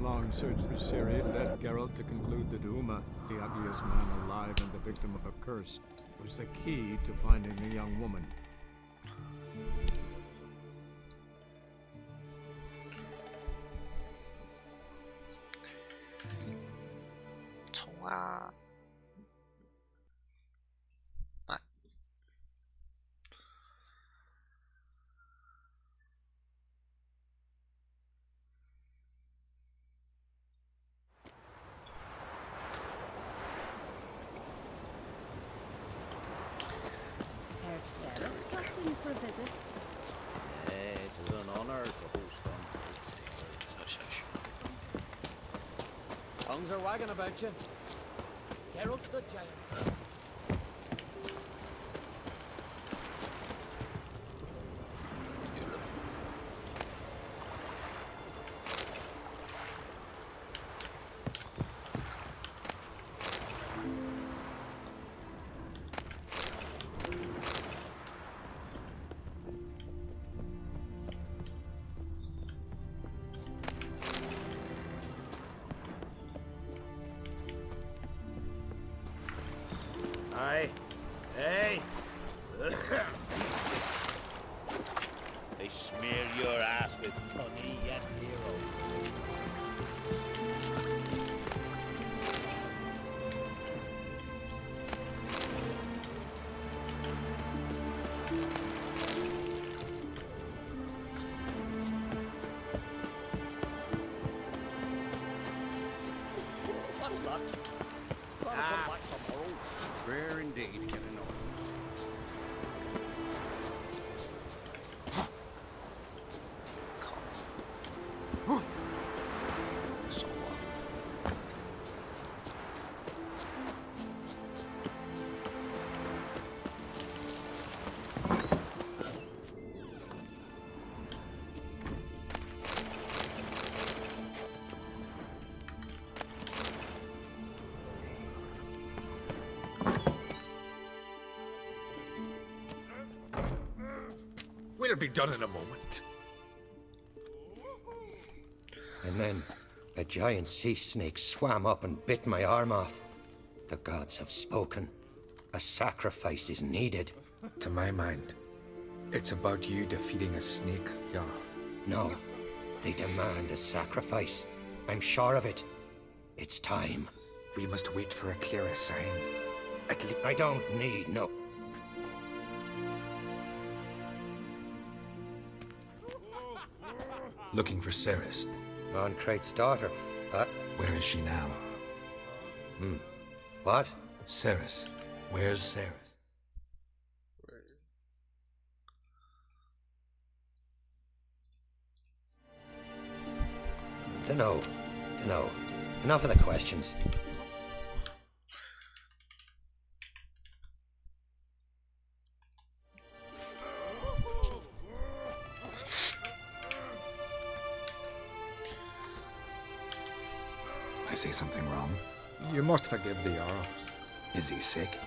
long search for Ciri led Geralt to conclude that Uma, the ugliest man alive and the victim of a curse, was the key to finding the young woman. Sarah stopped in for a visit. It is an honor to host them. Tongues are wagging about you. Geralt the Giant. Aye. Hey! They smear your ass with honey and hero. What's that? Gotta come back tomorrow. Rare indeed to get an order. We'll be done in a moment. And then a giant sea snake swam up and bit my arm off. The gods have spoken. A sacrifice is needed. To my mind, it's about you defeating a snake, yeah. No, they demand a sacrifice. I'm sure of it. It's time. We must wait for a clearer sign. At least I don't need no... looking for Ceres. Crate's daughter. Where is she now? What? Ceres. Where's Ceres? Dunno. Enough of the questions. I say something wrong? You must forgive the Jarl. Is he sick?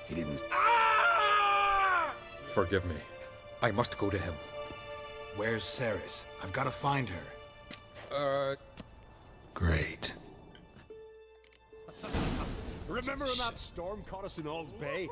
He didn't... Forgive me. I must go to him. Where's Ceres? I've got to find her. Great. Remember when that storm caught us in Ald's Bay?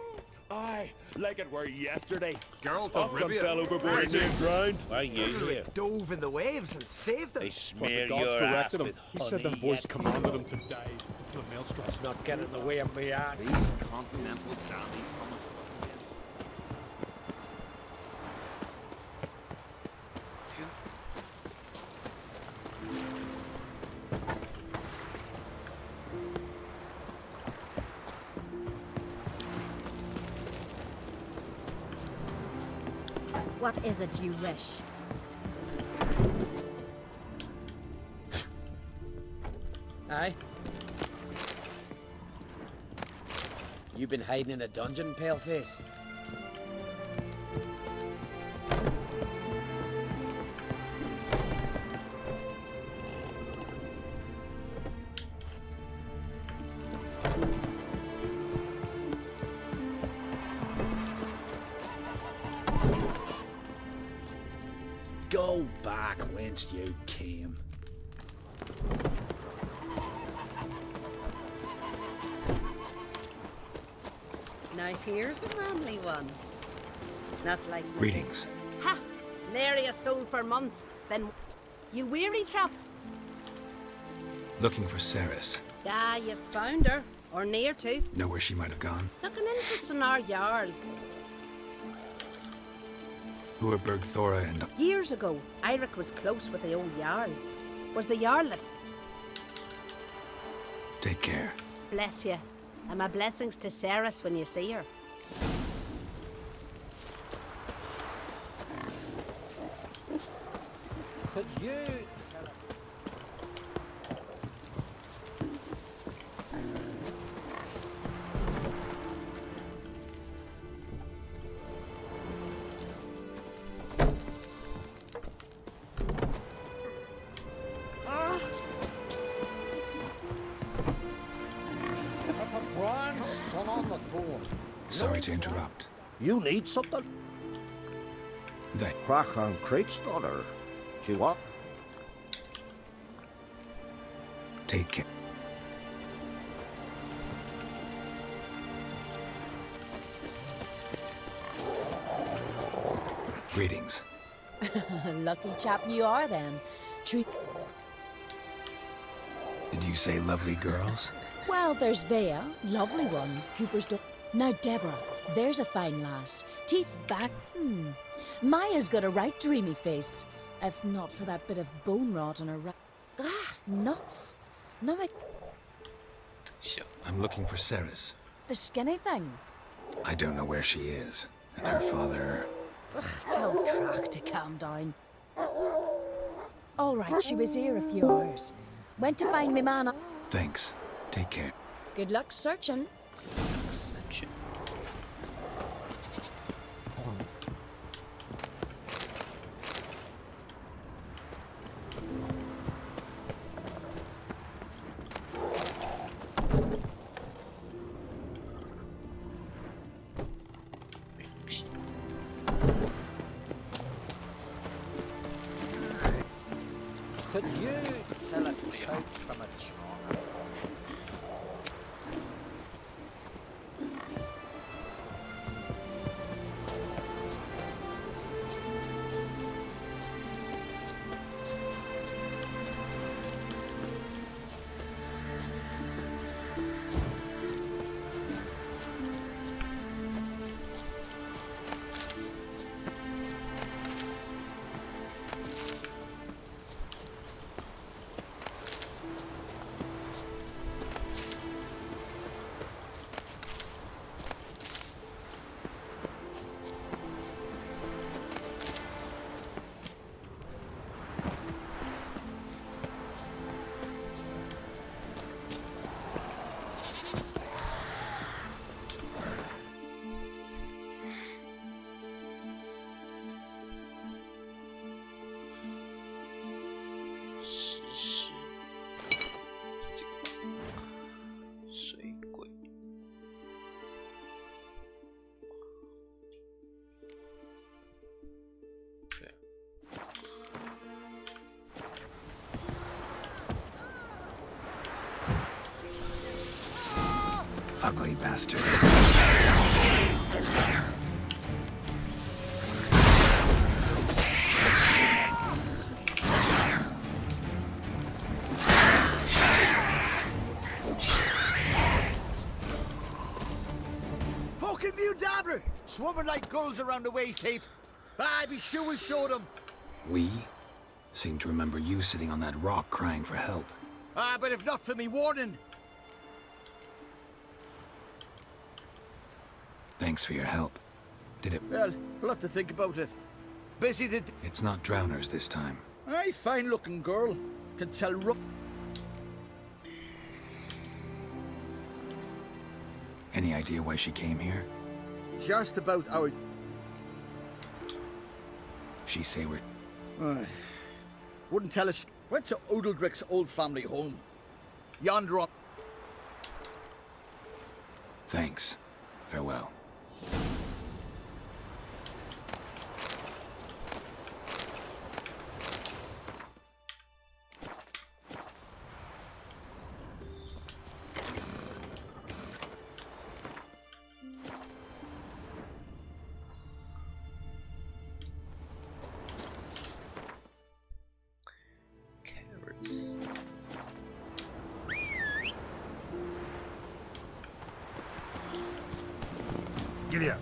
Aye, like it were yesterday. Geralt Off of one Rivia. fell overboard and then drowned. Why you here? Dove in the waves and saved them. They smear the gods your ass directed him. with He said the honey voice and commanded hero. him to die until Maelstrom's Not get in the way of me axe. These continental dandies come us again. What is it you wish? Aye. You been hiding in a dungeon, paleface? Go back whence you came. Now here's a manly one. Not like me. Greetings. Ha! Nary a soul for months. Then you weary trap. Looking for Ceres. Ah, you found her. Or near to. Know where she might have gone? Took an interest in our Jarl. Who are Bergthora and... Years ago, Eirik was close with the old Jarl. Was the Jarl that... Take care. Bless you. And my blessings to Ceres when you see her. Could you... Sorry to interrupt. You need something? They... Crack on Crate's daughter. She what? Take care. Greetings. Lucky chap you are then. Treat. Did you say lovely girls? Well, there's Vea, lovely one. Cooper's Now, Deborah, there's a fine lass. Teeth back, Maya's got a right dreamy face. If not for that bit of bone rot on her nuts. Now I'm looking for Ceres. the skinny thing. I don't know where she is. And her father... Tell Crack to calm down. All right, she was here a few hours. Went to find me man. Thanks. Take care. Good luck searching. Could you tell a trout from a char? Ugly bastard. Fucking Mudabra! Swarming like gulls around the waist heap. I be sure we showed them. We? Seem to remember you sitting on that rock crying for help. But if not for me warning. Thanks for your help. Did it... Well, we'll have to think about it. Busy the... It's not drowners this time. Aye, fine-looking girl. Can tell Any idea why she came here? just about our... She say we're... Wouldn't tell us. Went to Odeldrick's old family home. Yonder on... Thanks. Farewell. Giddy up.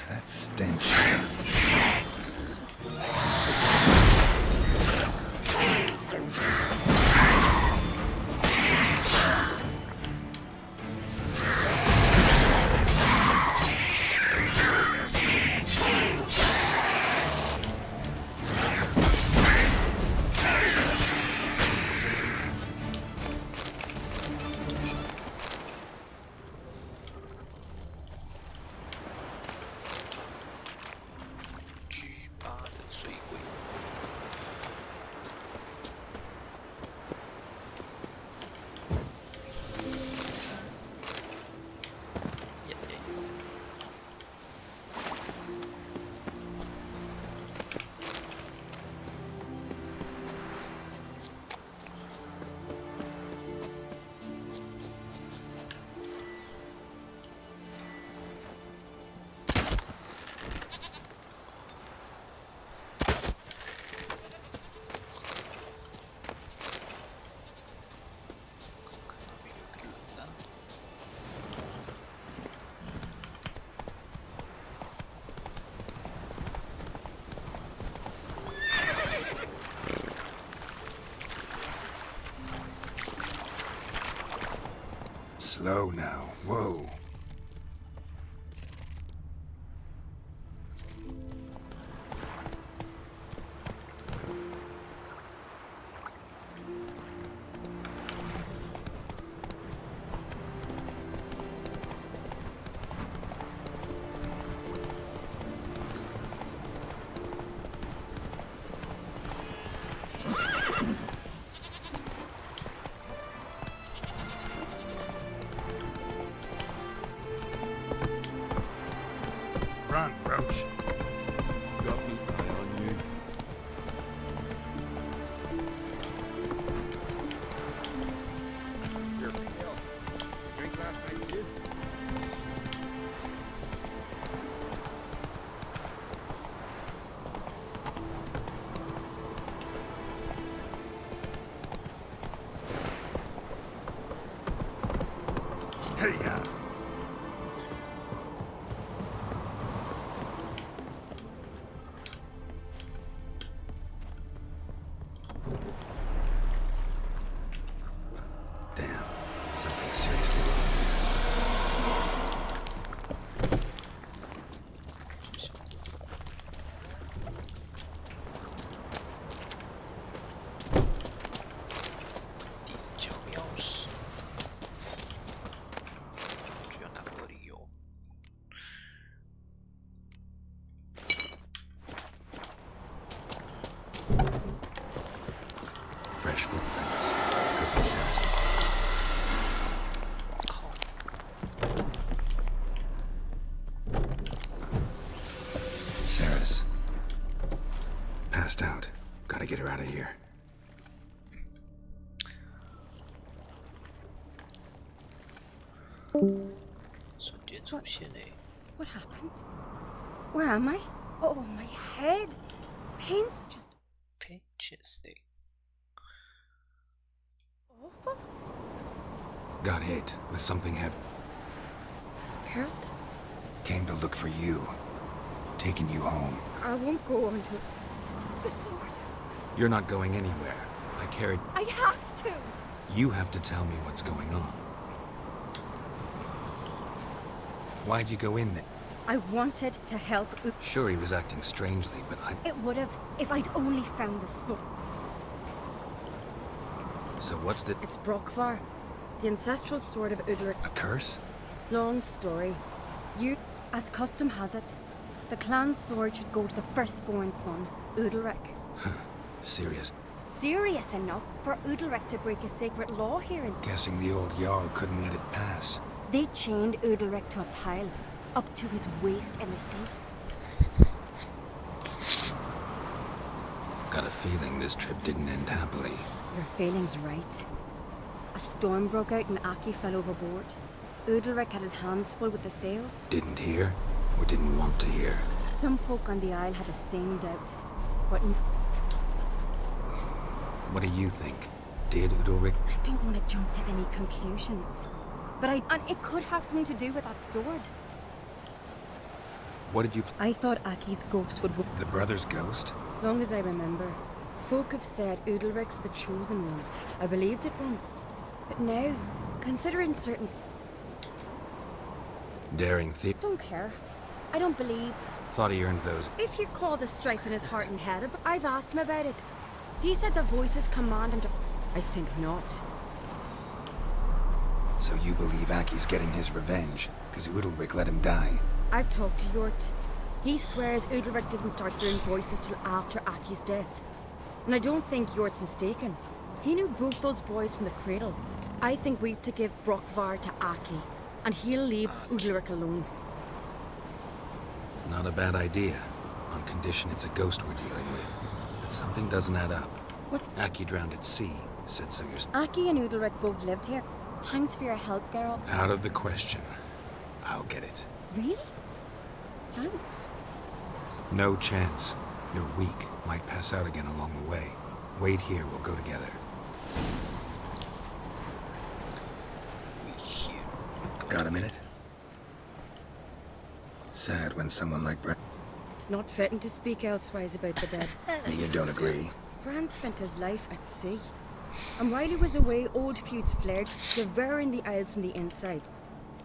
That stench. Slow now. Whoa. Run, Roach. Got me eye on you. Here, Bill. Drink last night, kid? Hey, Damn, something seriously wrong there. Fresh footprints. Could be Ceres's. Ceres. Passed out. Gotta get her out of here. What happened? Where am I? Oh, my head. Pain's just... Okay, Tuesday. Awful? Got hit with something heavy. Geralt? Came to look for you. Taking you home. I won't go until... The sword! You're not going anywhere. I carried... I have to! You have to tell me what's going on. Why'd you go in there? I wanted to help Sure, he was acting strangely, but It would have if I'd only found the sword. So what's the... It's Brockvar, the ancestral sword of Udalric. A curse? Long story. You, as custom has it, the clan's sword should go to the firstborn son, Udalric. Serious. Serious enough for Udalric to break a sacred law here in... Guessing the old Jarl couldn't let it pass. They chained Udalric to a pile, up to his waist in the sea. Got a feeling this trip didn't end happily. Your feeling's right. A storm broke out and Aki fell overboard. Udalric had his hands full with the sails. Didn't hear, or didn't want to hear. Some folk on the Isle had the same doubt, but... What do you think? Did Udalric... I don't want to jump to any conclusions. But and it could have something to do with that sword. What did you... I thought Aki's ghost would... The brother's ghost? Long as I remember. Folk have said Udalric's the chosen one. I believed it once. But now, considering certain... Daring thief... Don't care. I don't believe... Thought he earned those... If you call the strife in his heart and head, I've asked him about it. He said the voices command him to... I think not. So you believe Aki's getting his revenge, because Udalric let him die? I've talked to Yort. He swears Udalric didn't start hearing voices till after Aki's death. And I don't think Yort's mistaken. He knew both those boys from the cradle. I think we've to give Brockvar to Aki, and he'll leave Udalric alone. Not a bad idea, on condition it's a ghost we're dealing with. But something doesn't add up. What's... Aki drowned at sea, said so yourself. Aki and Udalric both lived here. Thanks for your help, Geralt. Out of the question. I'll get it. Really? Thanks. No chance. You're weak. Might pass out again along the way. Wait here, we'll go together. Got a minute? Sad when someone like Bran... It's not fitting to speak elsewise about the dead. You don't agree? Bran spent his life at sea. And while he was away, old feuds flared, devouring the Isles from the inside.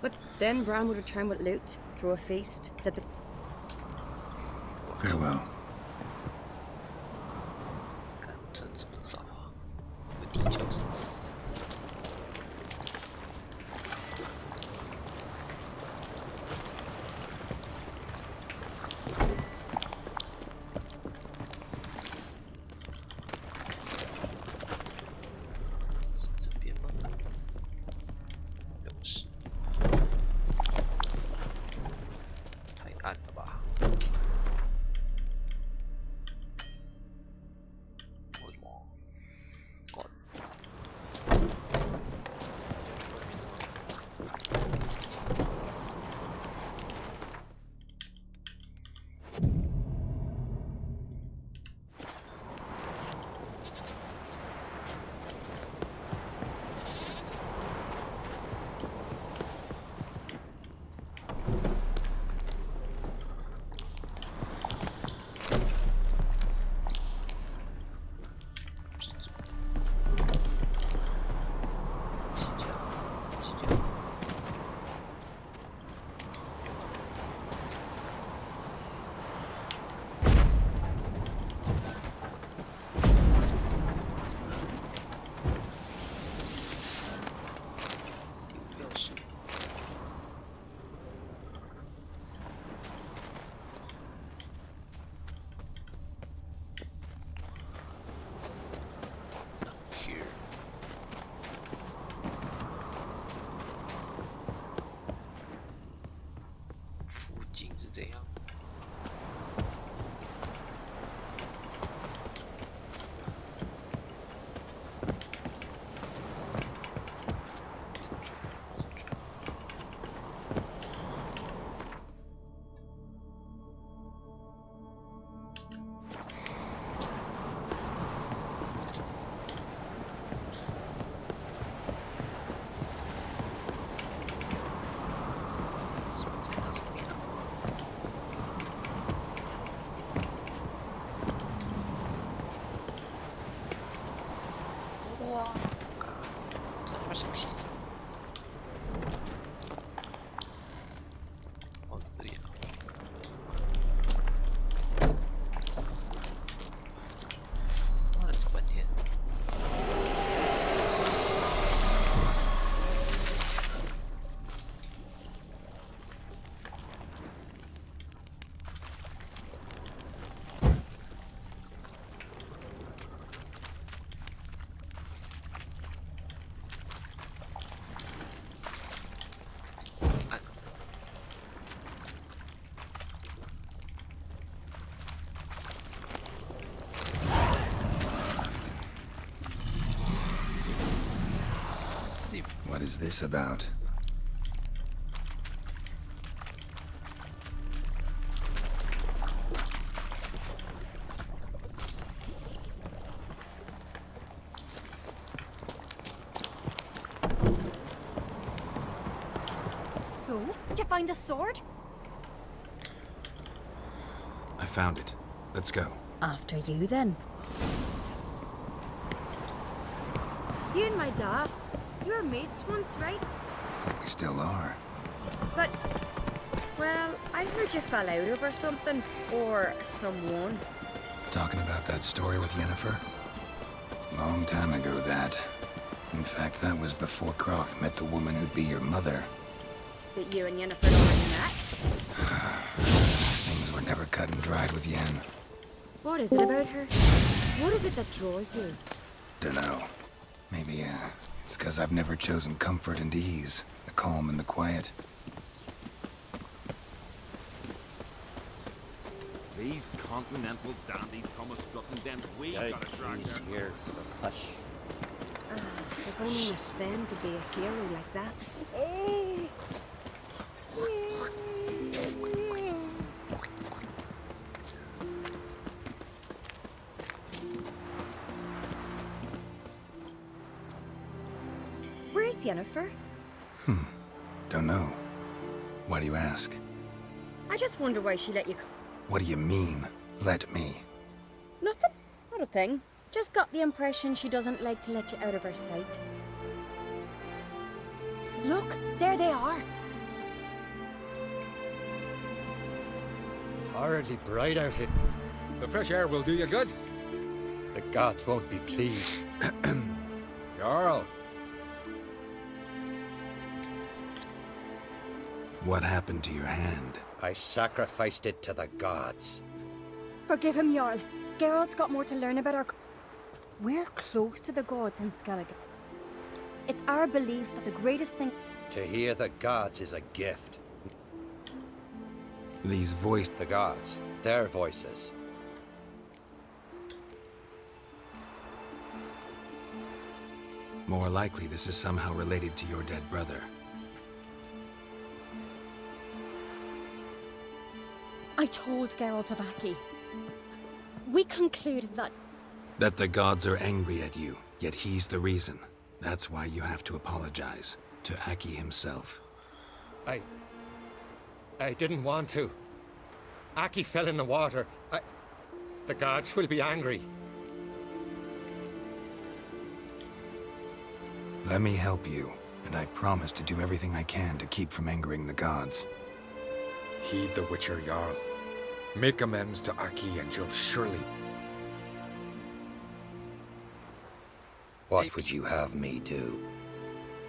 But then Bran would return with loot, throw a feast, let the... Farewell. is this about? So, did you find the sword? I found it. Let's go. After you, then. You and my dad, you were mates once, right? Hope we still are. But, well, I heard you fell out over something, or someone. Talking about that story with Yennefer? Long time ago, that. In fact, that was before Croc met the woman who'd be your mother. But you and Yennefer already met. Things were never cut and dried with Yen. What is it about her? What is it that draws you? Dunno. Maybe, it's 'cause I've never chosen comfort and ease, the calm and the quiet. These continental dandies come a strutting them. We gotta drag Yikes, their... here for the fish. If only Miss Sven could be a hero like that. Where's Yennefer? Don't know. Why do you ask? I just wonder why she let you What do you mean, let me? Nothing. Not a thing. Just got the impression she doesn't like to let you out of her sight. Look, there they are. Horridly bright out here. The fresh air will do you good. The gods won't be pleased. Jarl. What happened to your hand? I sacrificed it to the gods. Forgive him, Jarl. Geralt's got more to learn about our... We're close to the gods in Skellige. It's our belief that the greatest thing... To hear the gods is a gift. These voices. The gods, their voices. More likely, this is somehow related to your dead brother. I told Geralt of Aki. We concluded that... That the gods are angry at you, yet he's the reason. That's why you have to apologize to Aki himself. I didn't want to. Aki fell in the water. The gods will be angry. Let me help you, and I promise to do everything I can to keep from angering the gods. Heed the Witcher, Jarl. Make amends to Aki and you'll surely... What would you have me do?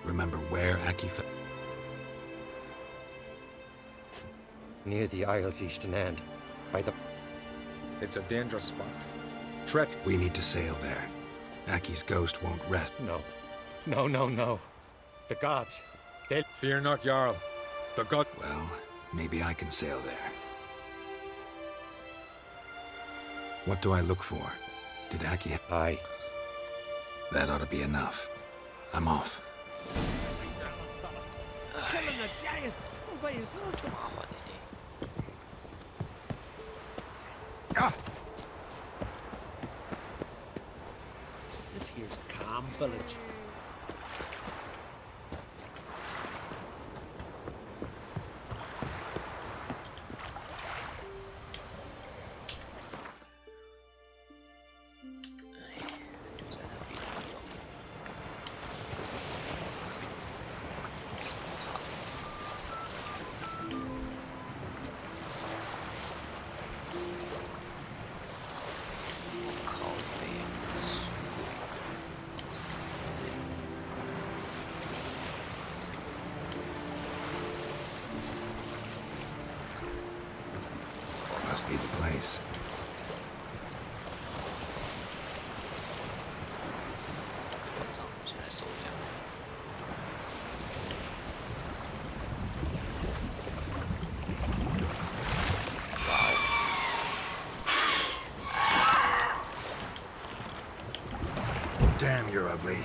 Remember where Aki fell? Near the Isle's eastern end, by the... It's a dangerous spot. We need to sail there. Aki's ghost won't rest. No. No. The gods, they'll... Fear not, Jarl. The god... Well, maybe I can sail there. What do I look for? Did Aki... Aye. That ought to be enough. I'm off. Killing a giant by his lonesome. This here's Calm Village. Must be the place. Damn, you're ugly.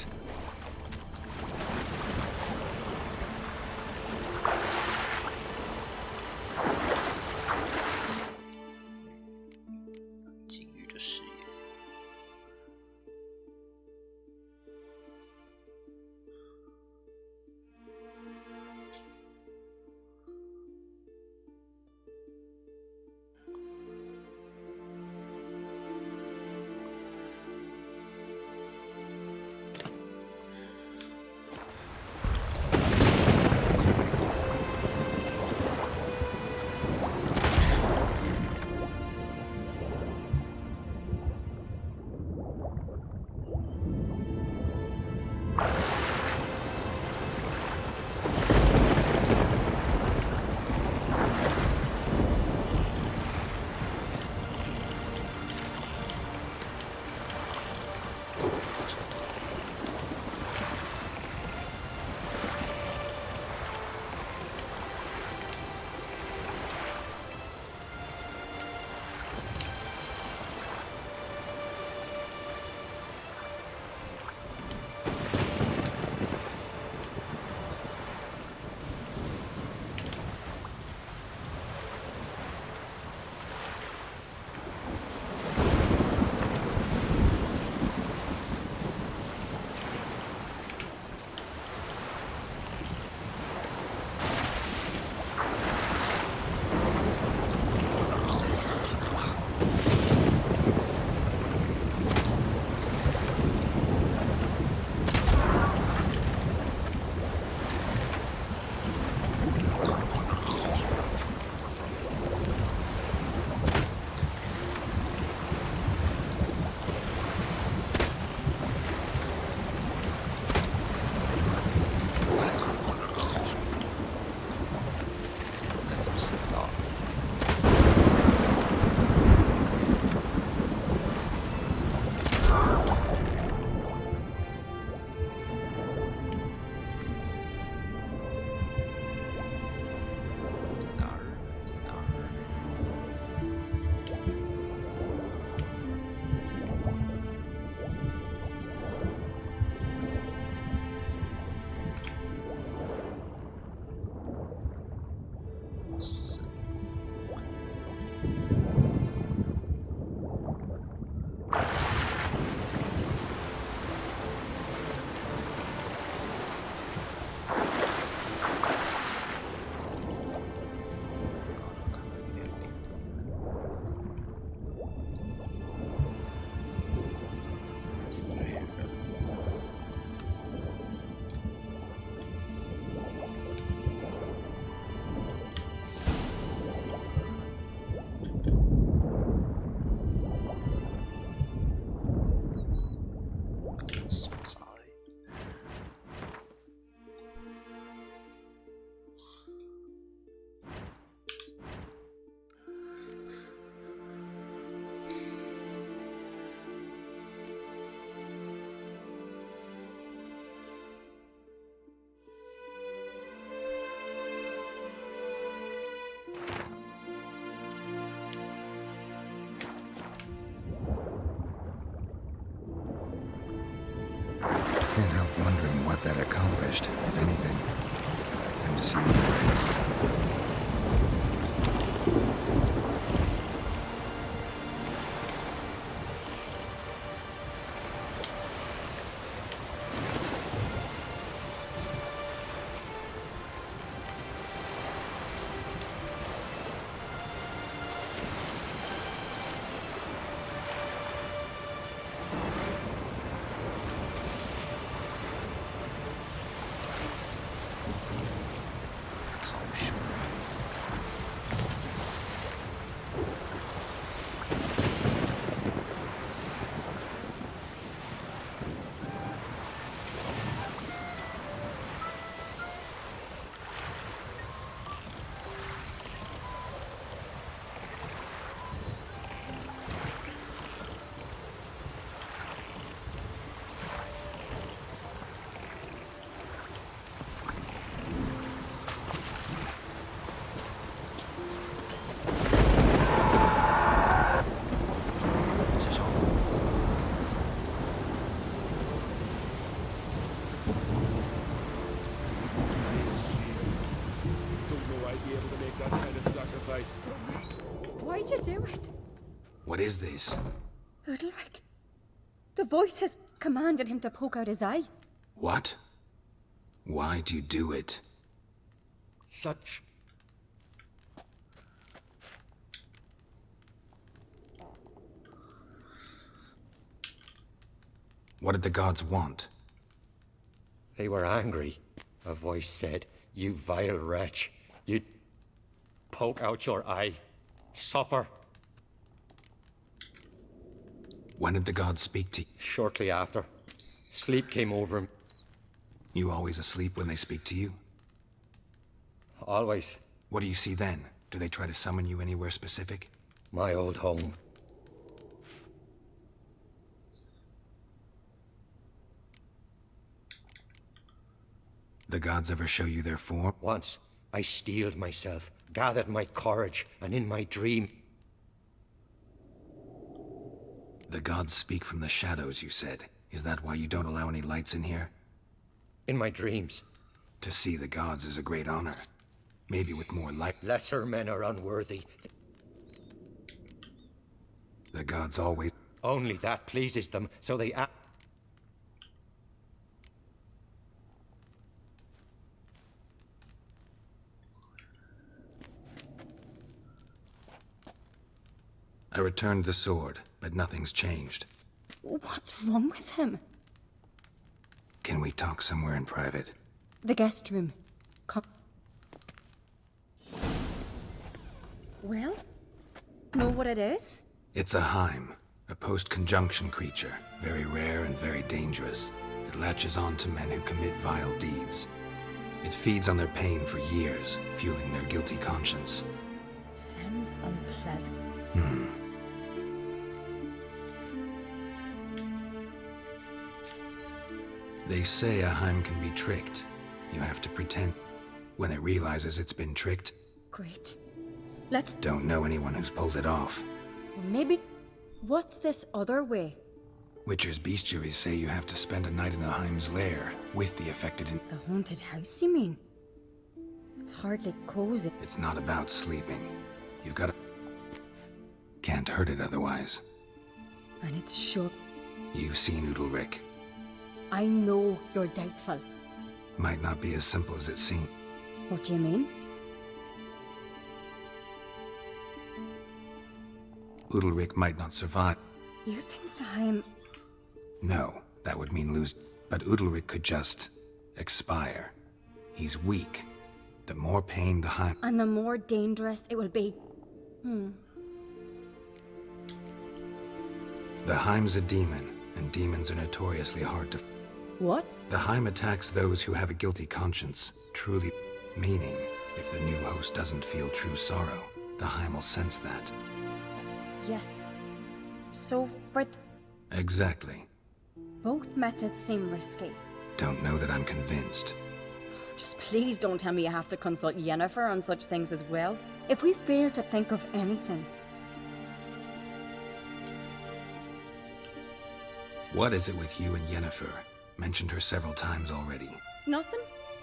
that. Can't help wondering what that accomplished, if anything. And to see逃 Don't know I'd be able to make that kind of sacrifice. Why'd you do it? What is this? Udalric. The voices commanded him to poke out his eye. What? Why'd you do it? Such... What did the gods want? They were angry. A voice said, "You vile wretch, you'd poke out your eye. Suffer." When did the gods speak to you? Shortly after. Sleep came over him. You always asleep when they speak to you? Always. What do you see then? Do they try to summon you anywhere specific? My old home. The gods ever show you their form? Once, I steeled myself, gathered my courage, and in my dream... The gods speak from the shadows, you said. Is that why you don't allow any lights in here? In my dreams. To see the gods is a great honor. Maybe with more light. Lesser men are unworthy. The gods always... Only that pleases them, so they act... I returned the sword, but nothing's changed. What's wrong with him? Can we talk somewhere in private? The guest room. Come. Well? Know what it is? It's a Heim, a post-conjunction creature. Very rare and very dangerous. It latches on to men who commit vile deeds. It feeds on their pain for years, fueling their guilty conscience. Sounds unpleasant. They say a Heim can be tricked. You have to pretend. When it realizes it's been tricked, Great. Let's... don't know anyone who's pulled it off. Maybe... What's this other way? Witcher's bestiaries say you have to spend a night in the Heim's lair, with the affected in... The haunted house, you mean? It's hardly cozy. It's not about sleeping. You've got to... Can't hurt it otherwise. And it's sure... You've seen Udalric. I know you're doubtful. Might not be as simple as it seems. What do you mean? Udalric might not survive. You think that I'm... No, that would mean lose. But Udalric could just... expire. He's weak. The more pain the Heim... And the more dangerous it will be. The Heim's a demon, and demons are notoriously hard to... What? The Heim attacks those who have a guilty conscience, truly... Meaning, if the new host doesn't feel true sorrow, the Heim will sense that. Yes. So, for... Exactly. Both methods seem risky. Don't know that I'm convinced. Just please don't tell me you have to consult Yennefer on such things as well. If we fail to think of anything... What is it with you and Yennefer? Mentioned her several times already. Nothing.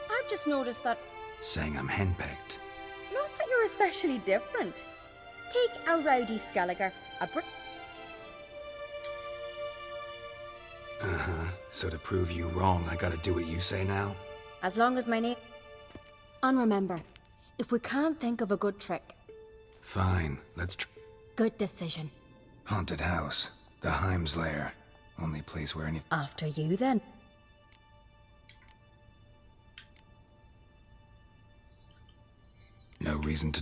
I've just noticed that... Saying I'm henpecked. Not that you're especially different. Take a rowdy Skelliger, a brick... Uh-huh. So to prove you wrong, I gotta do what you say now? As long as my name... And remember, if we can't think of a good trick... Fine, let's Good decision. Haunted house. The Heim's lair. Only place where any... After you, then. No reason to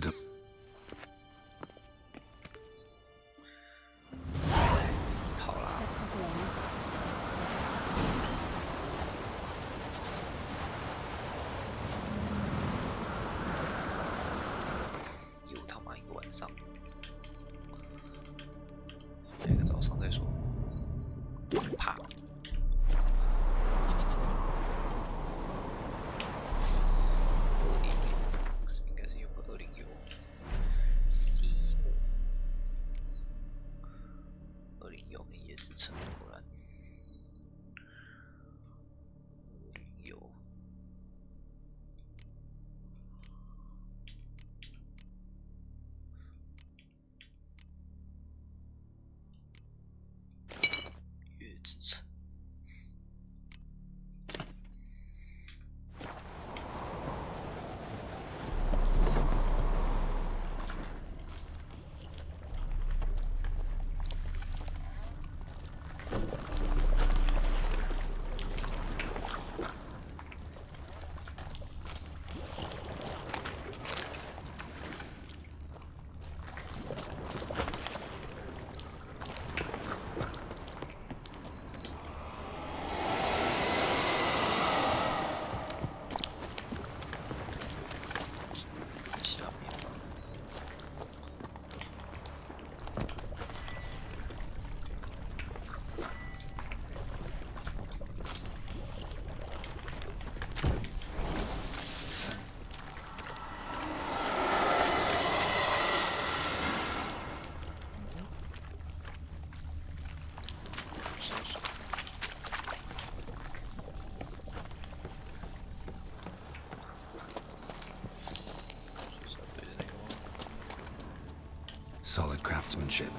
Solid craftsmanship.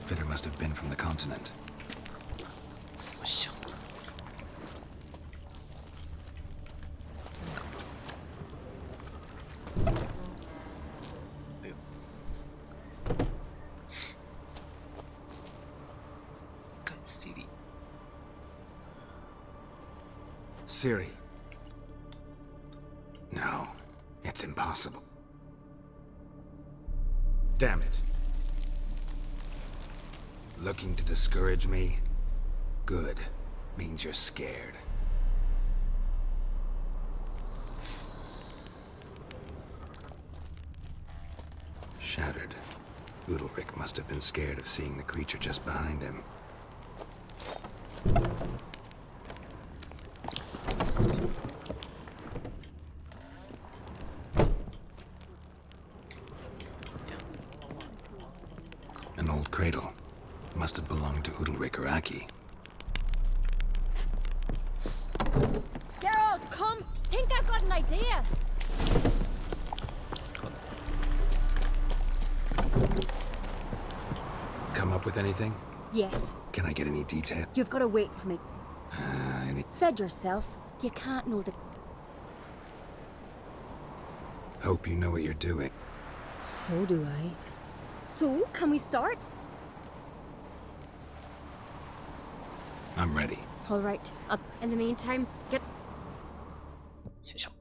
Fitter must have been from the continent. 보시죠. Ciri. No, it's impossible. Damn it. Looking to discourage me? Good. Means you're scared. Shattered. Udalric must have been scared of seeing the creature just behind him. An old cradle. Must have belonged to Udalric or Aki. Geralt, come! Think I've got an idea! Come up with anything? Yes. Can I get any detail? You've got to wait for me. Any... Said yourself, you can't know the... Hope you know what you're doing. So do I. So, can we start? I'm ready. All right. In the meantime, get... 시작.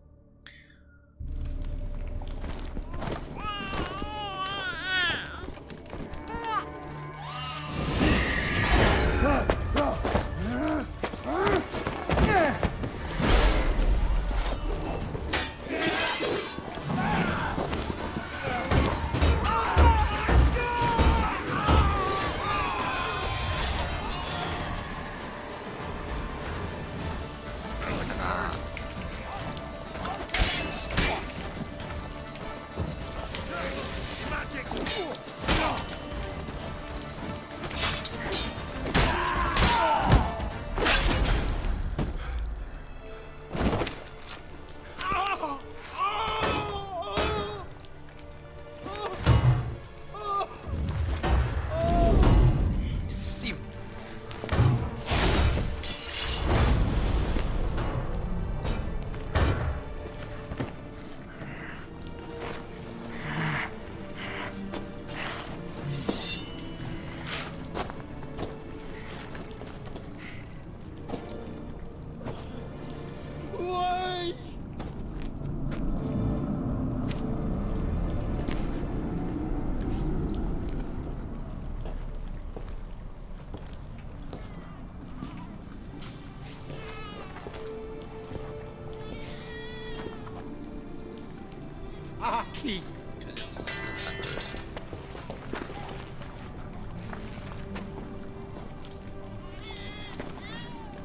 Aki!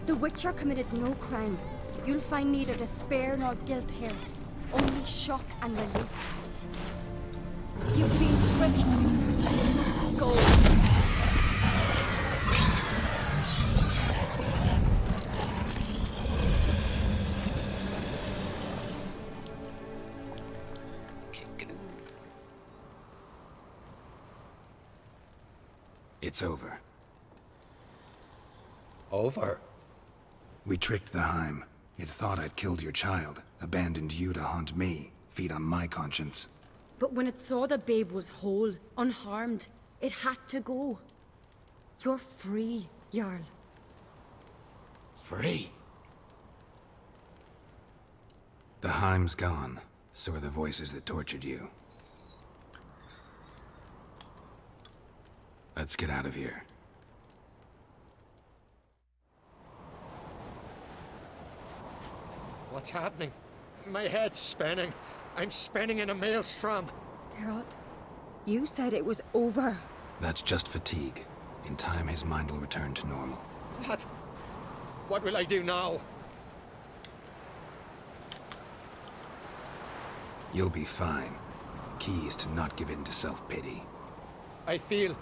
The Witcher committed no crime. You'll find neither despair nor guilt here. Only shock and relief. You've been tricked. You must go. It's over. Over? We tricked the Heim. It thought I'd killed your child, abandoned you to haunt me, feed on my conscience. But when it saw the babe was whole, unharmed, it had to go. You're free, Jarl. Free? The Heim's gone. So are the voices that tortured you. Let's get out of here. What's happening? My head's spinning. I'm spinning in a maelstrom. Geralt, you said it was over. That's just fatigue. In time, his mind will return to normal. What? What will I do now? You'll be fine. Key is to not give in to self-pity. I feel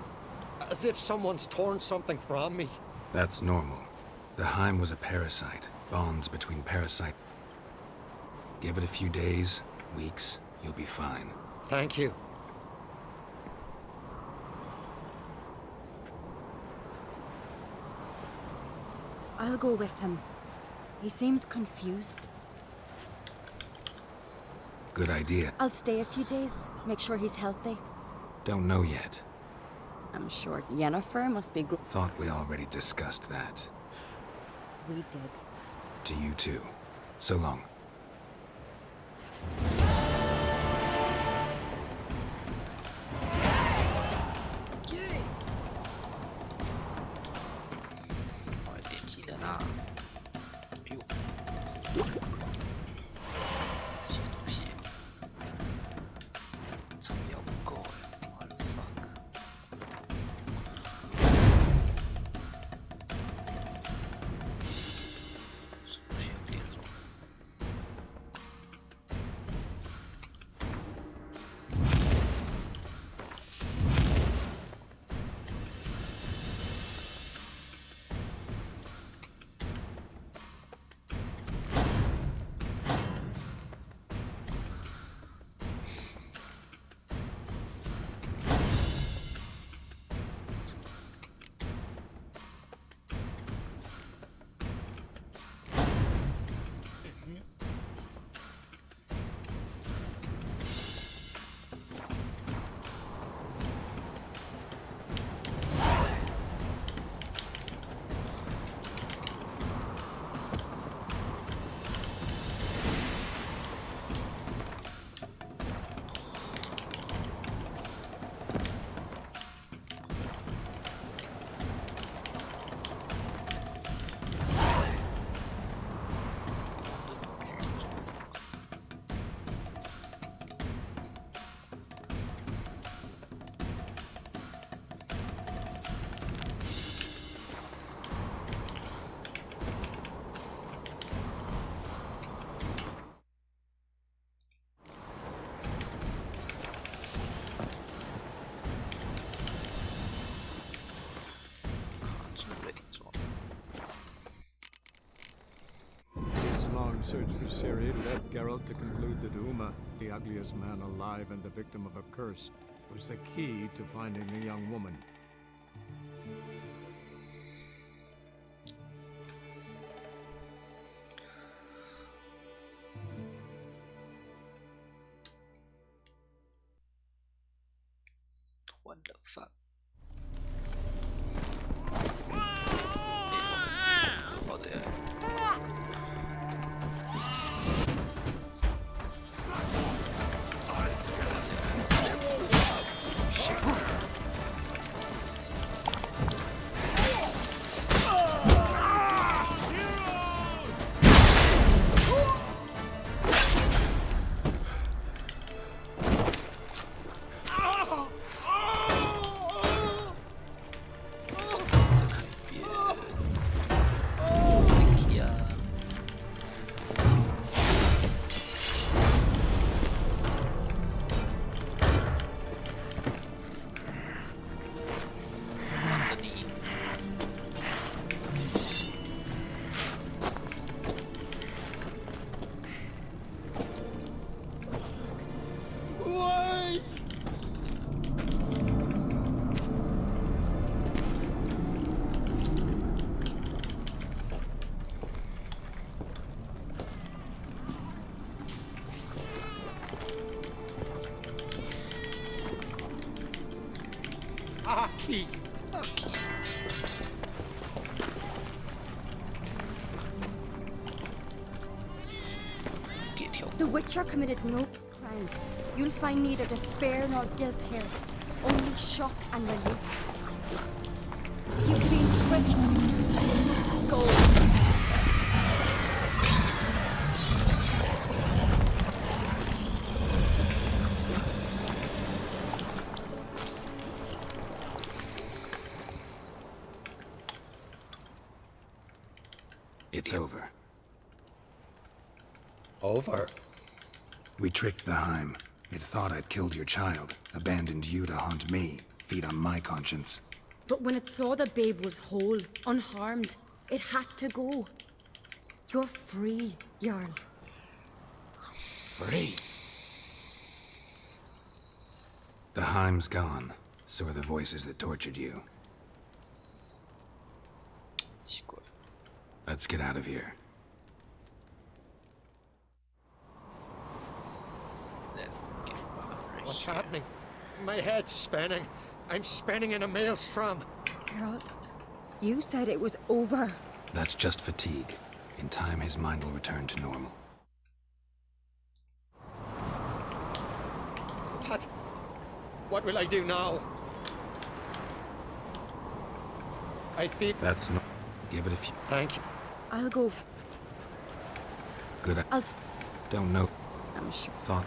as if someone's torn something from me. That's normal. The Heim was a parasite. Bonds between parasite. Give it a few days, weeks, you'll be fine. Thank you. I'll go with him. He seems confused. Good idea. I'll stay a few days, make sure he's healthy. Don't know yet. I'm sure Yennefer must be Thought we already discussed that. We did. To you too. So long.耶！哦，点技能啊！哎呦，这些东西草药不够哎，what the fuck！什么东西有点重？His long search for Ciri led Geralt to conclude that Uma, the ugliest man alive and the victim of a curse, was the key to finding the young woman. What the fuck？好的。Aki! Aki. The Witcher committed no crime. You'll find neither despair nor guilt here, only shock and relief. You've been tricked. You must go. It's over. Over? We tricked the Heim. It thought I'd killed your child, abandoned you to haunt me, feed on my conscience. But when it saw the babe was whole, unharmed, it had to go. You're free, Jarl. Free? The Heim's gone. So are the voices that tortured you. 奇怪， Let's get out of here. Let's get out of What's here. happening? My head's spinning. I'm spinning in a maelstrom. Geralt, you said it was over. That's just fatigue. In time, his mind will return to normal. What? What will I do now? I feel... That's no... Give it a few... Thank you. I'll go. Good... I'll Don't know... I'm sure. Thought...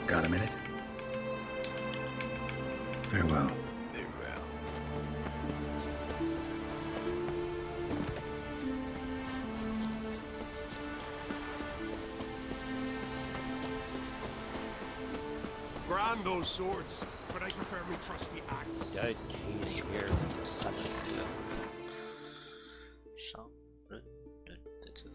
Got a minute? Farewell. Farewell. Grand those swords, but I prefer me trusty axe. Don't keys here. 3人的商人人在这。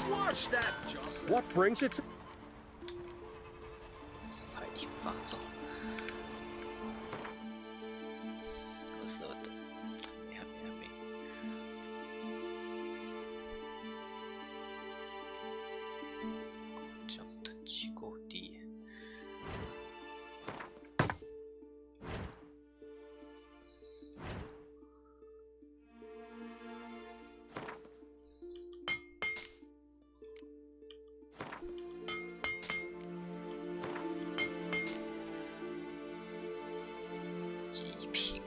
Watch that, Jocelyn. What brings it to... 还挺发躁。22等，还没。工匠等级够低。极品。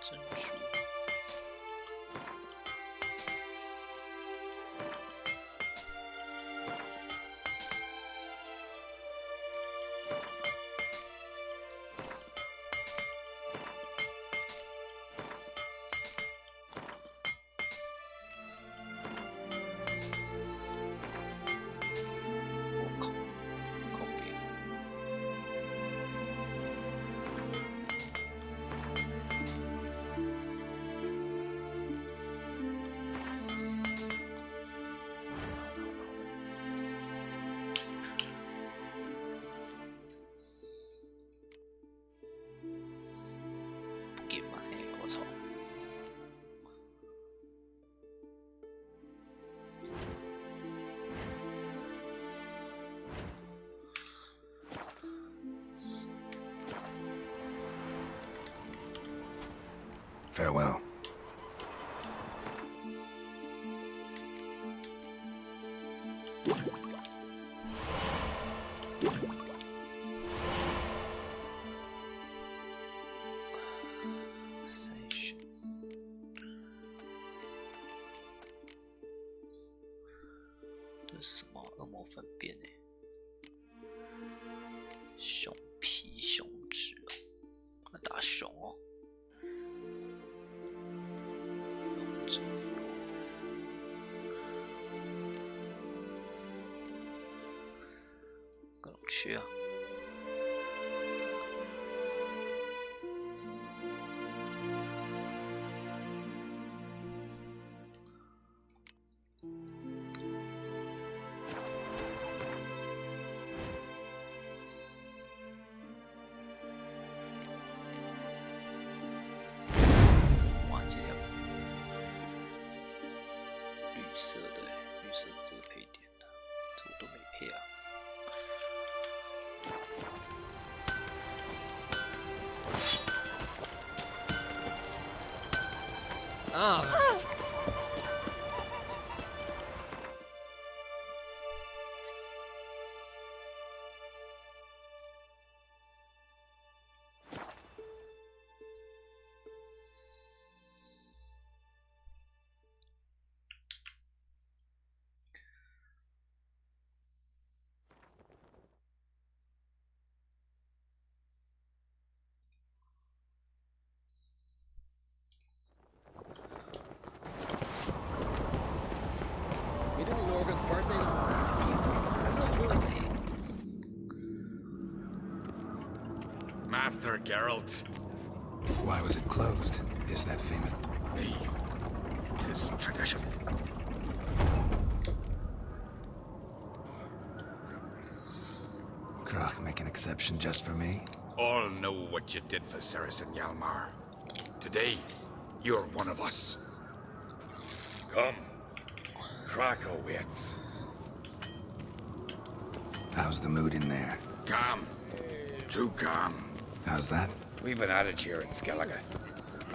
珍珠。我靠，靠边。不给买，我操！Farewell. Session。这是什么恶魔粪便呢？熊皮熊脂哦，要打熊哦。勇者各种缺啊。色的，绿色的这个配点的，这我都没配啊。啊！You know Morgan's birthday tomorrow. Master Geralt. Why was it closed? Is that famous? Me. 'Tis tradition. Krach make an exception just for me? All know what you did for Ceres and Yalmar. Today, you're one of us. Come. Krakow waits. How's the mood in there? Calm. Too calm. How's that? We've an adage here in Skellige.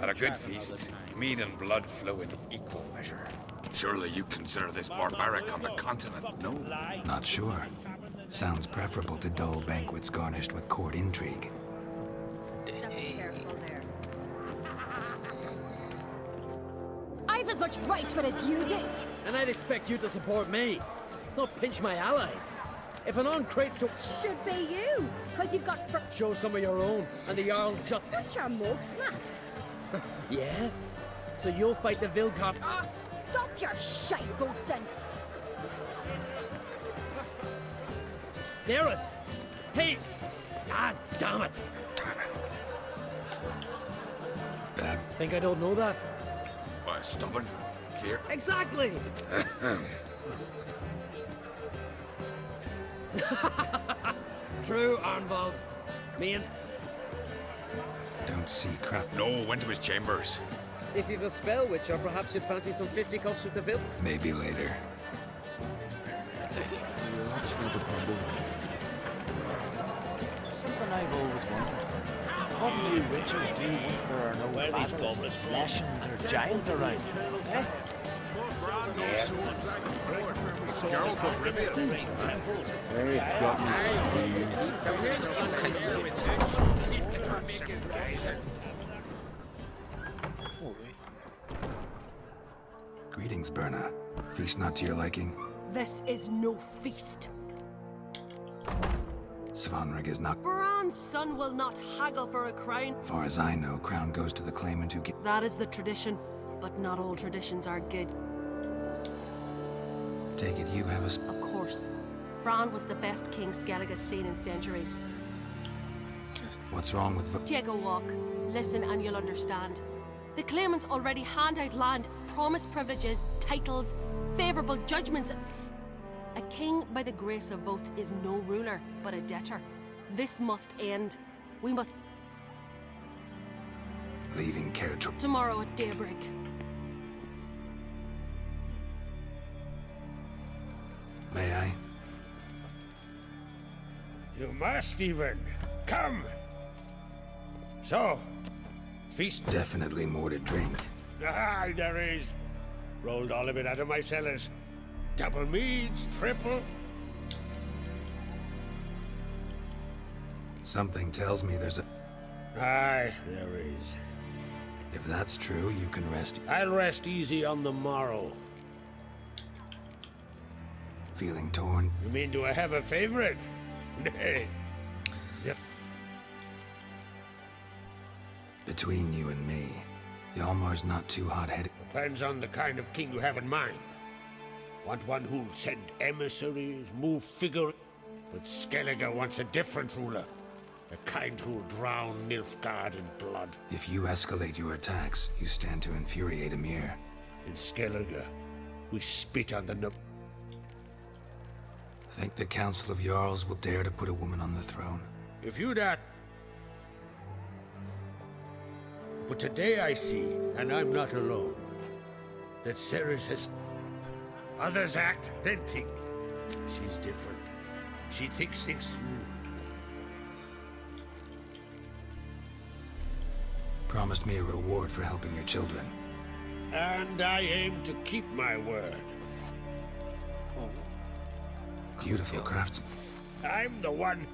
At a good feast, meat and blood flow in equal measure. Surely you consider this barbaric on the continent, no? Not sure. Sounds preferable to dull banquets garnished with court intrigue. Step careful there. I've as much right to it as you do. And I'd expect you to support me, not pinch my allies. If an on-crate should be you, because you've got show some of your own, and the Jarl's just... Got your mug smacked. Yeah? So you'll fight the Vilcop... Oh, stop your shite boasting. Ceres! Hey! Ah, damn it! Bad. Think I don't know that? Why, stubborn? Fear? Exactly! True, Arnvald. Me and... Don't see crap. No, went to his chambers. If you've a spell witcher, perhaps you'd fancy some fisticuffs with the Vil? Maybe later. Something I've always wondered. What do you witchers do once there are no battles, lashings, or giants around? Eh? Yes. Very Greetings, Berna. Feast not to your liking? This is no feast. Svanrig is not... Bran's son will not haggle for a crown. Far as I know, crown goes to the claimant who get... That is the tradition, but not all traditions are good. Take it you have a... Of course. Bran was the best king Skellige's seen in centuries. What's wrong with... Take a walk. Listen and you'll understand. The claimants already hand out land, promise privileges, titles, favourable judgments. A king by the grace of votes is no ruler, but a debtor. This must end. We must... Leaving Kerator... Tomorrow at daybreak. May I? You must even. Come. So, feast... Definitely more to drink. Aye, there is. Rolled all of it out of my cellars. Double meads, triple... Something tells me there's a... Aye, there is. If that's true, you can rest... I'll rest easy on the morrow. Feeling torn? You mean, do I have a favorite? Nay. Between you and me, Hjalmar's not too hot-headed. Depends on the kind of king you have in mind. Want one who'll send emissaries, move figure... But Skellige wants a different ruler. The kind who'll drown Nilfgaard in blood. If you escalate your attacks, you stand to infuriate Emir. In Skellige, we spit on the Think the Council of Jarls will dare to put a woman on the throne? If you that... But today I see, and I'm not alone, that Ceres has... Others act, then think. She's different. She thinks things through. Promised me a reward for helping your children. And I aim to keep my word. Beautiful craftsman. I'm the one.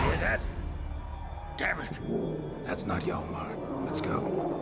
Hear that? Damn it! That's not Hjalmar. Let's go.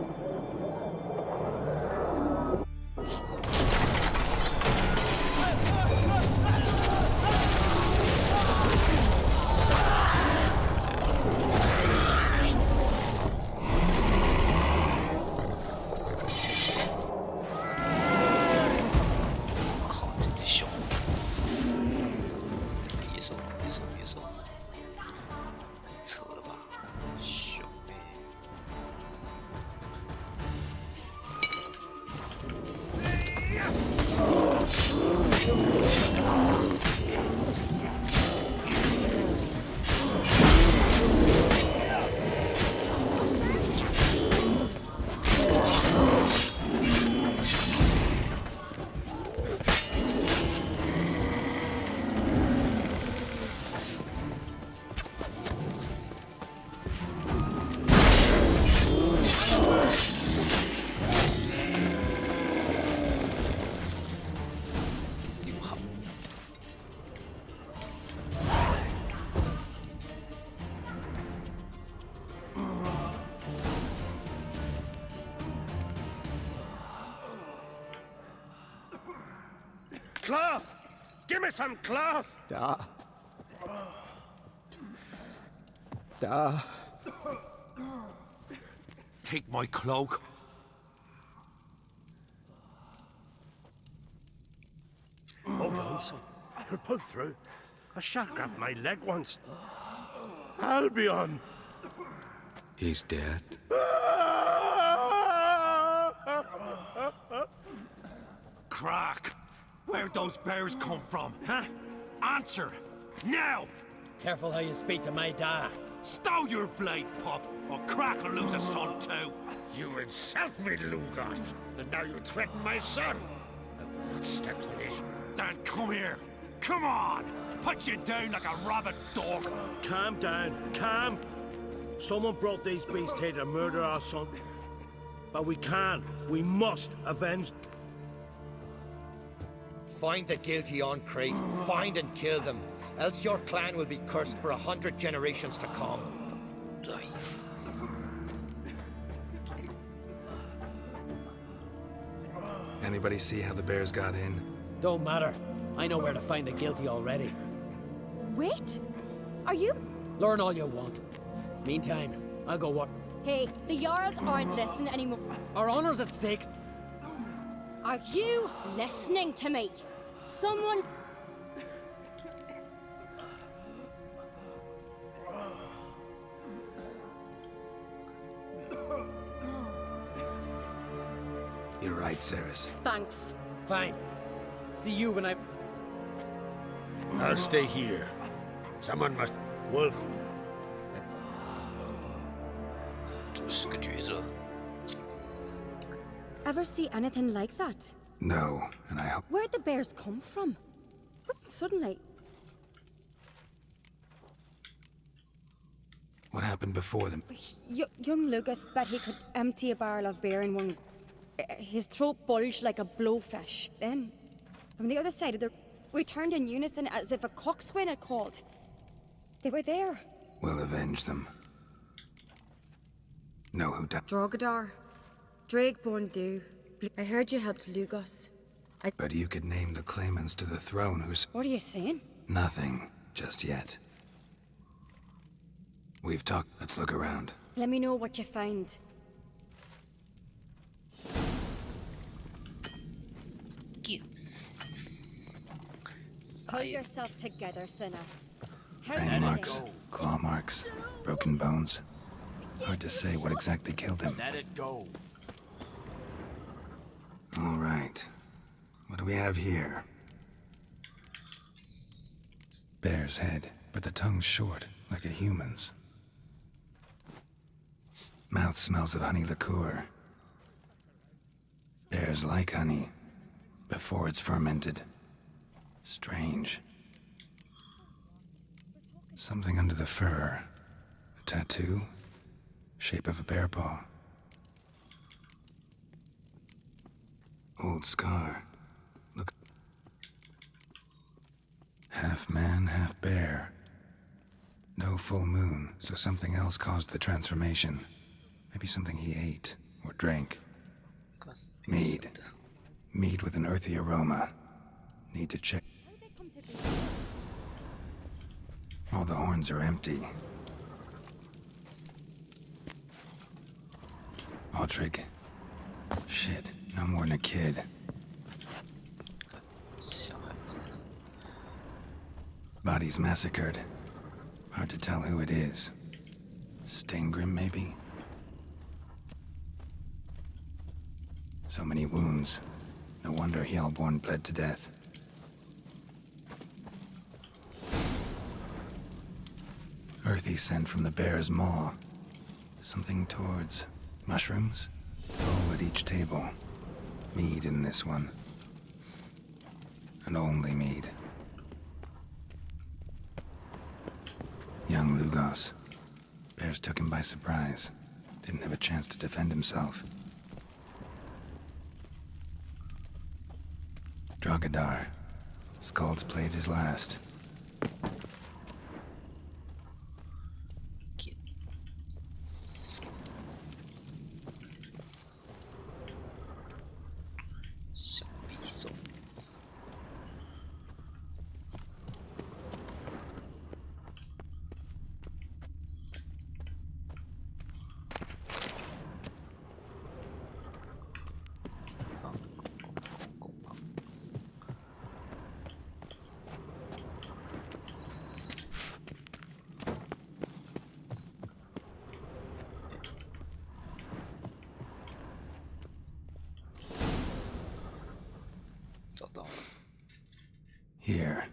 Cloth! Give me some cloth! Da. Take my cloak. Hold on, son. You'll pull through. A shark grabbed my leg once. Albion! He's dead. Crack! Where'd those bears come from, huh? Answer! Now! Careful how you speak to my dad. Stow your blade, pup, or Crack will lose a son too. You insult me, Lugos, and now you threaten my son. I will not stand for this. Then come here. Come on! Put you down like a rabid dog. Calm down, calm. Someone brought these beasts here to murder our son. But we must avenge. Find the guilty on Crate. Find and kill them. Else your clan will be cursed for 100 generations to come. Anybody see how the bears got in? Don't matter. I know where to find the guilty already. Wait! Are you... Learn all you want. Meantime, I'll go what? Hey, the Jarls aren't listening anymore. Our honor's at stake. Are you listening to me? Someone... You're right, Ceres. Thanks. Fine. See you when I... I'll stay here. Someone must... Wolf. 这是个角色。 Ever see anything like that? No, and I hope... Where'd the bears come from? Suddenly... What happened before them? Young Lucas bet he could empty a barrel of beer in one... His throat bulged like a blowfish. Then, from the other side of the... We turned in unison as if a coxswain had called. They were there. We'll avenge them. Know who died? Drogadar. Drakeborn do. I heard you helped Lugos. But you could name the claimants to the throne who's... What are you saying? Nothing, just yet. We've talked. Let's look around. Let me know what you find. Pull yourself together, sinner. Fang marks, claw marks, broken bones. Hard to say what exactly killed him. Let it go. All right. What do we have here? Bear's head, but the tongue's short, like a human's. Mouth smells of honey liqueur. Bears like honey, before it's fermented. Strange. Something under the fur. A tattoo? Shape of a bear paw. Old scar. Look. Half man, half bear. No full moon, so something else caused the transformation. Maybe something he ate or drank. Mead. Mead with an earthy aroma. Need to check. All the horns are empty. Aldrich. Shit, no more than a kid. Bodies massacred. Hard to tell who it is. Steingrim, maybe? So many wounds. No wonder Hjalborn bled to death. Earthy scent from the bear's maw. Something towards mushrooms? All at each table. Mead in this one. And only mead. Young Lugos. Bears took him by surprise. Didn't have a chance to defend himself. Drogadar. Skald's played his last. Here.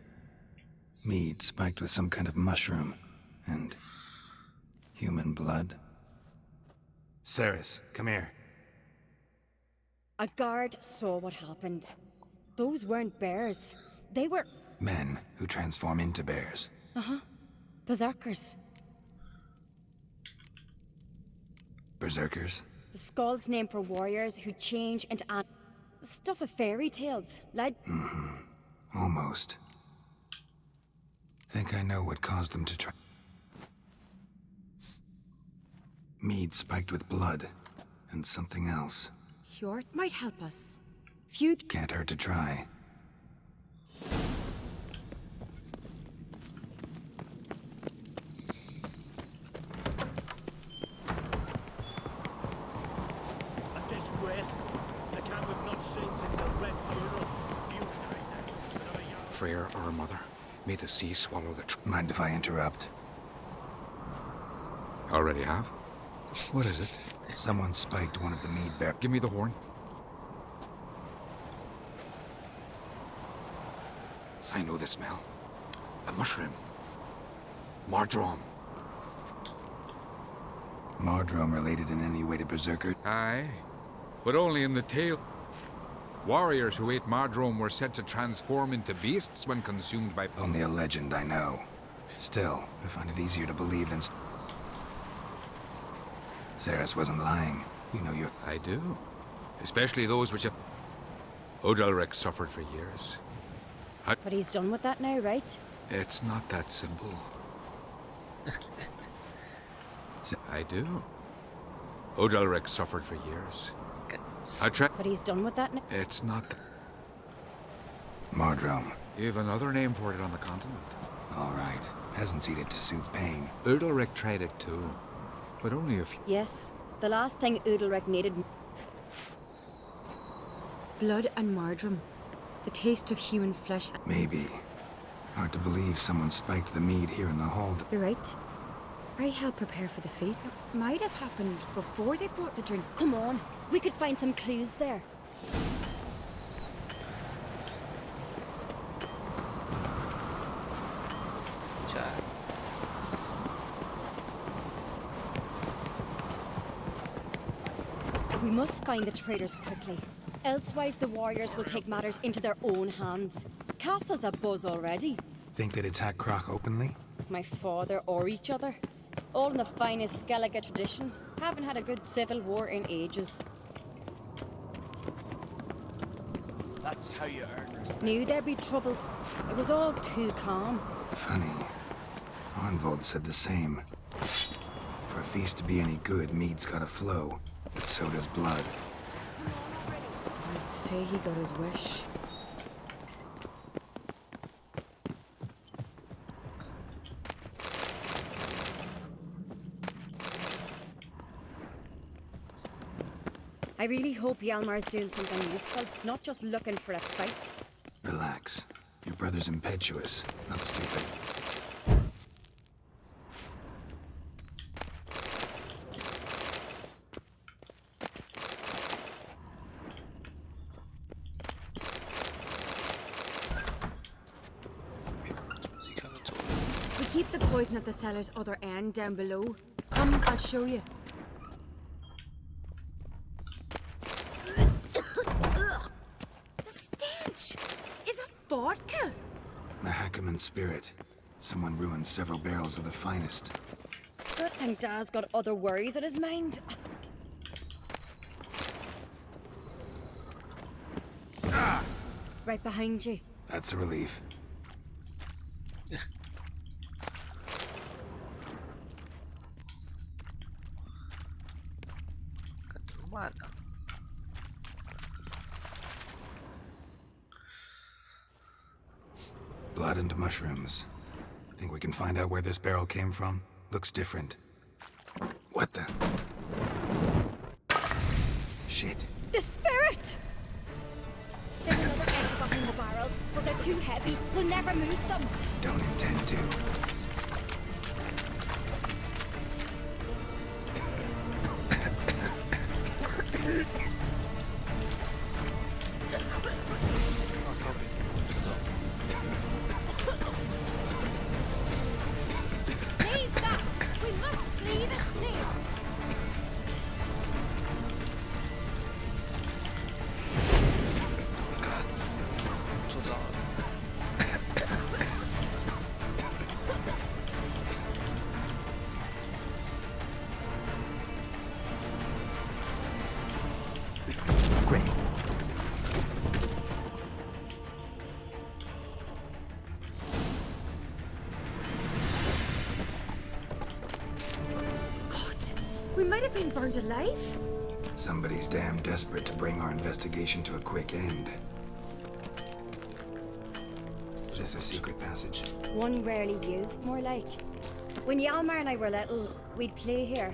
Mead spiked with some kind of mushroom. And human blood. Ceres, come here. A guard saw what happened. Those weren't bears. They were... Men who transform into bears. Uh-huh. Berserkers. Berserkers? The Skald's name for warriors who change into stuff of fairy tales. Almost. Think I know what caused them to try. Mead spiked with blood. And something else. Hjort might help us. Feud can't hurt to try. A disgrace. The camp we've not seen since the Red Funeral. Freyr, our mother, may the sea swallow the Mind if I interrupt? Already have? What is it? Someone spiked one of the mead bear. Give me the horn. I know the smell. A mushroom. Mardrome. Mardrome related in any way to Berserker? Aye, but only in the tale. Warriors who ate Mardrome were said to transform into beasts when consumed by... Only a legend, I know. Still, I find it easier to believe than... Ceres wasn't lying. You know you're... I do. Especially those which have... Odalric suffered for years. But he's done with that now, right? It's not that simple. I do. Odalric suffered for years. But he's done with that now. It's not... Mardrome. You have another name for it on the continent. All right. Peasants eat it to soothe pain. Udalric tried it too. But only a few... Yes. The last thing Udalric needed... Blood and Mardrome. The taste of human flesh... Maybe. Hard to believe someone spiked the mead here in the hall. You're right. I helped prepare for the feast. It might have happened before they brought the drink. Come on. We could find some clues there. We must find the traitors quickly. Elsewise, the warriors will take matters into their own hands. Castle's a buzz already. Think they'd attack Croc openly? My father or each other. All in the finest Skellige tradition. Haven't had a good civil war in ages. That's how you earn respect. Knew there'd be trouble. It was all too calm. Funny. Arnvold said the same. For a feast to be any good, mead's gotta flow, but so does blood. I'd say he got his wish. I really hope Hjalmar's doing something useful, not just looking for a fight. Relax. Your brother's impetuous, not stupid. We keep the poison at the cellar's other end down below. Come, I'll show you. The stench! Is that vodka? Mahakaman spirit. Someone ruined several barrels of the finest. Good thing Dad's got other worries in his mind. Right behind you. That's a relief. Blood and mushrooms. Think we can find out where this barrel came from? Looks different. What the? Shit. The spirit! There's another exit behind the barrels, but they're too heavy. We'll never move them. Don't intend to. Leave that! We must flee this place! Quick. God, we might have been burned alive. Somebody's damn desperate to bring our investigation to a quick end. There's a secret passage. One rarely used, more like. When Hjalmar and I were little, we'd play here.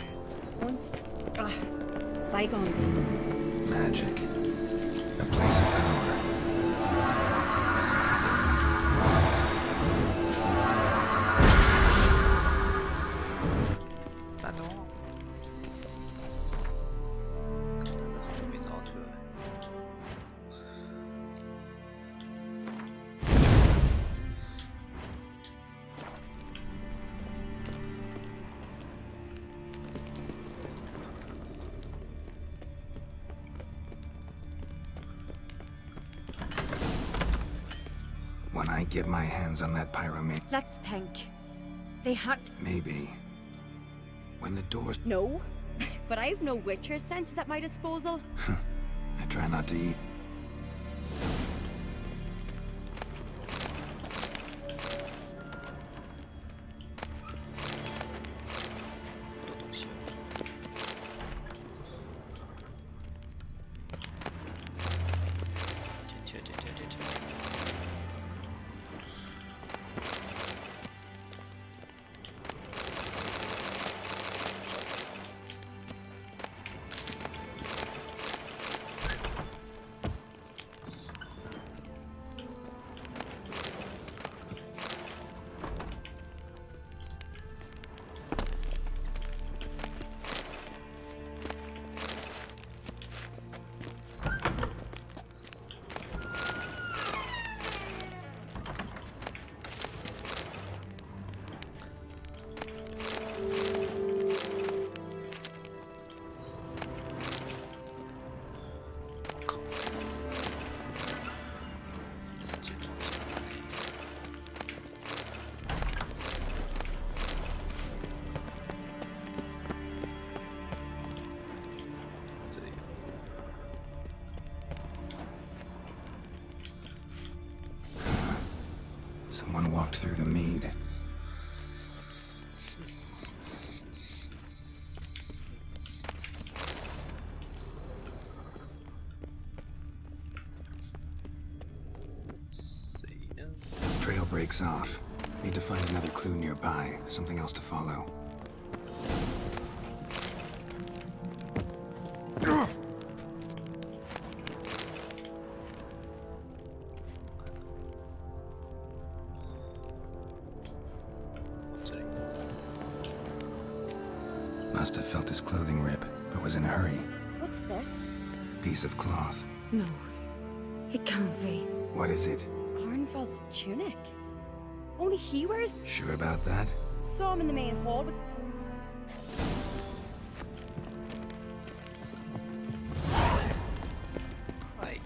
Once. Bygone days. Magic. A place of power. When I get my hands on that pyramid. Let's think. They had to... Maybe. When the doors... No. But I've no Witcher senses at my disposal. I try not to eat. walked through the mead. Trail breaks off. Need to find another clue nearby, something else to follow. Must have felt his clothing rip, but was in a hurry. What's this? Piece of cloth. No, it can't be. What is it? Arnvald's tunic. Only he wears. Sure about that? Saw him in the main hall with. Right.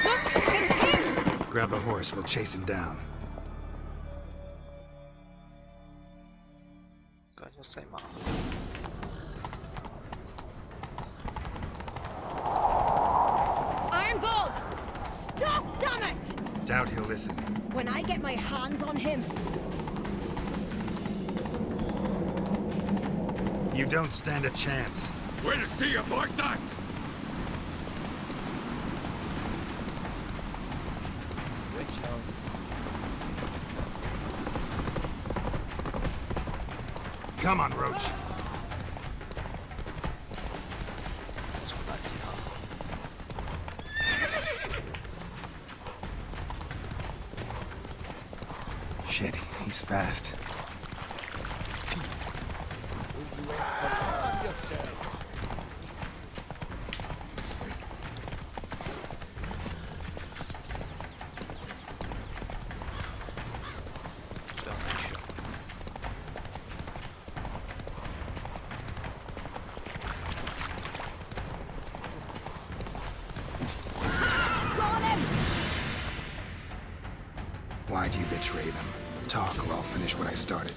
Look, it's him! Grab a horse, we'll chase him down. Arnvald! Stop, damn it! Doubt he'll listen. When I get my hands on him. You don't stand a chance. We'll see about that! Come on, Roach. Shit, he's fast. Why'd you betray them? Talk or I'll finish what I started.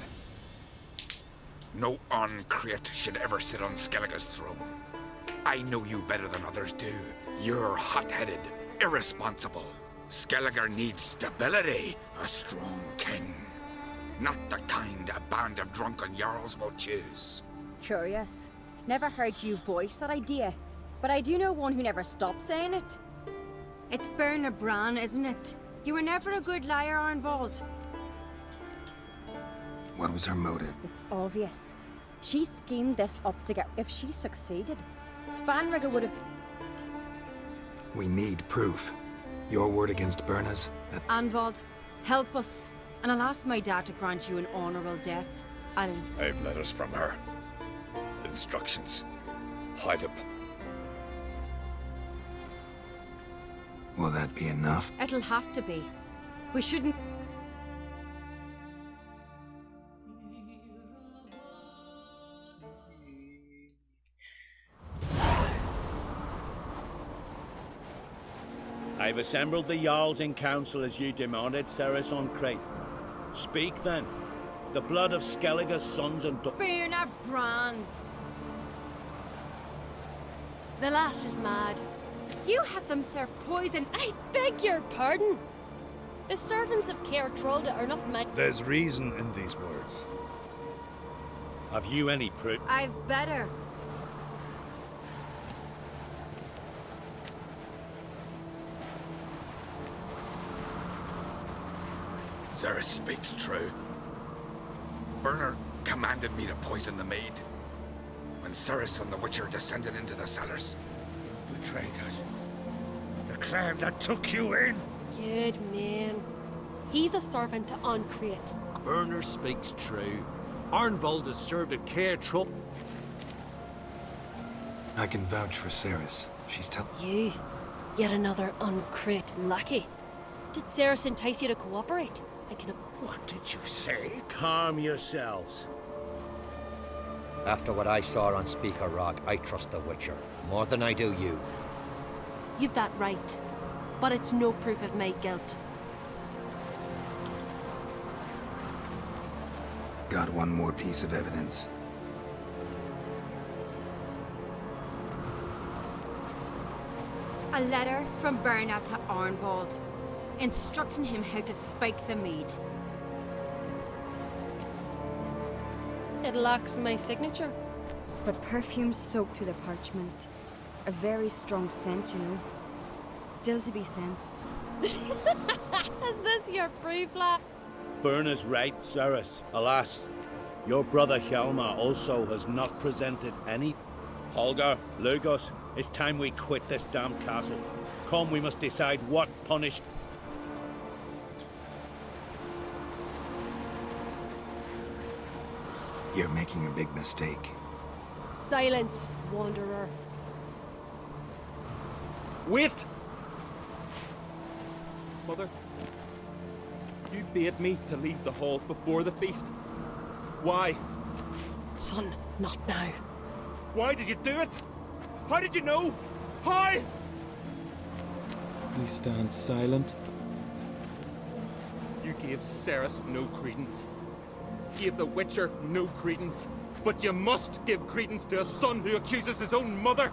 No Uncreate should ever sit on Skellige's throne. I know you better than others do. You're hot-headed, irresponsible. Skellige needs stability, a strong king. Not the kind a band of drunken jarls will choose. Curious. Never heard you voice that idea. But I do know one who never stops saying it. It's Berna Bran, isn't it? You were never a good liar, Arnvald. What was her motive? It's obvious. She schemed this up to get... If she succeeded, Svanrigger would have... We need proof. Your word against Berna's? Arnvald, help us. And I'll ask my dad to grant you an honorable death. I've letters from her. Instructions. Hide up. Will that be enough? It'll have to be. We shouldn't... I've assembled the Jarls in council as you demanded, Ceres on Crate. Speak then. The blood of Skellige's sons and daughters. Berna Brands. The lass is mad. You had them serve poison. I beg your pardon. The servants of Caer Trolda are not my... There's reason in these words. Have you any proof? I've better. Ceres speaks true. Berna commanded me to poison the maid. When Ceres and the Witcher descended into the cellars. Betrayed us. The clan that took you in. Good man. He's a servant to Uncreate. Berna speaks true. Arnvald has served at Caer Trolda. I can vouch for Ceres. She's You, yet another Uncreate lackey. Did Ceres entice you to cooperate? I can... What did you say? Calm yourselves. After what I saw on Speaker Rock, I trust the Witcher. More than I do you. You've that right. But it's no proof of my guilt. Got one more piece of evidence. A letter from Berna to Arnvald, instructing him how to spike the mead. It lacks my signature. But perfume soaked through the parchment. A very strong scent, you know. Still to be sensed. Is this your proof, lad? Berna's right, Ceres. Alas, your brother Hjalmar also has not presented any. Holger, Lugos, it's time we quit this damn castle. Come, we must decide what punishment. You're making a big mistake. Silence, wanderer. Wait! Mother, you bade me to leave the hall before the feast. Why? Son, not now. Why did you do it? How did you know? How? He stands silent. You gave Ceres no credence. Gave the Witcher no credence. But you must give credence to a son who accuses his own mother.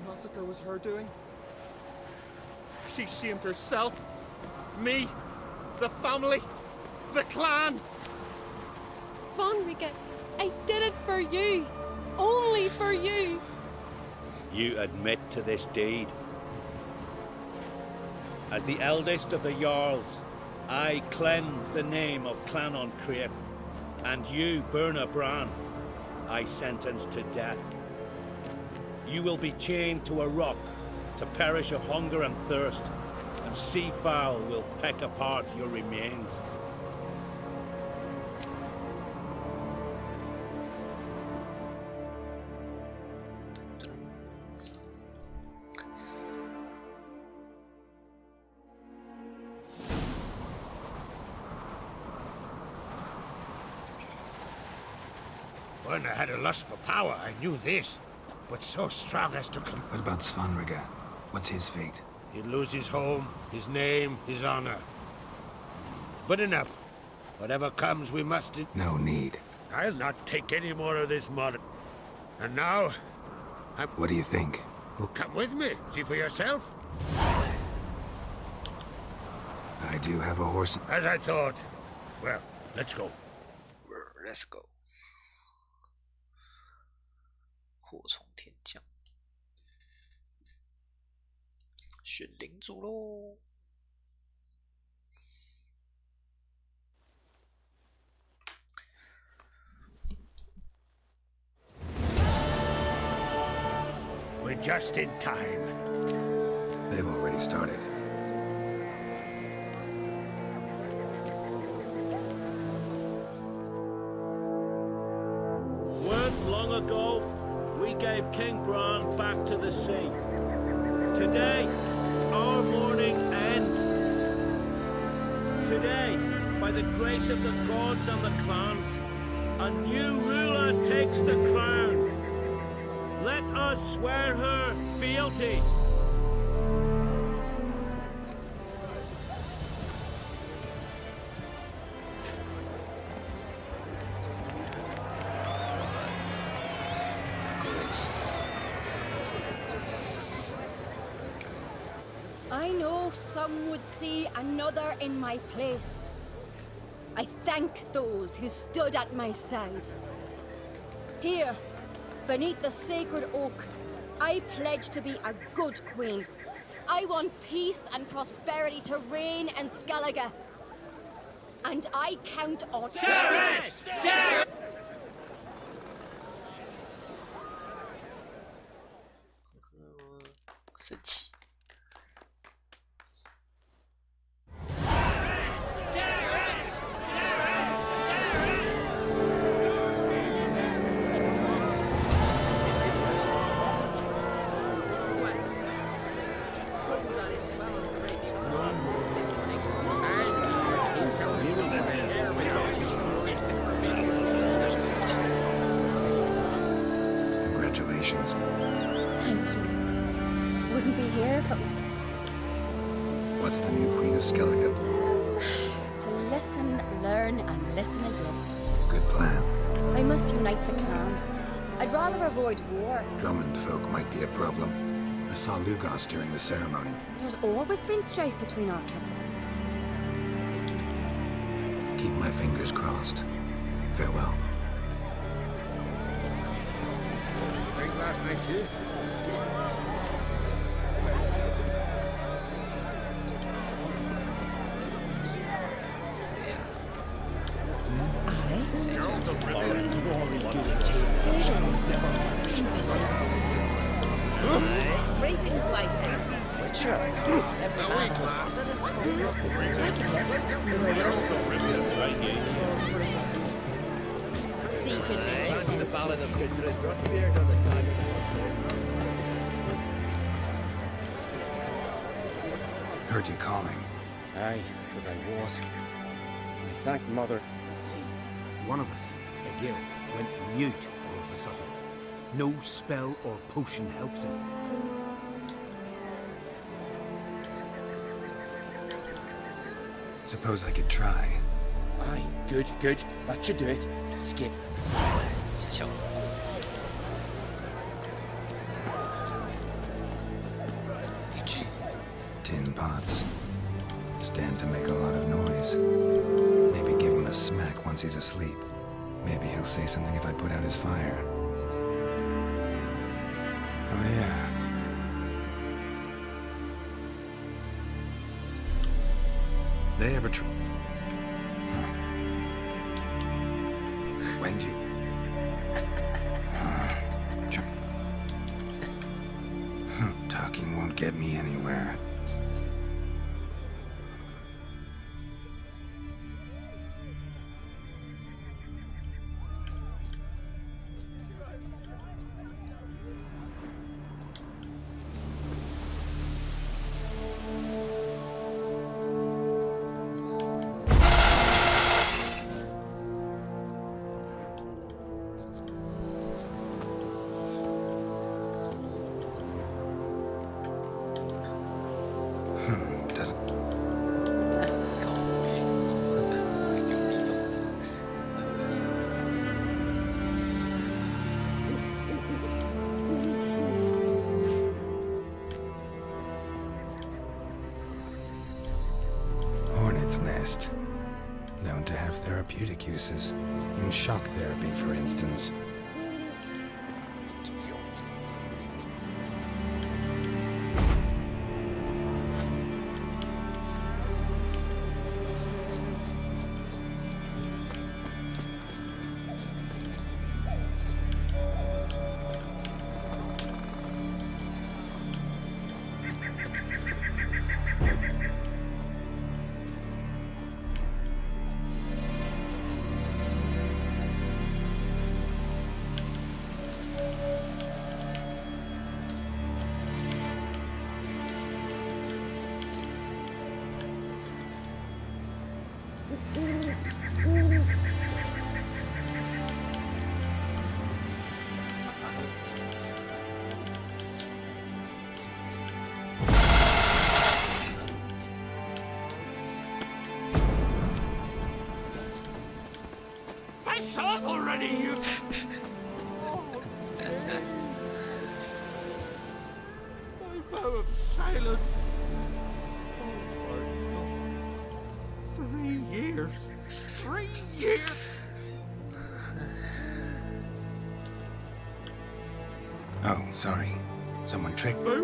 The massacre was her doing. She shamed herself, me, the family, the clan. Svanrika, I did it for you. Only for you. You admit to this deed. As the eldest of the Jarls, I cleanse the name of Clan on Crete, and you, Berna Bran, I sentence to death. You will be chained to a rock to perish of hunger and thirst, and sea fowl will peck apart your remains. When I had a lust for power, I knew this. But so strong as to come. What about Svanrika? What's his fate? He'd lose his home, his name, his honor. But enough. Whatever comes, we must... No need. I'll not take any more of this mud. And now... What do you think? Come with me. See for yourself. I do have a horse... As I thought. Well, let's go. Let's go. 祸从天降，选领主喽！ We're just in time. They've already started. Weren't long ago, we gave King Bran back to the sea. Today, our mourning ends. Today, by the grace of the gods and the clans, a new ruler takes the crown. Let us swear her fealty. I know some would see another in my place. I thank those who stood at my side. Here, beneath the sacred oak, I pledge to be a good queen. I want peace and prosperity to reign in Skellige. And I count on... Ceres! Ceres! Congratulations. Thank you. Wouldn't be here if it... What's the new Queen of Skellige? To listen, learn, and listen again. Good plan. I must unite the clans. I'd rather avoid war. Drummond folk might be a problem. I saw Lugos during the ceremony. There's always been strife between our clans. Keep my fingers crossed. Farewell. Drink last night too. Greetings, white Witcher. Every man class. Seek adventure. The ballad of Gudrid Rustbeard on the side of Heard you calling. Aye, because I was. I thank Mother. See, one of us, a girl, went mute all of a sudden. No spell or potion helps him. Suppose I could try. Aye, good, good. That should do it. Skip. 谢谢我。 Tin pots. Stand to make a lot of noise. Maybe give him a smack once he's asleep. Maybe he'll say something if I put out his fire. Oh yeah. They ever When do you... Talking won't get me anywhere. Hornet's nest. Known to have therapeutic uses. In shock therapy, for instance. Piss off already, you! My vow of silence. Oh, my God. 3 years. 3 years! Oh, sorry. Someone tricked me.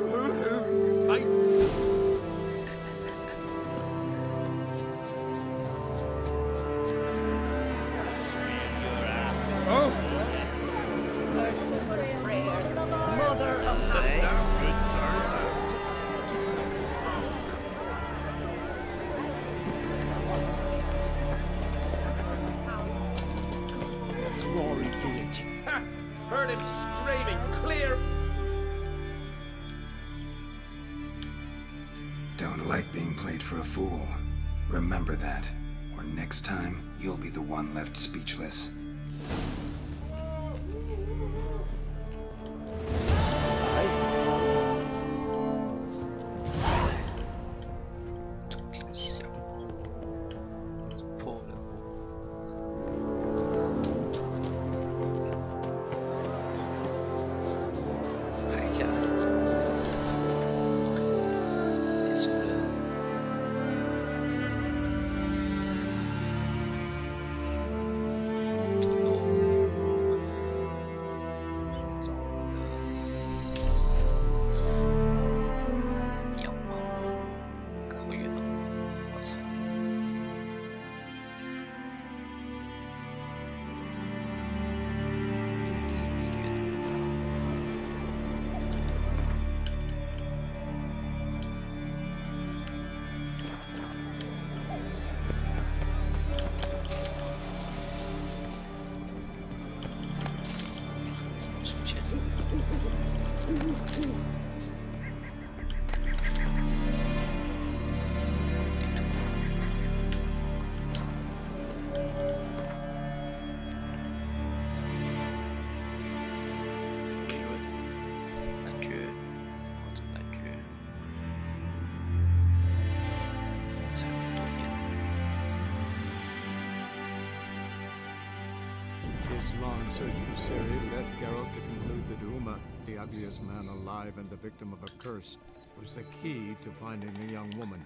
Glory deity. Heard him screaming clear. Don't like being played for a fool. Remember that, or next time, you'll be the one left speechless. His long search for Ciri led Geralt to conclude that Uma, the ugliest man alive and the victim of a curse, was the key to finding the young woman.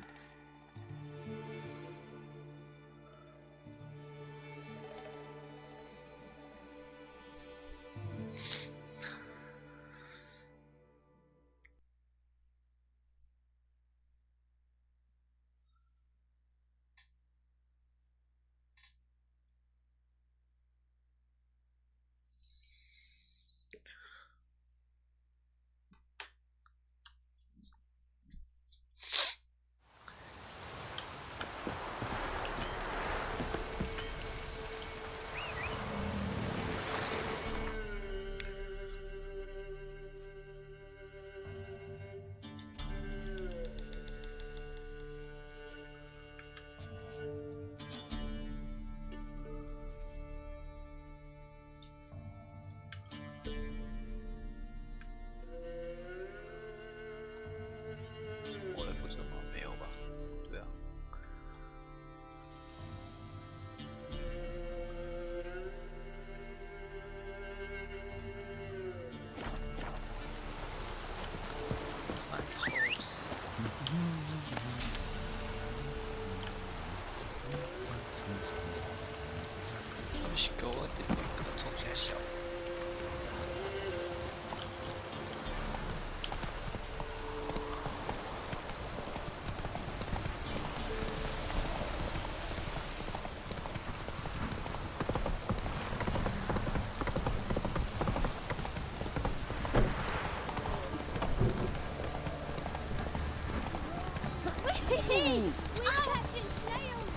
Hey! We're catching snails!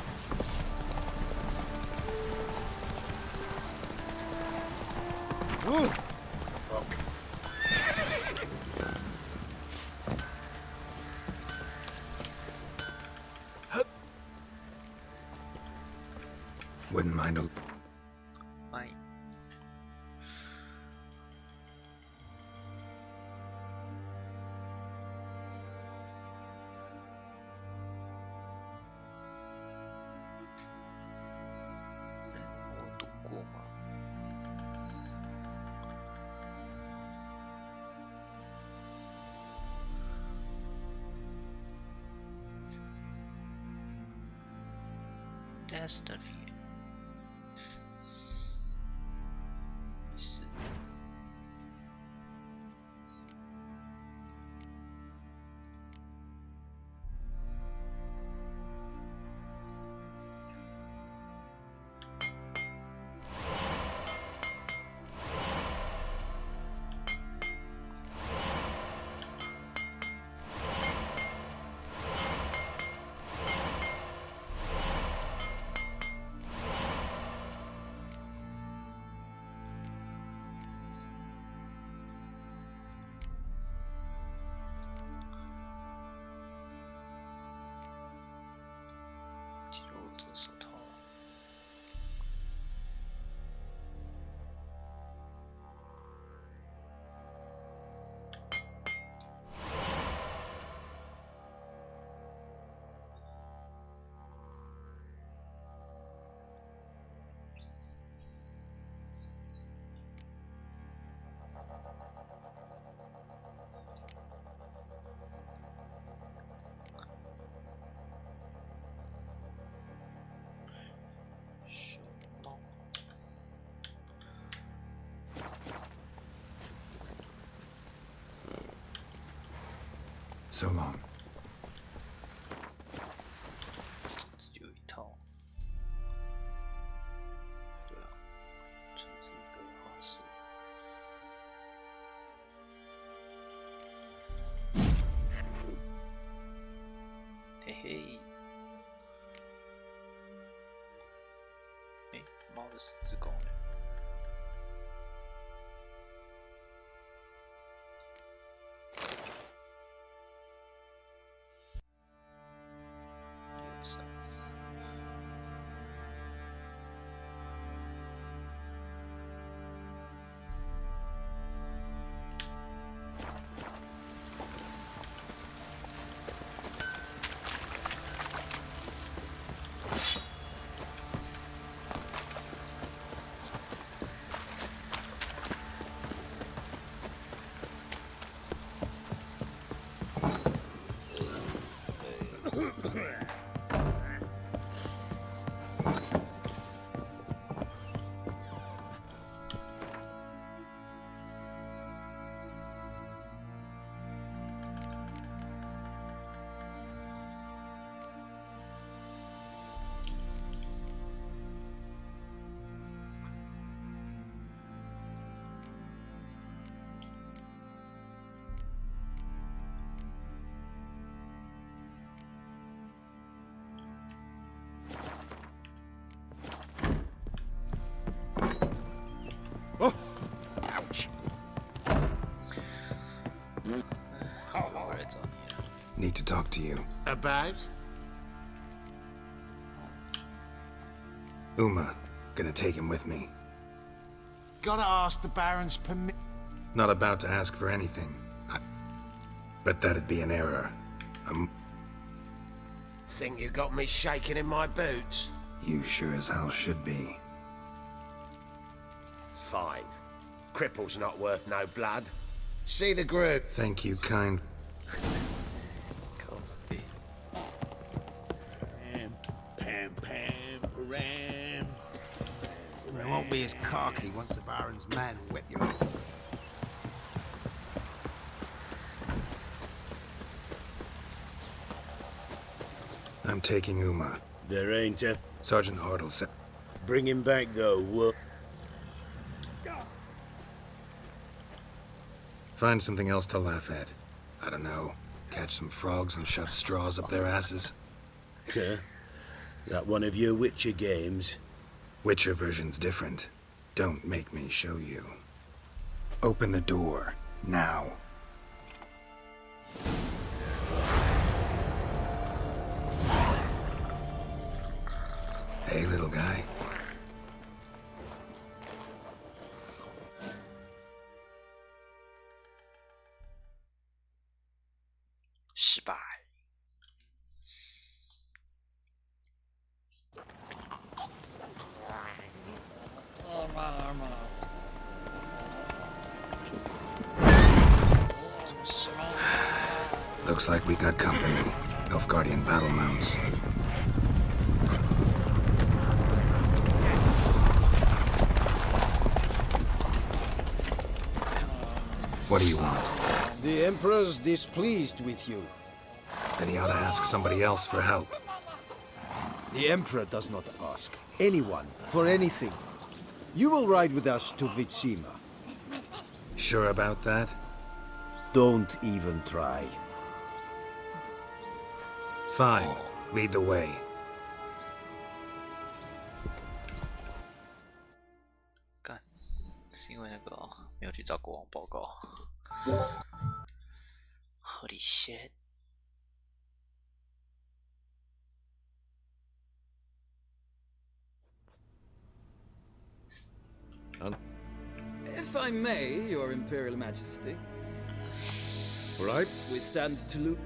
Ooh! Wouldn't mind a... Fine. Destiny. 是。肌肉这手套。So long. 只有一套。对啊，纯这个的话是。嘿嘿。哎，猫的十字弓。 Whew. Ouch. Need to talk to you. About? Uma. Gonna take him with me. Gotta ask the Baron's permission. Not about to ask for anything. But that'd be an error. Think you got me shaking in my boots? You sure as hell should be. Fine. Cripple's not worth no blood. See the group. Thank you, kind. Pam. It won't be as cocky once the Baron's men whip you. I'm taking Uma. There ain't a... Sergeant Hartle said... Bring him back, though, Find something else to laugh at. I don't know. Catch some frogs and shove straws up their asses. That one of your Witcher games? Witcher version's different. Don't make me show you. Open the door. Now. Hey, little guy. Looks like we got company. Nilfgaardian battle mounts. What do you want? The Emperor's displeased with you. Then he ought to ask somebody else for help. The Emperor does not ask anyone for anything. You will ride with us to Vitsima. Sure about that? Don't even try. Fine. Lead the way. Holy shit. If I may, Your Imperial Majesty. Right? We stand to lose.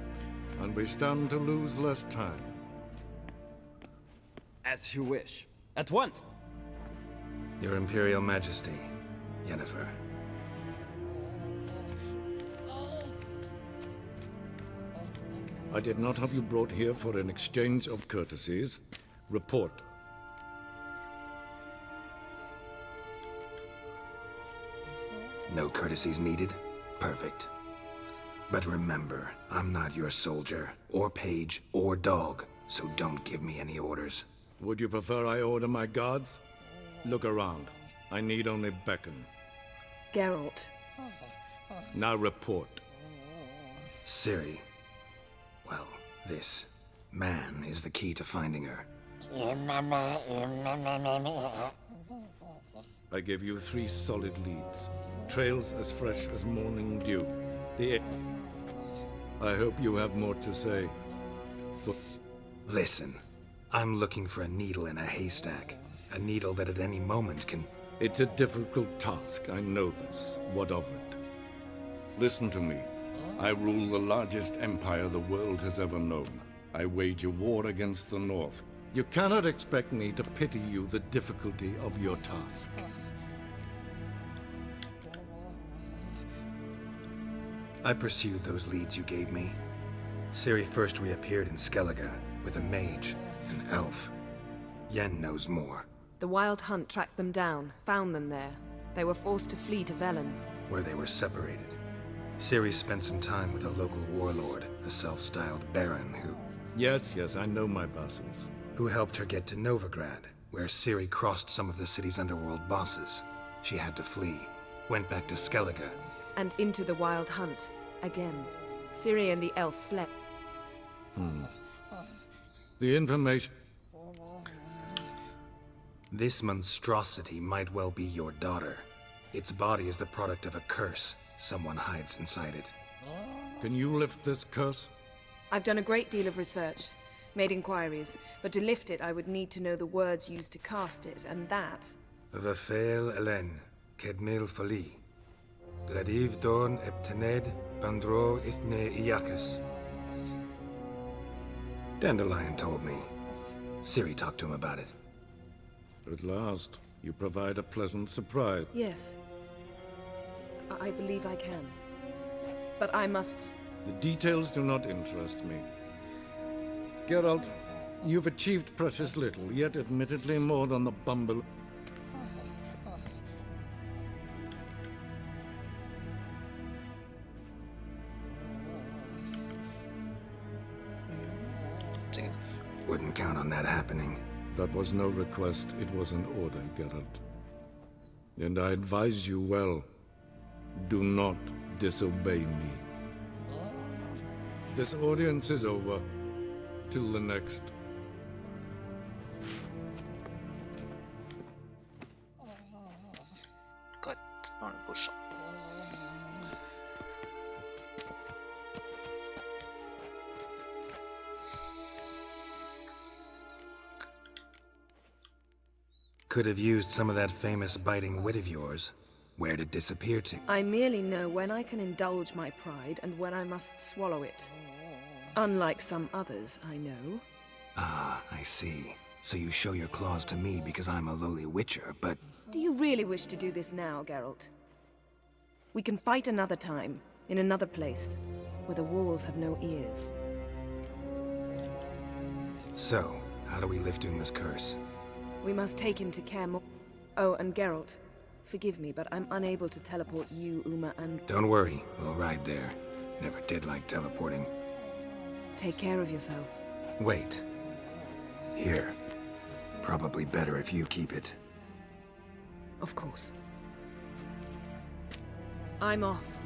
And we stand to lose less time. As you wish. At once. Your Imperial Majesty, Yennefer. I did not have you brought here for an exchange of courtesies. Report. No courtesies needed? Perfect. But remember, I'm not your soldier, or page, or dog, so don't give me any orders. Would you prefer I order my guards? Look around. I need only beckon. Geralt. Now report. Ciri. Well, this man is the key to finding her. I give you 3 solid leads. Trails as fresh as morning dew. I hope you have more to say. Listen, I'm looking for a needle in a haystack. A needle that at any moment can... It's a difficult task, I know this. What of it? Listen to me. I rule the largest empire the world has ever known. I wage a war against the North. You cannot expect me to pity you the difficulty of your task. I pursued those leads you gave me. Ciri first reappeared in Skellige with a mage, an elf. Yen knows more. The Wild Hunt tracked them down, found them there. They were forced to flee to Velen, where they were separated. Ciri spent some time with a local warlord, a self-styled baron who... Yes, I know my vassals. Who helped her get to Novigrad, where Ciri crossed some of the city's underworld bosses. She had to flee, went back to Skellige. And into the Wild Hunt, again. Ciri and the elf fled. The information... This monstrosity might well be your daughter. Its body is the product of a curse. Someone hides inside it. Can you lift this curse? I've done a great deal of research, made inquiries, but to lift it I would need to know the words used to cast it, and that... Vafel Elen, Kedmil Fali. Gladiv Dorn Eptened Bandro Ithne Iacus. Dandelion told me. Ciri talked to him about it. At last, you provide a pleasant surprise. Yes. I believe I can. But I must... The details do not interest me. Geralt, you've achieved precious little, yet admittedly more than the bumble... Wouldn't count on that happening. That was no request, it was an order, Geralt. And I advise you well, do not disobey me. This audience is over. Till the next. God， 让人不爽。Could have used some of that famous biting wit of yours. Where'd it disappear to? I merely know when I can indulge my pride and when I must swallow it. Unlike some others, I know. Ah, I see. So you show your claws to me because I'm a lowly witcher, but... Do you really wish to do this now, Geralt? We can fight another time, in another place, where the walls have no ears. So, how do we lift Uma's curse? We must take him to Kaer Morhen. Oh, and Geralt, forgive me, but I'm unable to teleport you, Uma, and... Don't worry, we'll ride there. Never did like teleporting. Take care of yourself. Wait. Here. Probably better if you keep it. Of course. I'm off.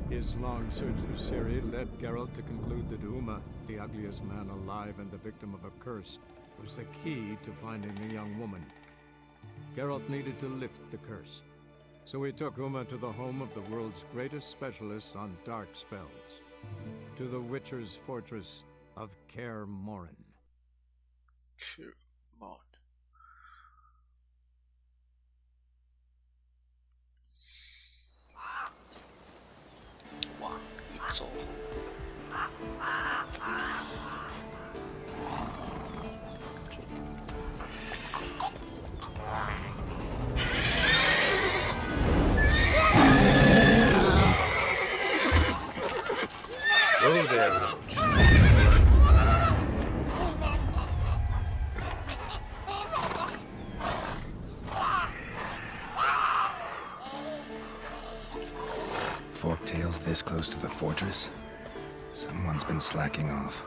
His long search for Ciri led Geralt to conclude that Uma, the ugliest man alive and the victim of a curse, was the key to finding the young woman. Geralt needed to lift the curse, so he took Uma to the home of the world's greatest specialists on dark spells, to the Witcher's fortress of Kaer Morhen. Kaer Morhen. Wow, it's all. Go there, Roach. Forktails this close to the fortress? Someone's been slacking off.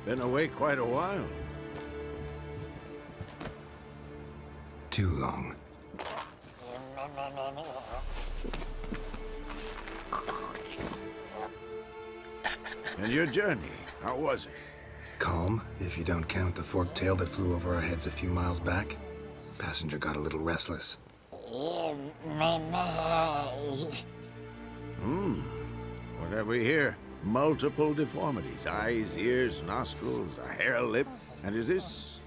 Been away quite a while. Too long. And your journey, how was it? Calm, if you don't count the forked tail that flew over our heads a few miles back. Passenger got a little restless. What have we here? multiple deformities. Eyes, ears, nostrils, a hair lip. And is this...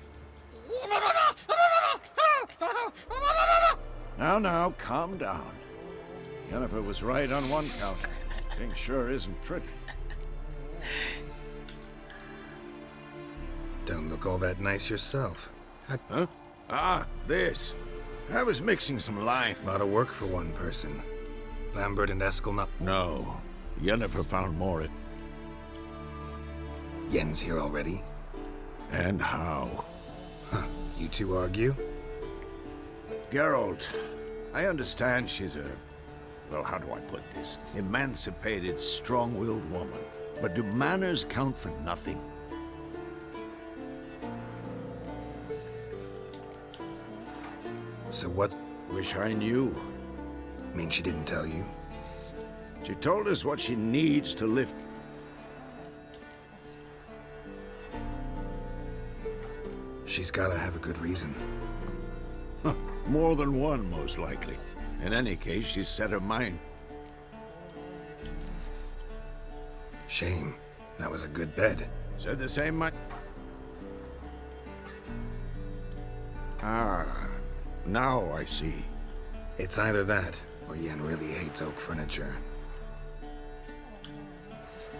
Now, calm down. Yennefer was right on one count. Thing sure isn't pretty. Don't look all that nice yourself. Huh? Ah, this. I was mixing some lime. A lot of work for one person. Lambert and Eskel not... No. Yennefer found more. Yen's here already? And how? Huh. You two argue? Geralt, I understand she's a... well, how do I put this? Emancipated, strong-willed woman. But do manners count for nothing? So what? Wish I knew. Mean she didn't tell you? She told us what she needs to lift. She's gotta have a good reason. Huh. More than one, most likely. In any case, she's set her mind. Shame. That was a good bed. Said the same, Ah, now I see. It's either that, or Yen really hates oak furniture.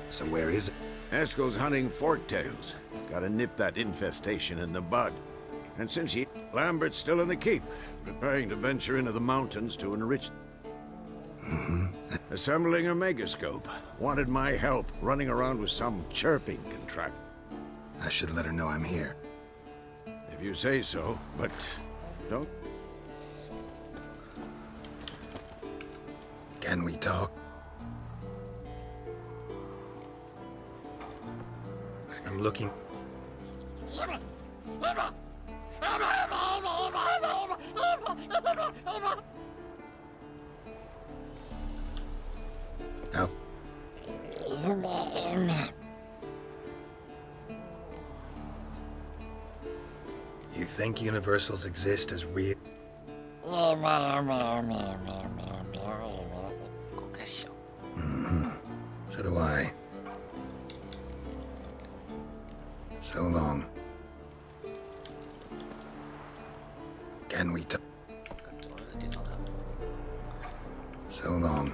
So where is it? Eskel's hunting forktails. Gotta nip that infestation in the bud. And since Lambert's still in the keep, preparing to venture into the mountains to enrich... Assembling a megascope. Wanted my help running around with some chirping contract. I should let her know I'm here. If you say so, but don't... Can we talk? I'm looking... How? You think universals exist as real? 狗太小。 So do I. So long. Can we talk? So long.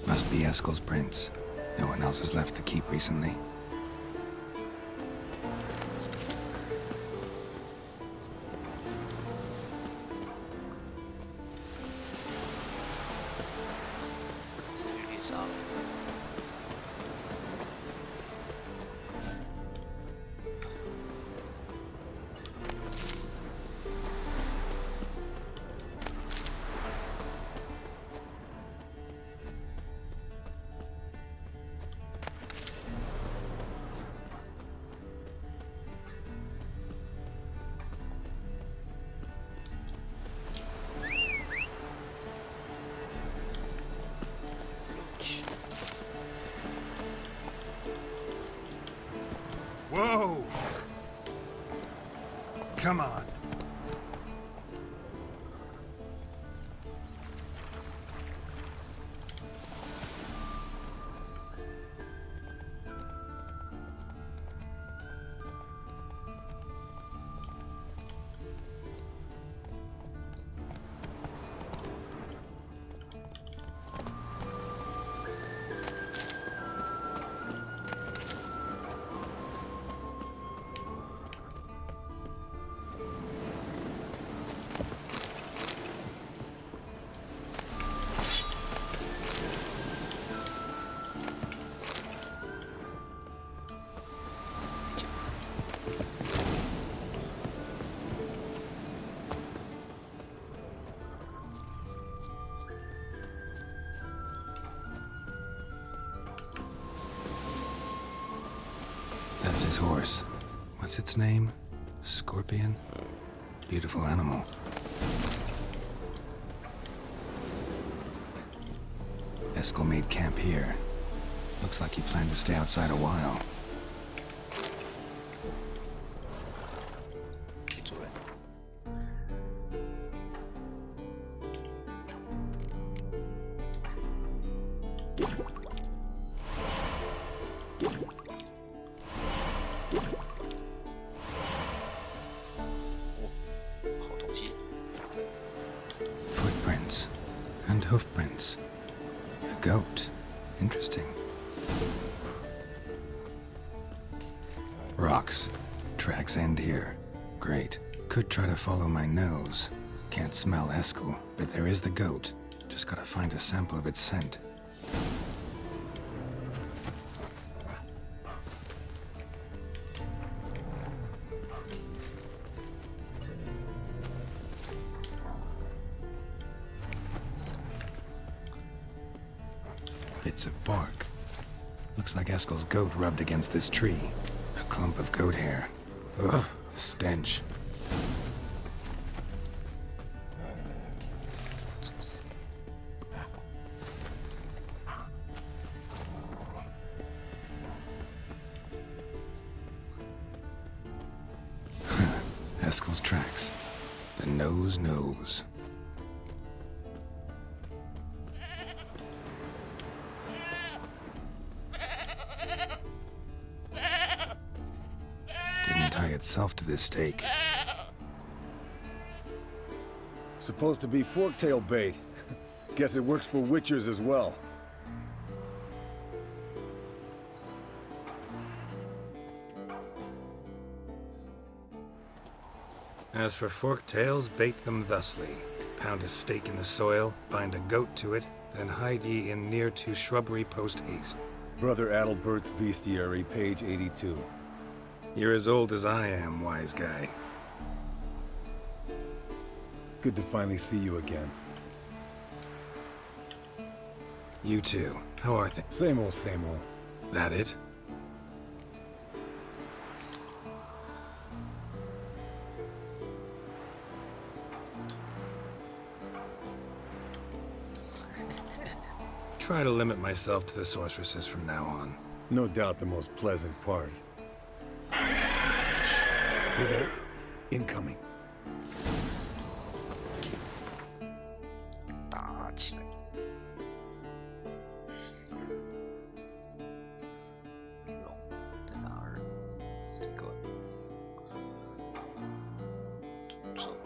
Must be Eskel's prints. No one else has left the keep recently. Whoa! Come on. his horse. What's its name? Scorpion? Beautiful animal. Eskel made camp here. Looks like he planned to stay outside a while. Footprints and hoofprints. A goat. Interesting. Rocks. Tracks end here. Great. Could try to follow my nose. Can't smell Eskel, but there is the goat. Just gotta find a sample of its scent. Bits of bark. Looks like Eskel's goat rubbed against this tree. A clump of goat hair. Ugh, the stench. Eskel's tracks. The nose knows. Didn't tie itself to this stake. Supposed to be forktail bait. Guess it works for witchers as well. As for forktails, bait them thusly. Pound a stake in the soil, bind a goat to it, then hide ye in near to shrubbery post haste. Brother Adalbert's Bestiary, page 82. You're as old as I am, wise guy. Good to finally see you again. You too. How are things? Same old, same old. That it? Try to limit myself to the sorceresses from now on. No doubt the most pleasant part. Shh. Hear that? Incoming. 打起来。龙在哪儿？这个诅咒。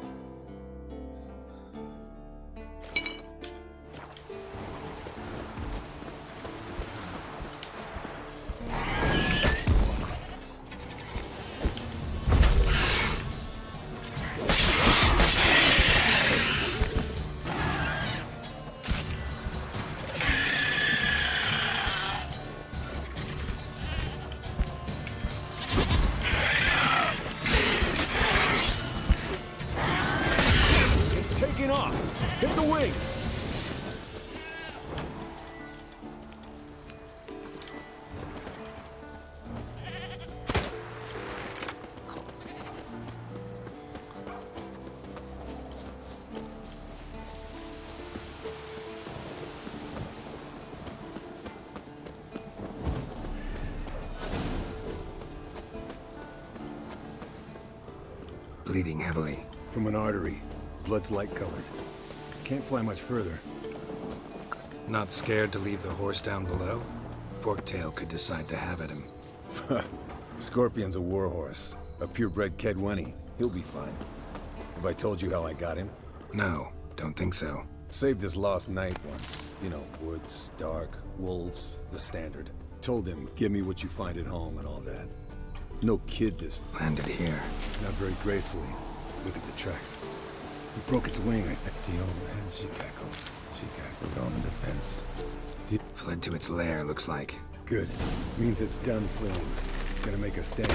Taking off! Hit the wings! Bleeding heavily. From an artery. Blood's light-colored. Can't fly much further. Not scared to leave the horse down below? Forktail could decide to have at him. Scorpion's a warhorse. A purebred Kedwenny. He'll be fine. Have I told you how I got him? No, don't think so. Saved this lost knight once. You know, woods, dark, wolves, the standard. Told him, give me what you find at home and all that. No kid this... Landed here. Not very gracefully. Look at the tracks. He broke its wing, I think. The old man, she cackled. She cackled on the fence. Fled to its lair, looks like. Good. Means it's done fleeing. Gonna make a stand.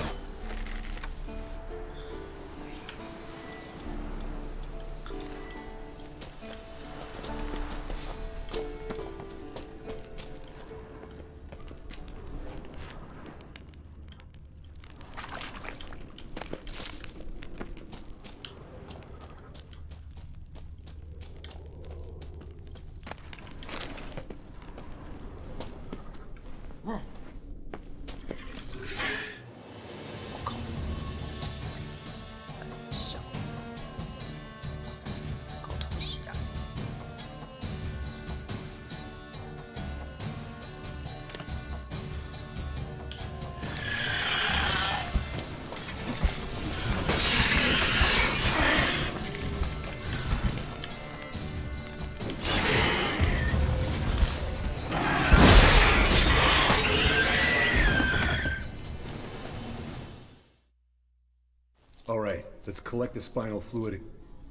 All right, let's collect the spinal fluid.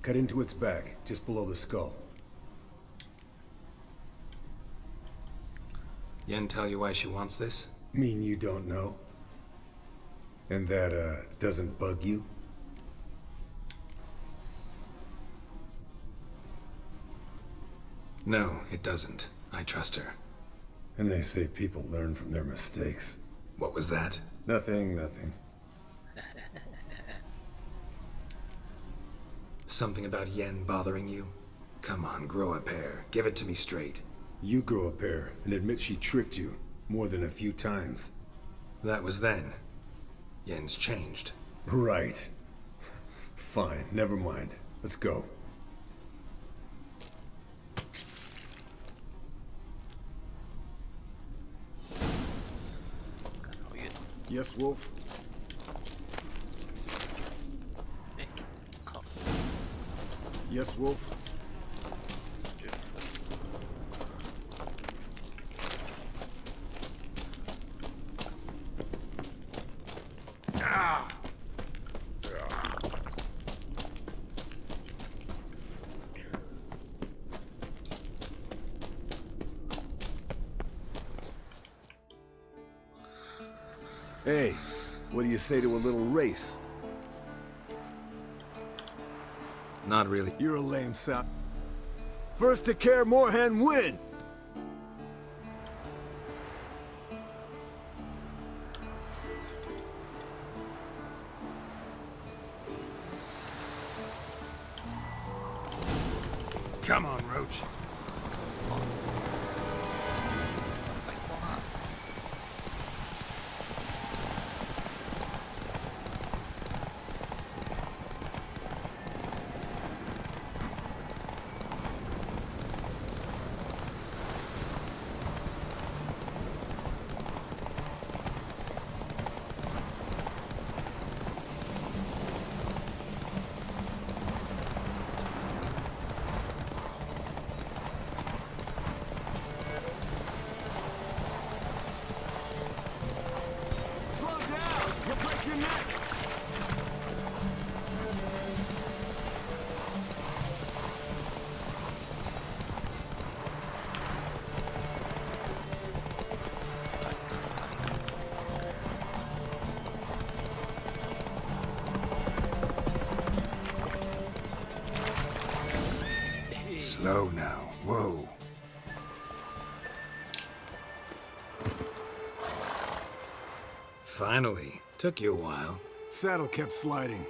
Cut into its back, just below the skull. Yen tell you why she wants this? Mean you don't know? And that, doesn't bug you? No, it doesn't. I trust her. And they say people learn from their mistakes. What was that? Nothing, nothing. Something about Yen bothering you? Come on, grow a pair. Give it to me straight. You grow a pair and admit she tricked you more than a few times. That was then. Yen's changed. Right. Fine, never mind. Let's go. Yes, Wolf? Yes, Wolf? Hey, what do you say to a little race? Not really. You're a lame sap. First to Kaer Morhen win! Come on, Roach. Slow now. Whoa. Finally. Took you a while. Saddle kept sliding.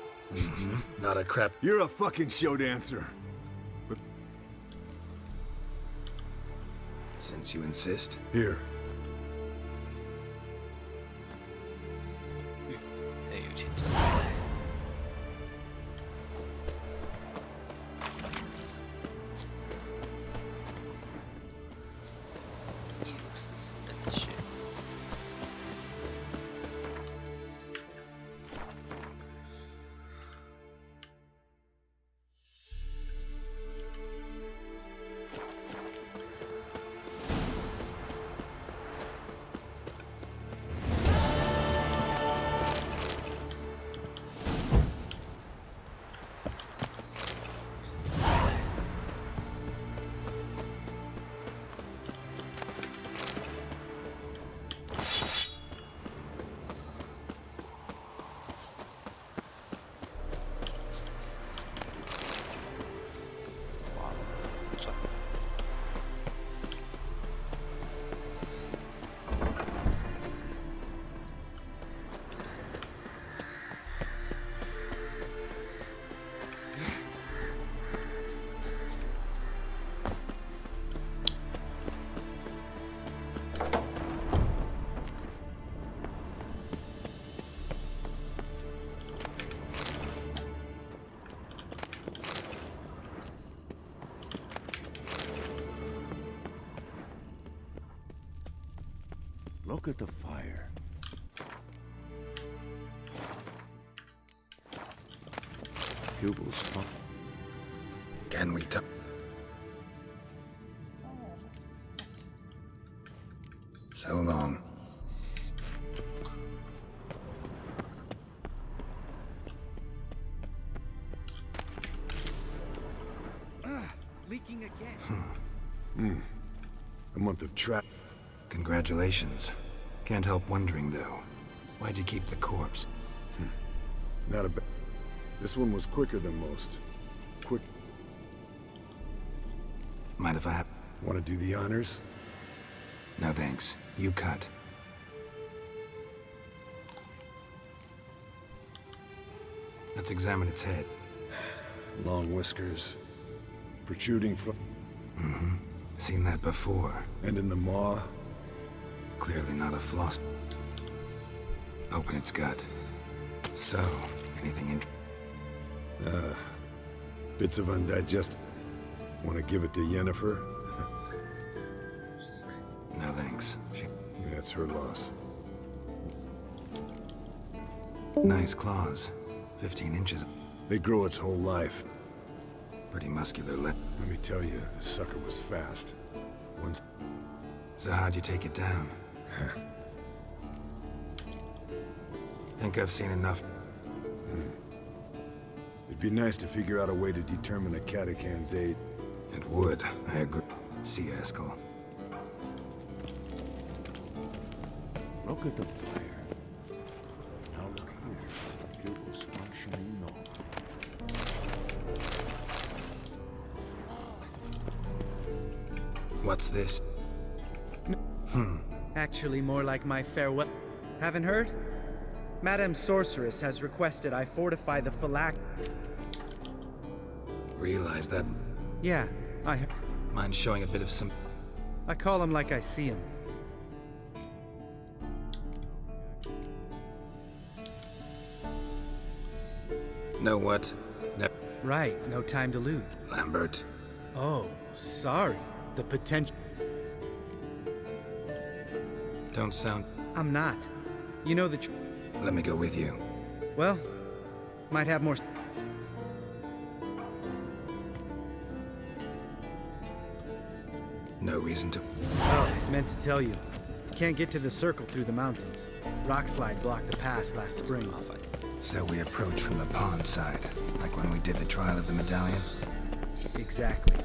Not a crap. You're a fucking show dancer. But since you insist. Here. Look at the fire. Pupils fun. Can we so long. A month of trap. Congratulations. Can't help wondering, though. Why'd you keep the corpse? Not a bad... This one was quicker than most. Quick. Mind if I have... Want to do the honors? No thanks. You cut. Let's examine its head. Long whiskers. Protruding from... Mm-hmm. Seen that before. And in the maw? Clearly not a floss. Open its gut. So, anything bits of undigested. Want to give it to Yennefer? No thanks. That's her loss. Nice claws. 15 inches. They grow its whole life. Pretty muscular lip. Let me tell you, this sucker was fast. Once... So how'd you take it down? Think I've seen enough. It'd be nice to figure out a way to determine a Catacan's age. It would, I agree. See, Eskel. Look at the fire. Now look here. It was functioning normal. What's this? Actually more like my farewell. Haven't heard? Madame Sorceress has requested I fortify the phylact... Realize that... Yeah, I... Mind showing a bit of some... I call him like I see him. Know what? Right, no time to loot. Lambert. Oh, sorry. The potential... Don't sound... I'm not. You know the Let me go with you. Well, might have more... No reason to... Oh, meant to tell you. Can't get to the circle through the mountains. Rockslide blocked the pass last spring. So we approach from the pond side, like when we did the trial of the medallion? Exactly.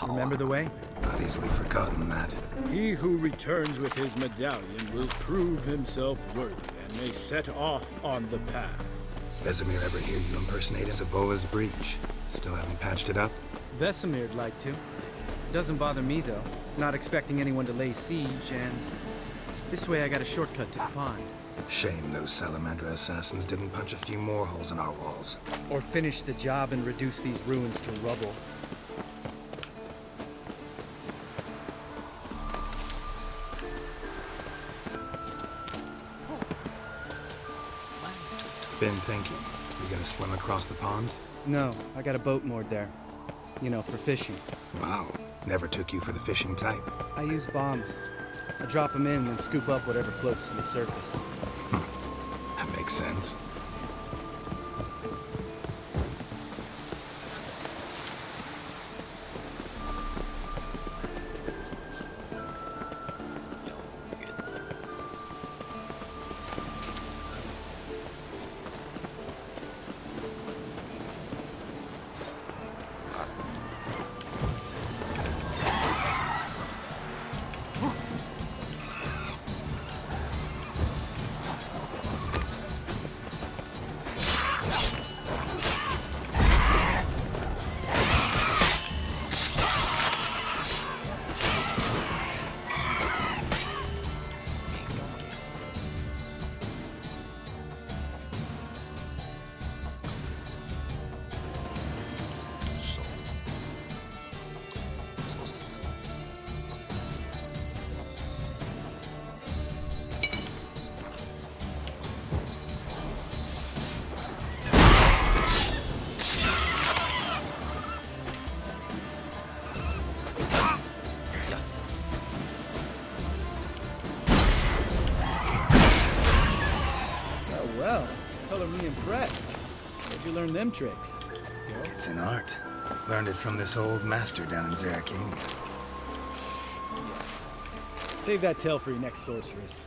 Remember the way? Not easily forgotten that. He who returns with his medallion will prove himself worthy and may set off on the path. Vesemir ever hear you impersonate Zavola's breach? Still haven't patched it up? Vesemir'd like to. Doesn't bother me, though. Not expecting anyone to lay siege, and... This way I got a shortcut to the pond. Shame those Salamander assassins didn't punch a few more holes in our walls. Or finish the job and reduce these ruins to rubble. Been thinking. You gonna swim across the pond? No, I got a boat moored there. You know, for fishing. Wow. Never took you for the fishing type. I use bombs. I drop them in, then scoop up whatever floats to the surface. That makes sense. Learn them tricks. It's an art. Learned it from this old master down in Zerrikania. Save that tale for your next sorceress.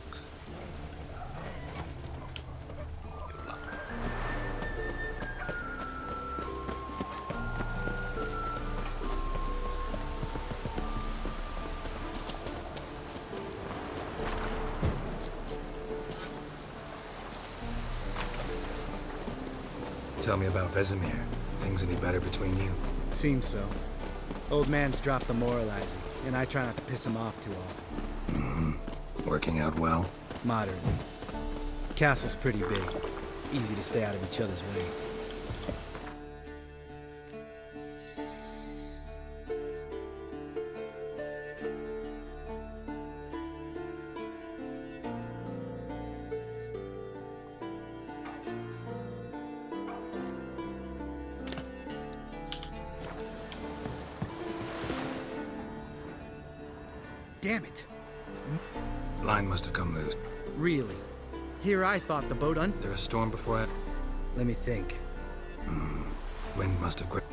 Tell me about Vesemir. Things any better between you? Seems so. Old man's dropped the moralizing, and I try not to piss him off too often. Working out well? Moderately. Castle's pretty big. Easy to stay out of each other's way. Damn it. Line must have come loose. Really? Here I thought the boat There a storm before that? Let me think. Wind must have quit.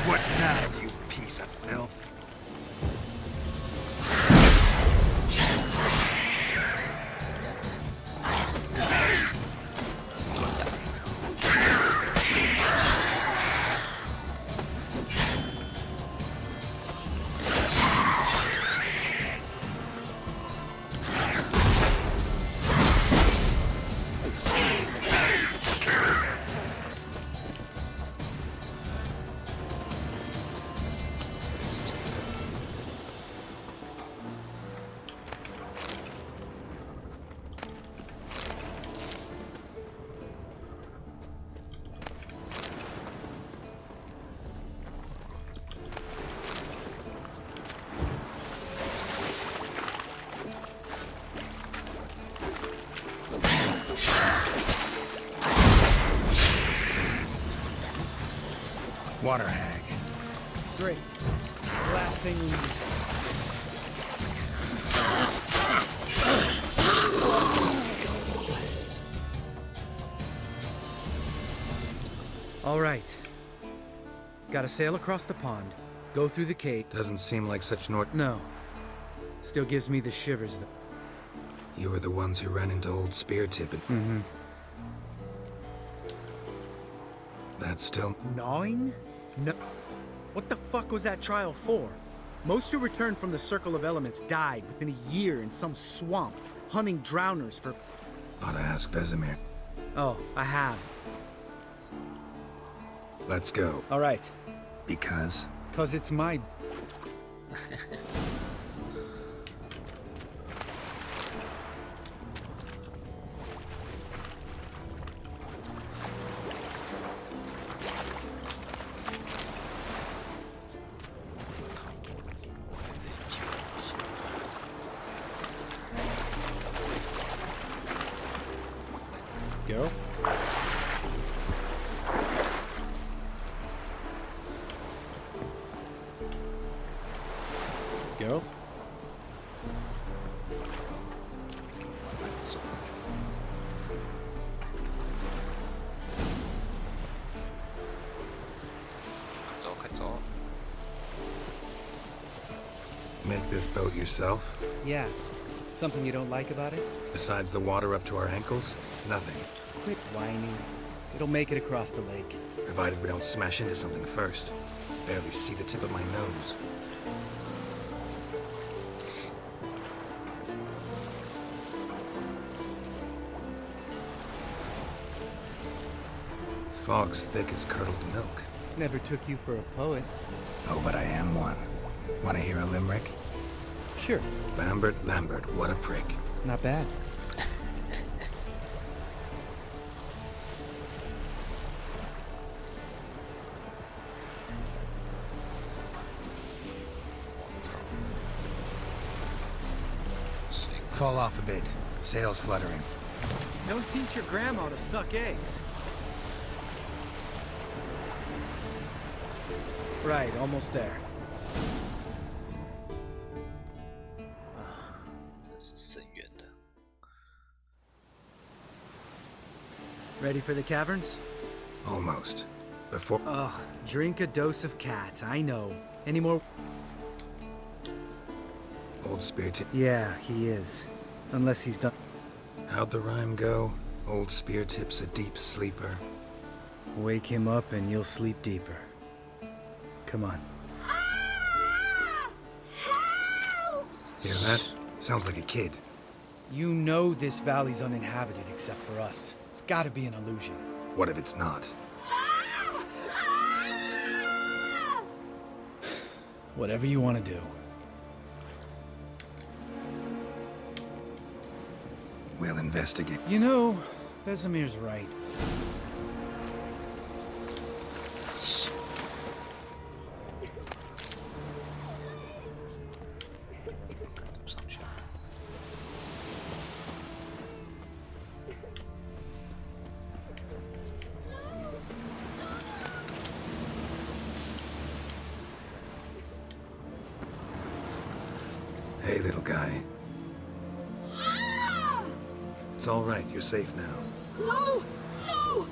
What now, you piece of filth? Water hag. Great. The last thing we need. All right. Gotta sail across the pond, go through the cave. Doesn't seem like such No. Still gives me the shivers, though. You were the ones who ran into old Spear Tip and... That's still... Gnawing? No. What the fuck was that trial for? Most who returned from the Circle of Elements died within a year in some swamp, hunting drowners for... Ought to ask Vesemir. Oh, I have. Let's go. All right. Because? 'Cause it's my... Geralt? Geralt? Make this boat yourself? Yeah. Something you don't like about it? Besides the water up to our ankles? Nothing. Quit whining. It'll make it across the lake. Provided we don't smash into something first. Barely see the tip of my nose. Fog's thick as curdled milk. Never took you for a poet. Oh, but I am one. Want to hear a limerick? Sure. Lambert, what a prick. Not bad. Fall off a bit. Sails fluttering. Don't teach your grandma to suck eggs. Right, almost there. 真是深远的。 Ready for the caverns? Almost. Before... Ugh, drink a dose of cat, I know. Any more? Old spear tip. Yeah, he is. Unless he's done. How'd the rhyme go? Old spear tip's a deep sleeper. Wake him up and you'll sleep deeper. Come on. Hear that? Sounds like a kid. You know this valley's uninhabited except for us. It's gotta be an illusion. What if it's not? Whatever you want to do. We'll investigate. You know, Vesemir's right. Hey, little guy. It's all right. You're safe now. No! No!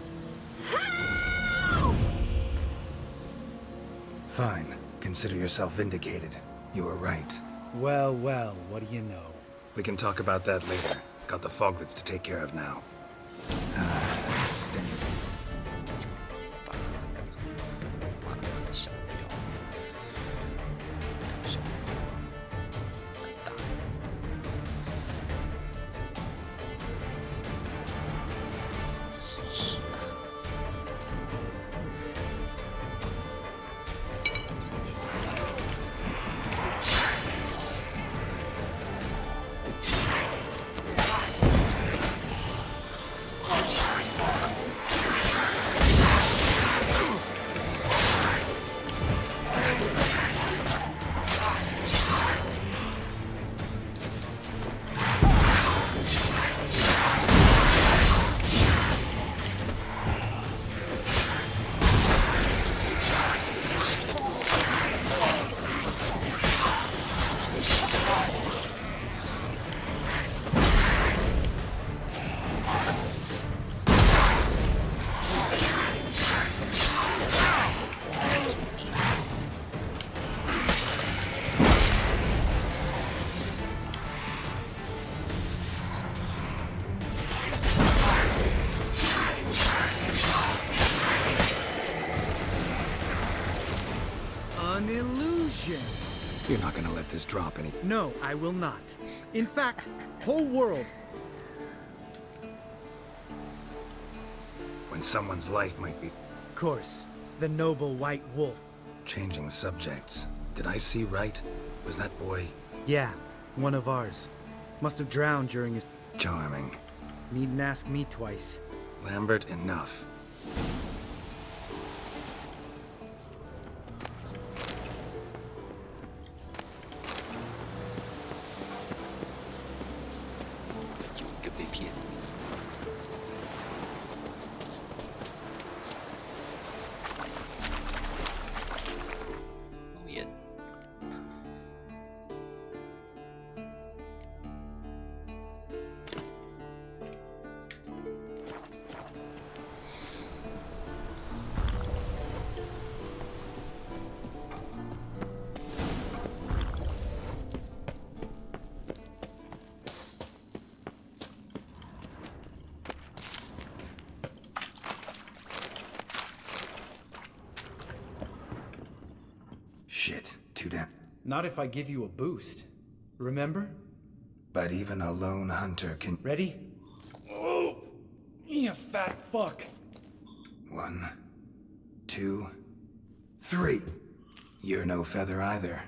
Fine. Consider yourself vindicated. You were right. Well, well, what do you know? We can talk about that later. Got the foglets to take care of now. An illusion. You're not gonna let this drop any... No, I will not. In fact, whole world. When someone's life might be... Course, the noble white wolf. Changing subjects. Did I see right? Was that boy... Yeah, one of ours. Must have drowned during his... Charming. Needn't ask me twice. Lambert, enough. Shit, too damn... Not if I give you a boost. Remember? But even a lone hunter can... Ready? Oh! You fat fuck! 1, 2, 3. You're no feather either.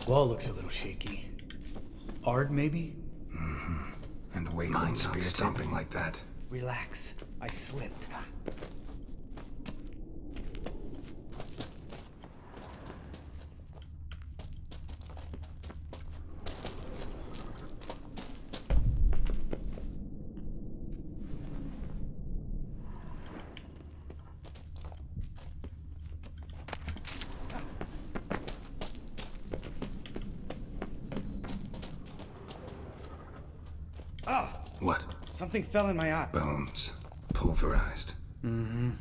Wall looks a little shaky. Ard, maybe? Mm-hmm. And wait on spear stomping like that. Relax. I slipped. Something fell in my eye. Bones. Pulverized. Mm-hmm.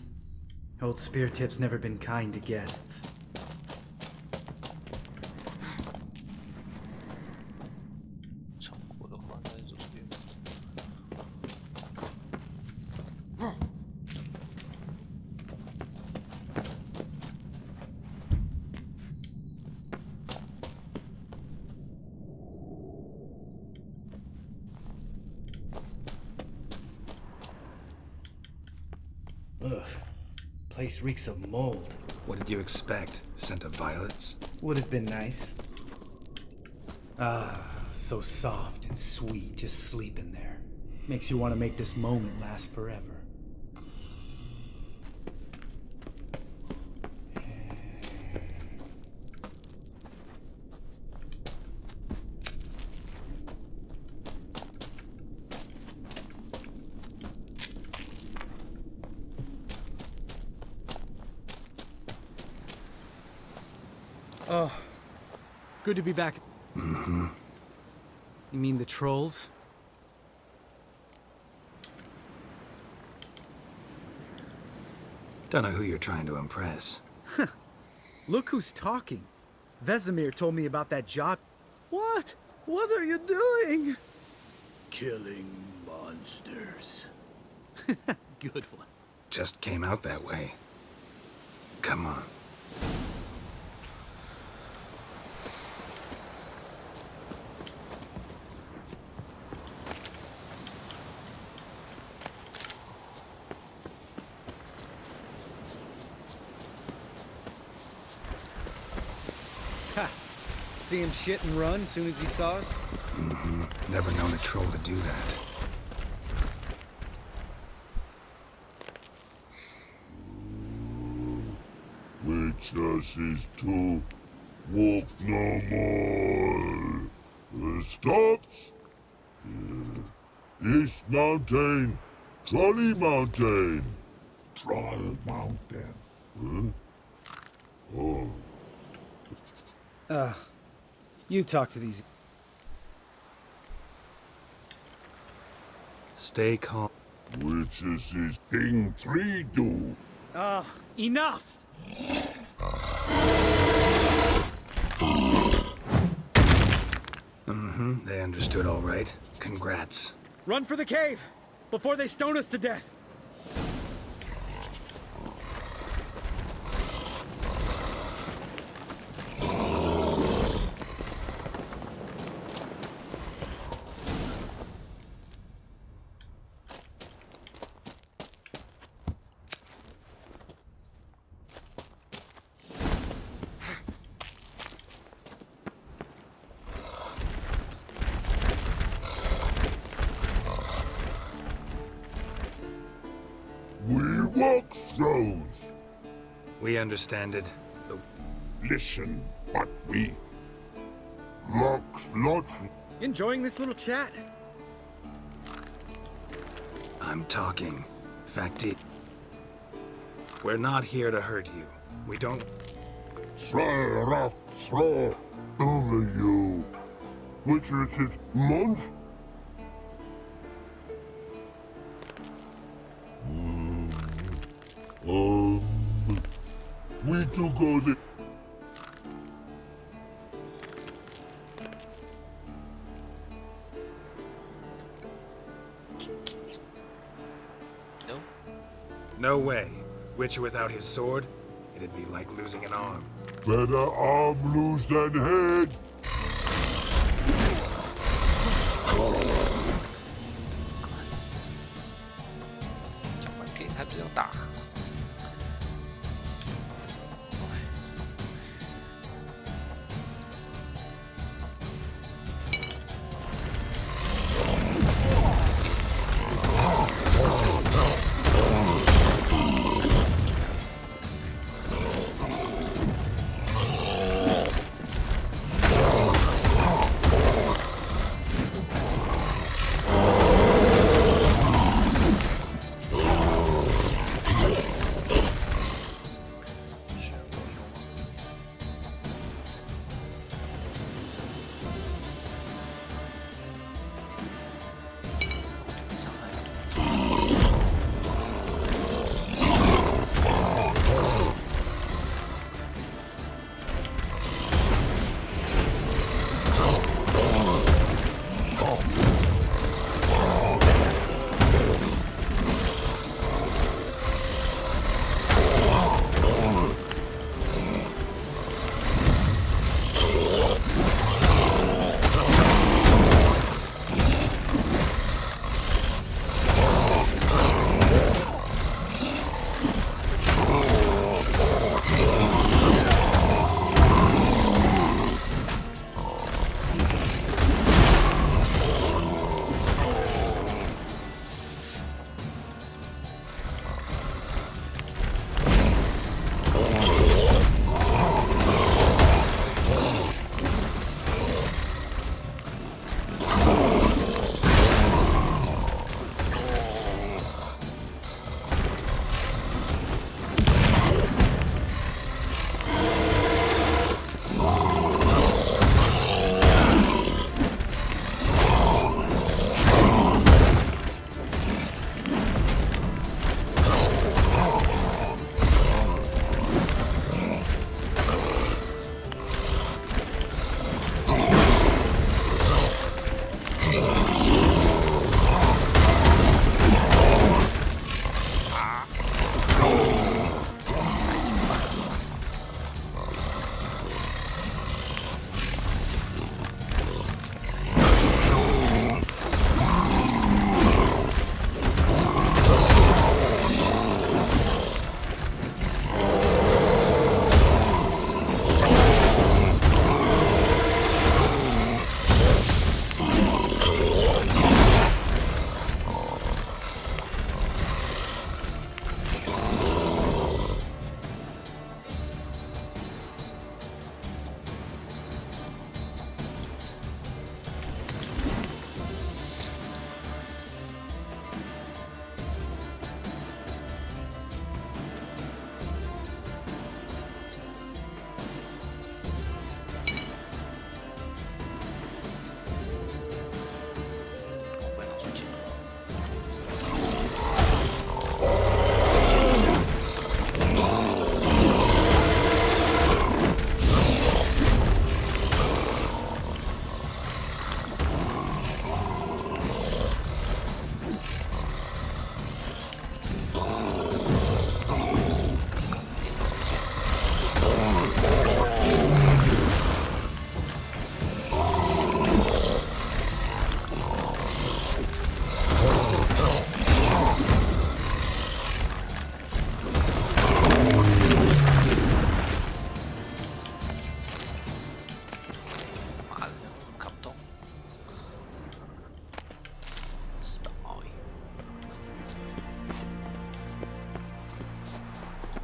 Old Spear Tip's never been kind to guests. Ugh. Place reeks of mold. What did you expect? Scent of violets? Would have been nice. Ah, so soft and sweet, just sleeping there. Makes you want to make this moment last forever. Oh, good to be back. Mm-hmm. You mean the trolls? Don't know who you're trying to impress. Look who's talking. Vesemir told me about that job. What? What are you doing? Killing monsters. Good one. Just came out that way. Come on. See him shit and run as soon as he saw us? Mm-hmm. Never known a troll to do that. Witches to walk no more. Stops. East Mountain, Trolley Mountain. Troll Mountain. Huh? Oh. You talk to these. Stay calm. Witches is Thing 3 do. Enough! Mm-hmm. They understood all right. Congrats. Run for the cave! Before they stone us to death! Walk throws. We understand it. Listen, but we walk not. Enjoying this little chat? I'm talking. We're not here to hurt you. We don't. Try rock throw over you. Which is his monster. We do go there. No? No way. Witcher without his sword? It'd be like losing an arm. Better arm lose than head.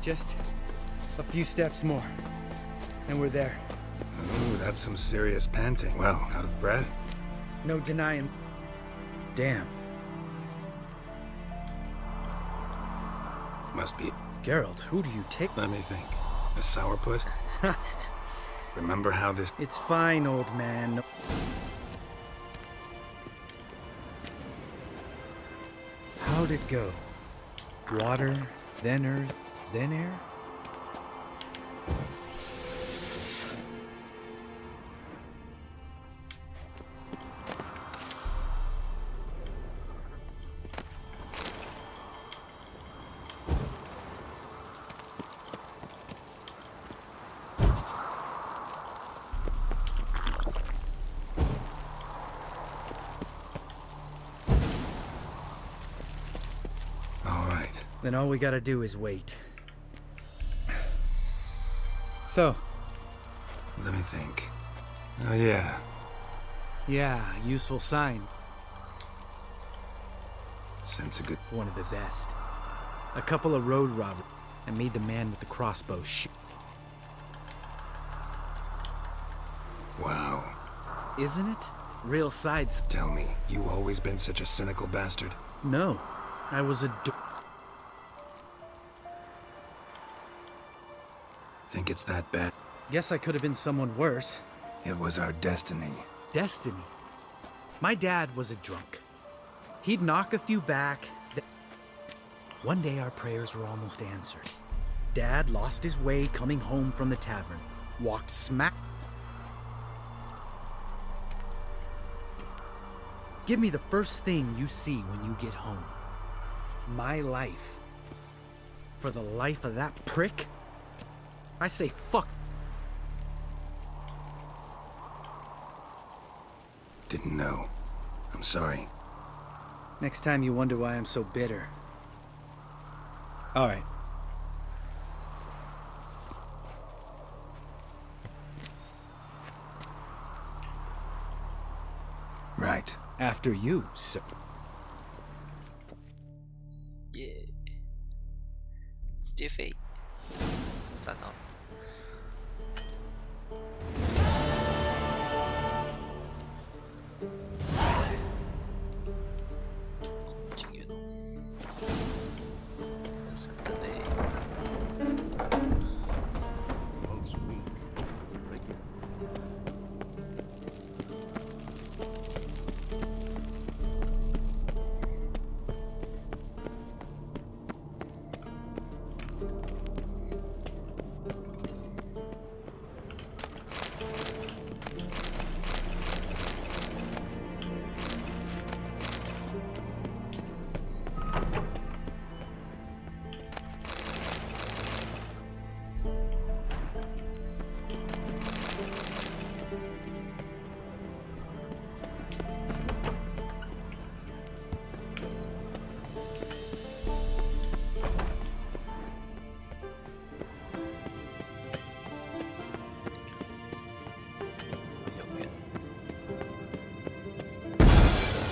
Just a few steps more, and we're there. Ooh, that's some serious panting. Well, out of breath? No denying. Damn. Must be. Geralt, who do you take? Let me think. A sourpuss? Remember how this... It's fine, old man. How'd it go? Water, then earth, then air? Then all we gotta do is wait. So? Let me think. Oh, yeah. Yeah, useful sign. Sense a good... One of the best. A couple of road robbers. I made the man with the crossbow shoot. Wow. Isn't it? Real sides. Tell me, you always been such a cynical bastard? No. I was a Think it's that bad? Guess I could have been someone worse. It was our destiny. Destiny? My dad was a drunk. He'd knock a few back. One day our prayers were almost answered. Dad lost his way coming home from the tavern. Walked smack... Give me the first thing you see when you get home. My life. For the life of that prick? I say fuck. Didn't know. I'm sorry. Next time you wonder why I'm so bitter. All right. Right. After you, sir. Yeah. 直接飞，赞哦！经验哦，真的嘞。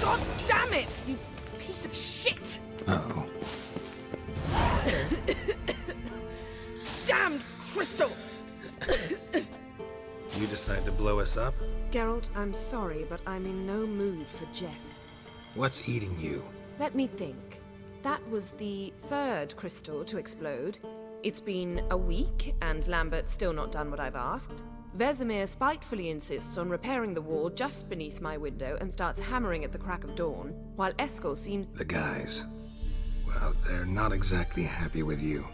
God damn it, you piece of shit! Uh-oh. Damned crystal! You decide to blow us up? Geralt, I'm sorry, but I'm in no mood for jests. What's eating you? Let me think. That was the third crystal to explode. It's been a week, and Lambert's still not done what I've asked. Vesemir spitefully insists on repairing the wall just beneath my window and starts hammering at the crack of dawn, while Eskel seems... The guys. Well, they're not exactly happy with you.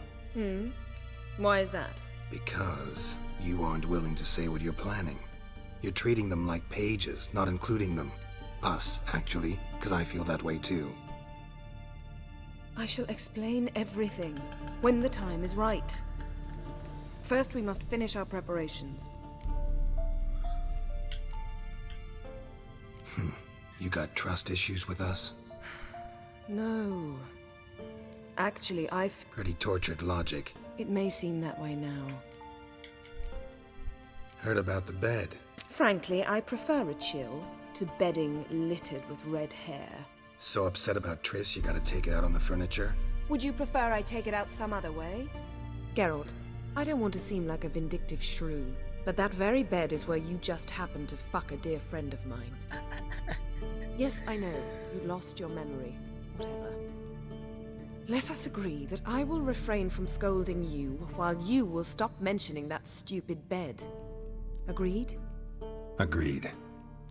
Why is that? Because you aren't willing to say what you're planning. You're treating them like pages, not including them. Us, actually, because I feel that way too. I shall explain everything when the time is right. First, we must finish our preparations. You got trust issues with us? No. Actually, I've... Pretty tortured logic. It may seem that way now. Heard about the bed. Frankly, I prefer a chill to bedding littered with red hair. So upset about Triss you gotta take it out on the furniture? Would you prefer I take it out some other way? Geralt, I don't want to seem like a vindictive shrew, but that very bed is where you just happened to fuck a dear friend of mine. Yes, I know, you lost your memory. Whatever. Let us agree that I will refrain from scolding you, while you will stop mentioning that stupid bed. Agreed? Agreed.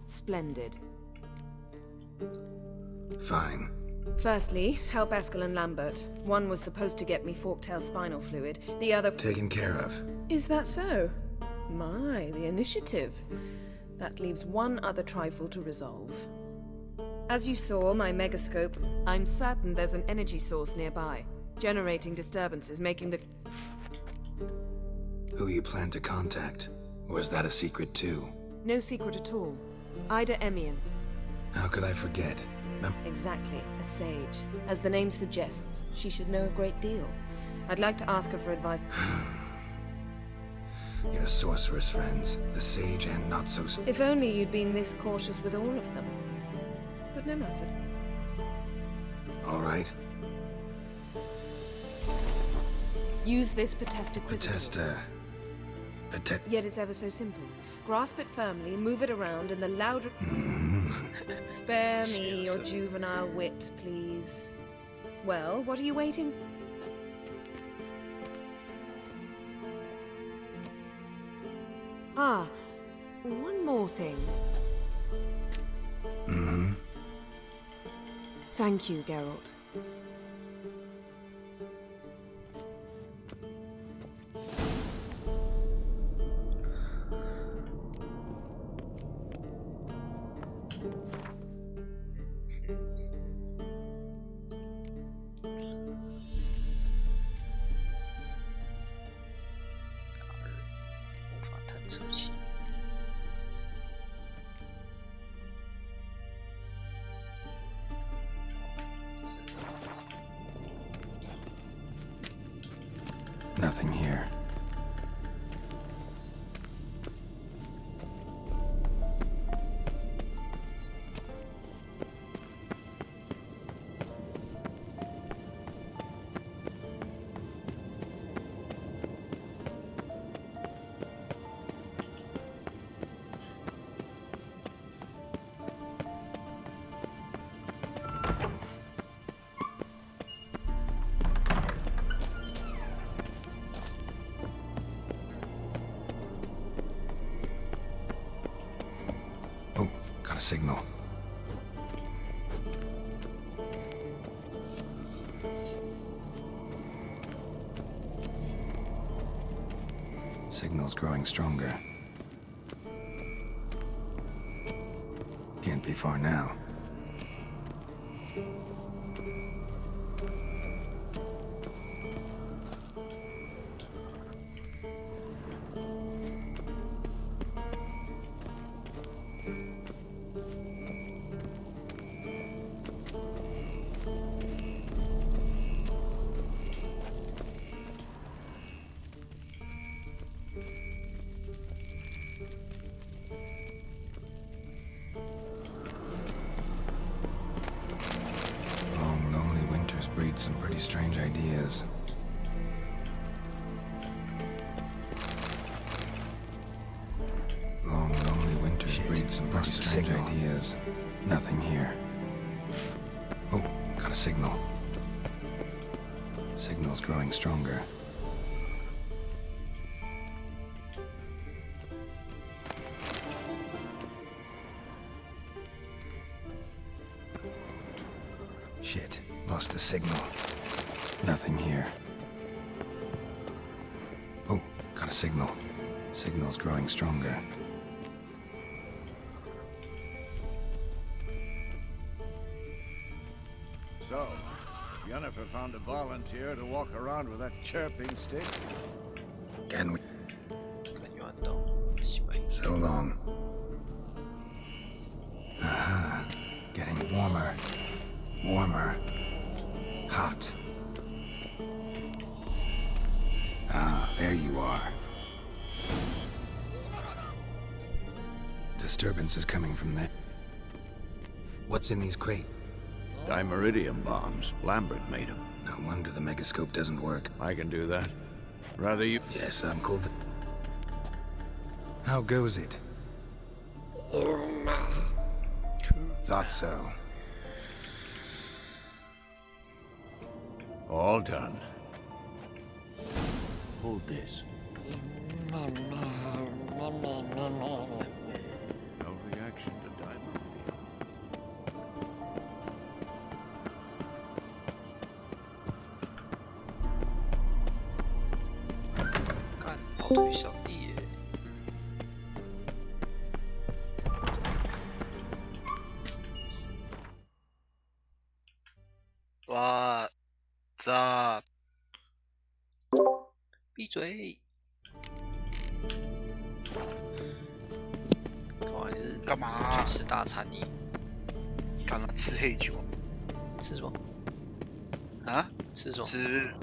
Splendid. Fine. Firstly, help Eskel and Lambert. One was supposed to get me forktail spinal fluid, the other... Taken care of. Is that so? My, the initiative. That leaves one other trifle to resolve. As you saw, my megascope, I'm certain there's an energy source nearby, generating disturbances, making the... Who you plan to contact? Or is that a secret too? No secret at all. Ida Emian. How could I forget? Exactly, a sage. As the name suggests, she should know a great deal. I'd like to ask her for advice. Your sorceress friends, the sage and not so... If only you'd been this cautious with all of them. But no matter. All right. Use this Potesta Quisitor. Potesta... Yet it's ever so simple. Grasp it firmly, move it around, and the louder... Spare me your juvenile wit, please. Well, what are you waiting? Ah, one more thing. Thank you, Geralt. Nothing here. Got a signal. Signal's growing stronger. Can't be far now. Breed some pretty strange ideas. Long, lonely winters breed some pretty strange ideas. Nothing here. Oh, got a signal. Signal's growing stronger. Shit. Lost the signal. Nothing here. Oh, got a signal. Signal's growing stronger. So, Yennefer found a volunteer to walk around with that chirping stick? Can we? So long. Aha. Getting warmer. Warmer. Hot. Ah, there you are. Disturbance is coming from there. What's in these crates? Dimeridium bombs. Lambert made them. No wonder the megascope doesn't work. I can do that. Rather you... Yes, Uncle. How goes it? Thought so. All done. Hold this. No reaction to diamond. 干跑腿小弟耶！哇，这闭嘴！哇，你是干嘛去吃大餐你？刚刚吃黑酒，吃什么？啊？吃什么？吃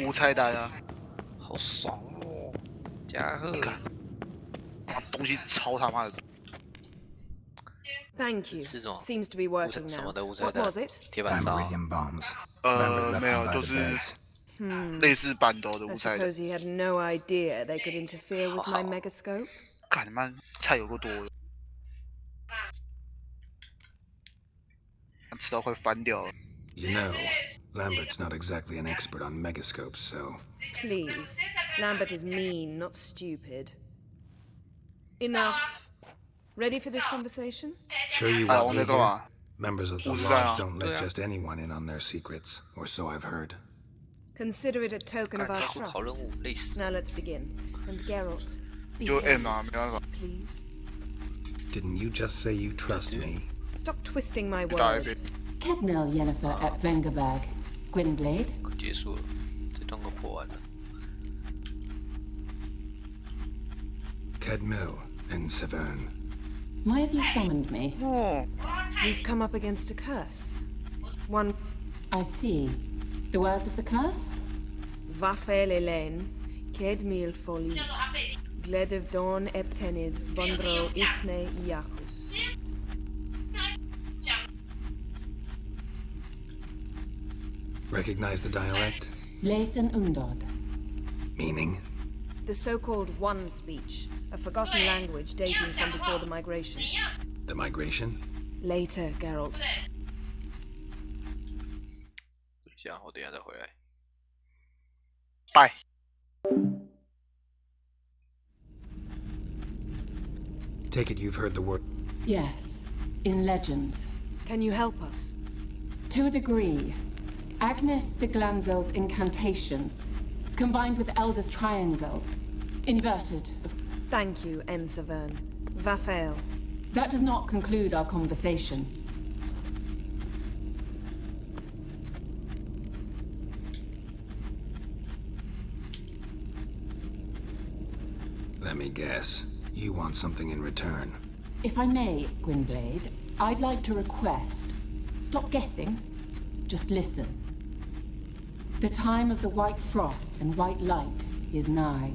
无菜单啊！好爽哦！加贺，东西超他妈的。 Thank you. 吃什么？ Seems to be working 什 now. 么的无菜 What 单？ was it? 铁板烧。 American bombs. Lambert left 没 them 有， by 就 the 是 beds. 类似板斗的 I 无菜的。 suppose he had no idea they could interfere with my megascope. 干他妈菜有够多的，吃到快翻掉了。 You know, Lambert's not exactly an expert on megascopes, so... Please. Lambert is mean, not stupid. Enough. Ready for this conversation? Sure you 哎， want 我 me 在干 here? 嘛？ Members of the 巫师3 Lodge 啊。 don't 对 let 啊。 just anyone in on their secrets, or so I've heard. Consider it a token of our 好任 trust. 务，累死。 Now let's begin. And Geralt, 就 behave, M 啊，没办法。 please. Didn't you just say you trust me? Stop twisting my 打一遍。 words. Kedmil Yennefer at Vengerberg. Gwynblade. 快结束了，这段给破完了。 Kedmil and Severn. Why have you summoned me? We've come up against a curse. One. I see. The words of the curse? Vafel Elen, Kedmil Foli. Gledev Don Eptenid, Bondro Isne Iacus. Recognize the dialect? Lathan Undod. Meaning? The so-called One Speech, a forgotten language dating from before the migration. The migration? Later, Geralt. 等一下，我等一下再回来。拜。 Take it you've heard the word. Yes. In legends. Can you help us? To a degree. Agnes de Glanville's incantation, combined with Elder's triangle, inverted of... Thank you, N. Severn. Vafel. That does not conclude our conversation. Let me guess. You want something in return. If I may, Gwynblade, I'd like to request. Stop guessing. Just listen. The time of the white frost and white light is nigh.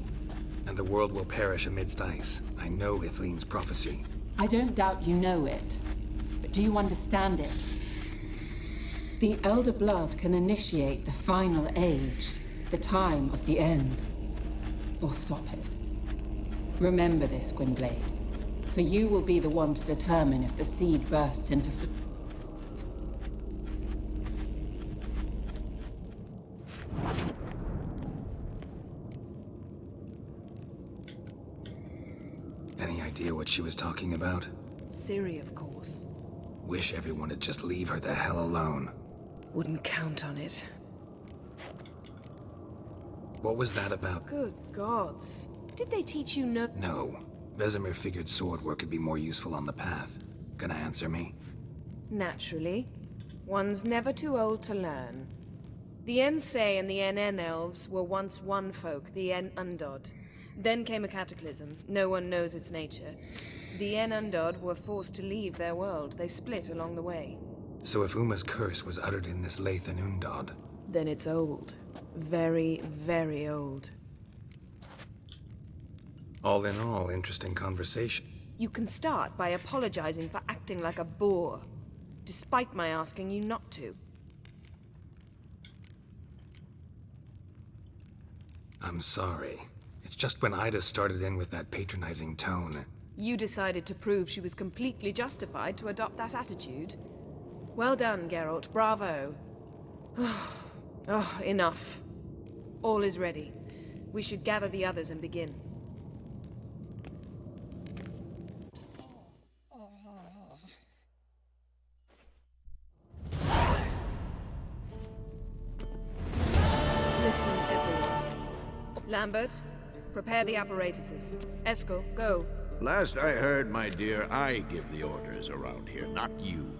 And the world will perish amidst ice. I know Ithleen's prophecy. I don't doubt you know it. But do you understand it? The Elder Blood can initiate the final age, the time of the end. Or stop it. Remember this, Gwynblade. For you will be the one to determine if the seed bursts into Any idea what she was talking about? Ciri, of course. Wish everyone would just leave her the hell alone. Wouldn't count on it. What was that about? Good gods. Did they teach you no— No. Vesemir figured sword work would be more useful on the path. Gonna answer me? Naturally. One's never too old to learn. The Ensei and the NN elves were once one folk, the En Undod. Then came a cataclysm. No one knows its nature. The En Undod were forced to leave their world. They split along the way. So if Uma's curse was uttered in this Lathan Undod, Then it's old. Very, very old. all in all, interesting conversation. You can start by apologizing for acting like a boor, despite my asking you not to. I'm sorry. It's just when Ida started in with that patronizing tone. You decided to prove she was completely justified to adopt that attitude. Well done, Geralt. Bravo. Oh, enough. All is ready. We should gather the others and begin. Listen, everyone. Lambert, prepare the apparatuses. Eskel, go. Last I heard, my dear, I give the orders around here, not you.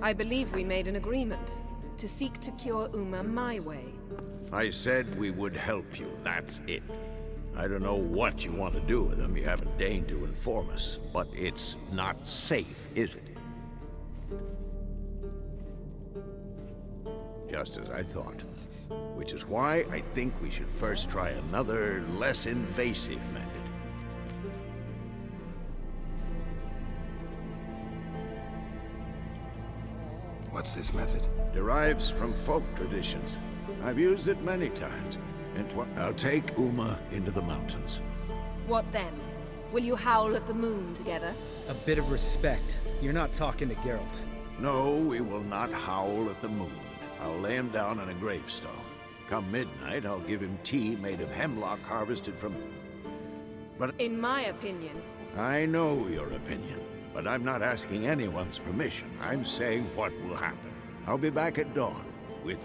I believe we made an agreement to seek to cure Uma my way. I said we would help you, that's it. I don't know what you want to do with them, you haven't deigned to inform us, but it's not safe, is it? Just as I thought. Which is why I think we should first try another, less invasive method. What's this method? Derives from folk traditions. I've used it many times. And I'll take Uma into the mountains. What then? Will you howl at the moon together? A bit of respect. You're not talking to Geralt. No, we will not howl at the moon. I'll lay him down on a gravestone. Come midnight, I'll give him tea made of hemlock harvested from... But... In my opinion... I know your opinion, but I'm not asking anyone's permission. I'm saying what will happen. I'll be back at dawn with...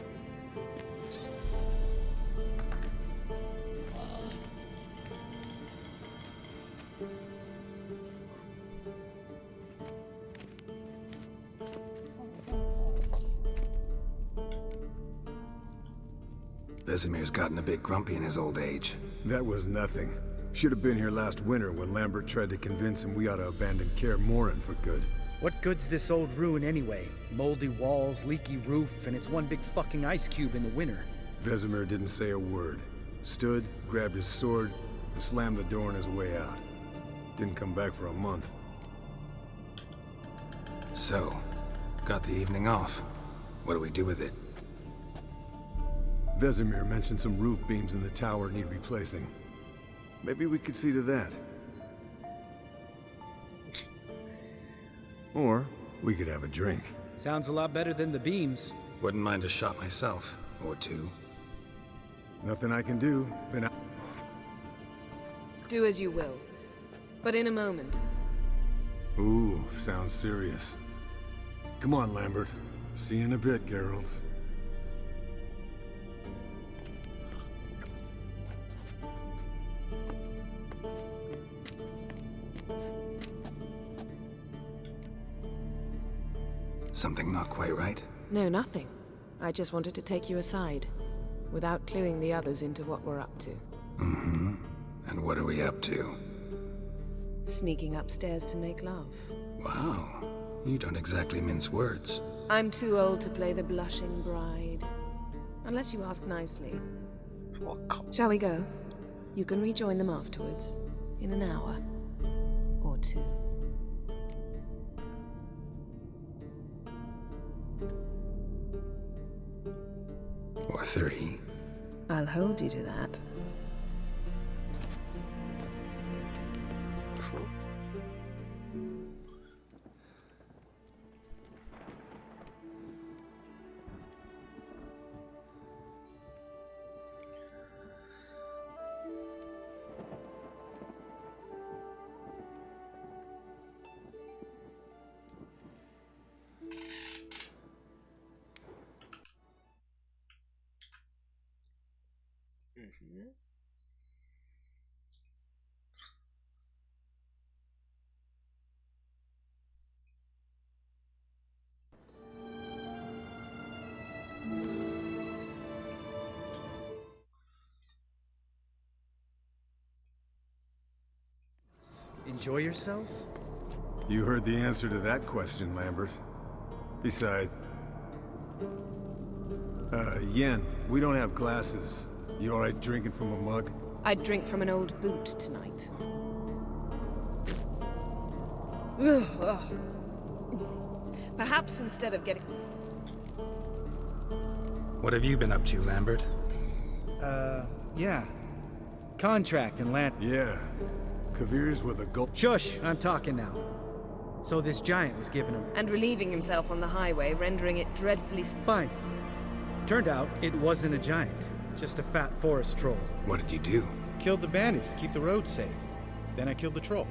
Vesemir's gotten a bit grumpy in his old age. That was nothing. Should have been here last winter when Lambert tried to convince him we ought to abandon Kaer Morhen for good. What good's this old ruin anyway? Moldy walls, leaky roof, and it's one big fucking ice cube in the winter. Vesemir didn't say a word. Stood, grabbed his sword, and slammed the door on his way out. Didn't come back for a month. So, got the evening off. What do we do with it? Vesemir mentioned some roof beams in the tower need replacing. Maybe we could see to that. Or we could have a drink. Sounds a lot better than the beams. Wouldn't mind a shot myself, or two. Nothing I can do. Been out. Do as you will. But in a moment. Ooh, sounds serious. Come on, Lambert. See you in a bit, Geralt. Something not quite right? No, nothing. I just wanted to take you aside, without cluing the others into what we're up to. Mm-hmm. And what are we up to? Sneaking upstairs to make love. Wow. You don't exactly mince words. I'm too old to play the blushing bride. Unless you ask nicely. Shall we go? You can rejoin them afterwards. In an hour. Or two. Or three. I'll hold you to that. Enjoy yourselves? You heard the answer to that question, Lambert. Besides... Yen, we don't have glasses. You alright drinking from a mug? I'd drink from an old boot tonight. Perhaps instead of getting... What have you been up to, Lambert? Yeah. Contract and land. Yeah. Kavir's with a gold. Shush! I'm talking now. So this giant was giving him. And relieving himself on the highway, rendering it dreadfully. Fine. Turned out it wasn't a giant, just a fat forest troll. What did you do? Killed the bandits to keep the road safe. Then I killed the troll.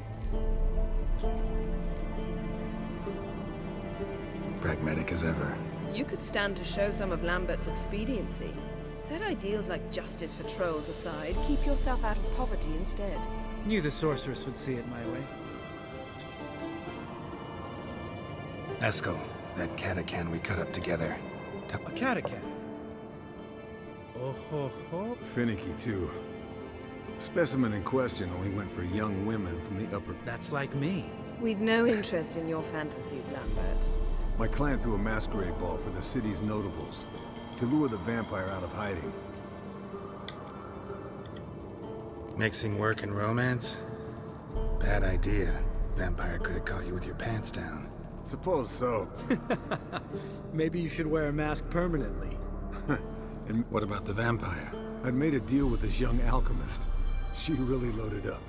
Pragmatic as ever. You could stand to show some of Lambert's expediency. Set ideals like justice for trolls aside, keep yourself out of poverty instead. Knew the sorceress would see it my way. Eskel, that catacan we cut up together. A catacan? Oh ho ho. Finicky, too. Specimen in question only went for young women from the upper... That's like me. We've no interest in your fantasies, Lambert. My clan threw a masquerade ball for the city's notables, to lure the vampire out of hiding. Mixing work and romance? Bad idea. Vampire could have caught you with your pants down. Suppose so. Maybe you should wear a mask permanently. And what about the vampire? I'd made a deal with this young alchemist. She really loaded up.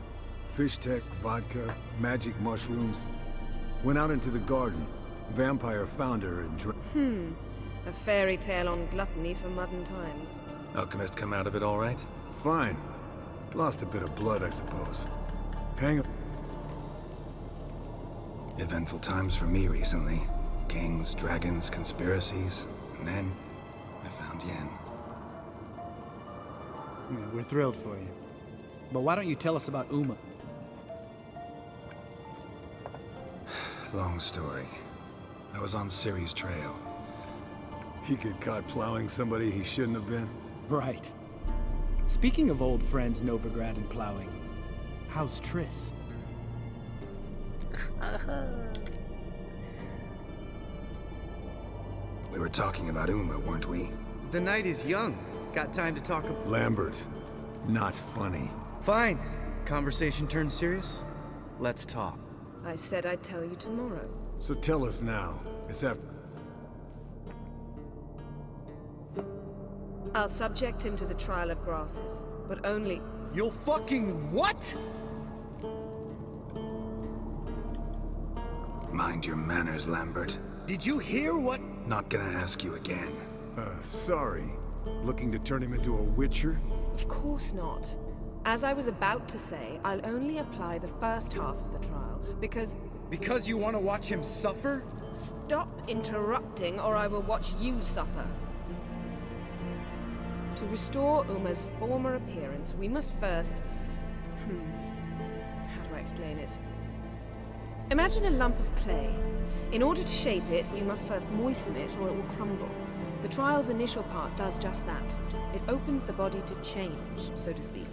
Fish tech, vodka, magic mushrooms. Went out into the garden. Vampire found her and A fairy tale on gluttony for modern times. Alchemist come out of it all right? Fine. Lost a bit of blood, I suppose. Hang on. Eventful times for me recently. Kings, dragons, conspiracies. And then, I found Yen. We're thrilled for you. But why don't you tell us about Uma? Long story. I was on Ciri's trail. He get caught plowing somebody he shouldn't have been? Right. Speaking of old friends Novigrad and plowing, how's Triss? We were talking about Uma, weren't we? The night is young. Got time to talk about... Lambert. Not funny. Fine. Conversation turned serious? Let's talk. I said I'd tell you tomorrow. So tell us now. It's after... I'll subject him to the trial of grasses, but only... You'll fucking what? Mind your manners, Lambert. Did you hear what? Not gonna ask you again. Sorry. Looking to turn him into a witcher? Of course not. As I was about to say, I'll only apply the first half of the trial, because... Because you want to watch him suffer? Stop interrupting, or I will watch you suffer. To restore Uma's former appearance, we must first... How do I explain it? Imagine a lump of clay. In order to shape it, you must first moisten it, or it will crumble. The trial's initial part does just that. It opens the body to change, so to speak.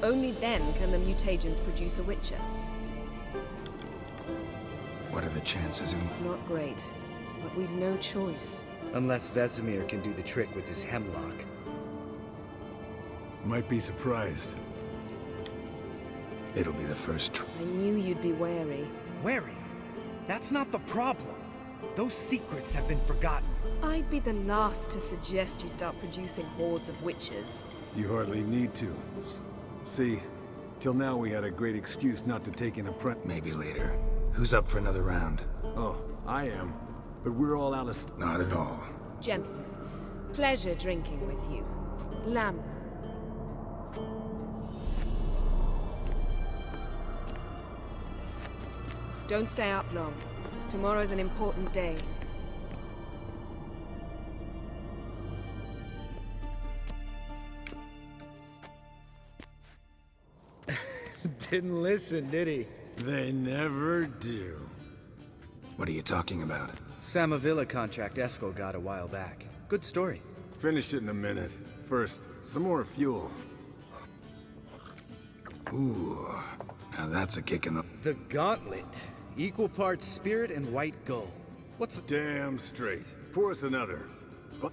Only then can the mutagens produce a witcher. What are the chances, Not great, but we've no choice. Unless Vesemir can do the trick with his hemlock. Might be surprised. It'll be the first I knew you'd be wary. Wary? That's not the problem. Those secrets have been forgotten. I'd be the last to suggest you start producing hordes of witches. You hardly need to. See, till now we had a great excuse not to take an apprentice. Maybe later. Who's up for another round? Oh, I am. But we're all out of Not at all. Gentlemen, pleasure drinking with you. Lamb. Don't stay up long. Tomorrow's an important day. Didn't listen, did he? They never do. What are you talking about? Samavilla contract Eskel got a while back. Good story. Finish it in a minute. First, some more fuel. Ooh, now that's a kick in the... The Gauntlet. Equal parts spirit and white gull. What's the... Damn straight. Pour us another. But...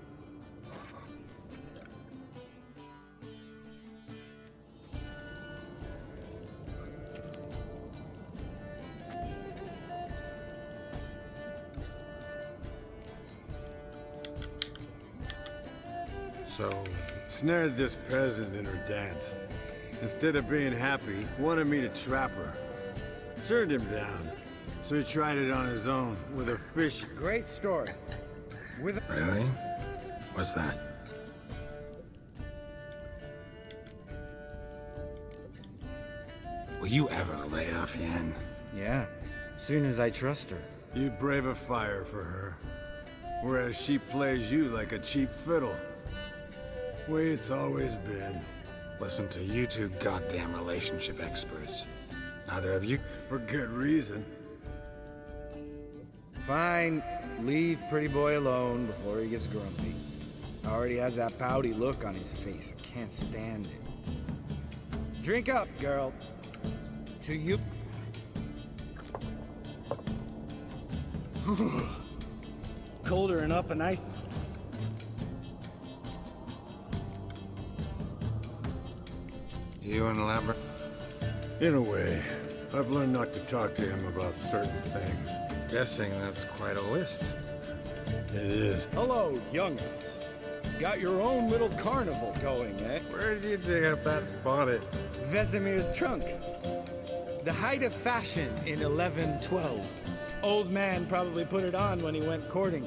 So... Snared this peasant in her dance. Instead of being happy, wanted me to trap her. Turned him down. So he tried it on his own, with a fish. Great story. Really? What's that? Will you ever lay off Yen? Yeah, soon as I trust her. You'd brave a fire for her. Whereas she plays you like a cheap fiddle. Way it's always been. Listen to you two goddamn relationship experts. Neither of you... For good reason. Fine. Leave pretty boy alone before he gets grumpy. Already has that pouty look on his face. I can't stand it. Drink up, girl. To you. Colder and up and ice. You and Lambert? In a way. I've learned not to talk to him about certain things. Guessing that's quite a list. It is. Hello, young'uns. Got your own little carnival going, eh? Where did you dig up that bonnet? Vesemir's trunk. The height of fashion in 1112. Old man probably put it on when he went courting.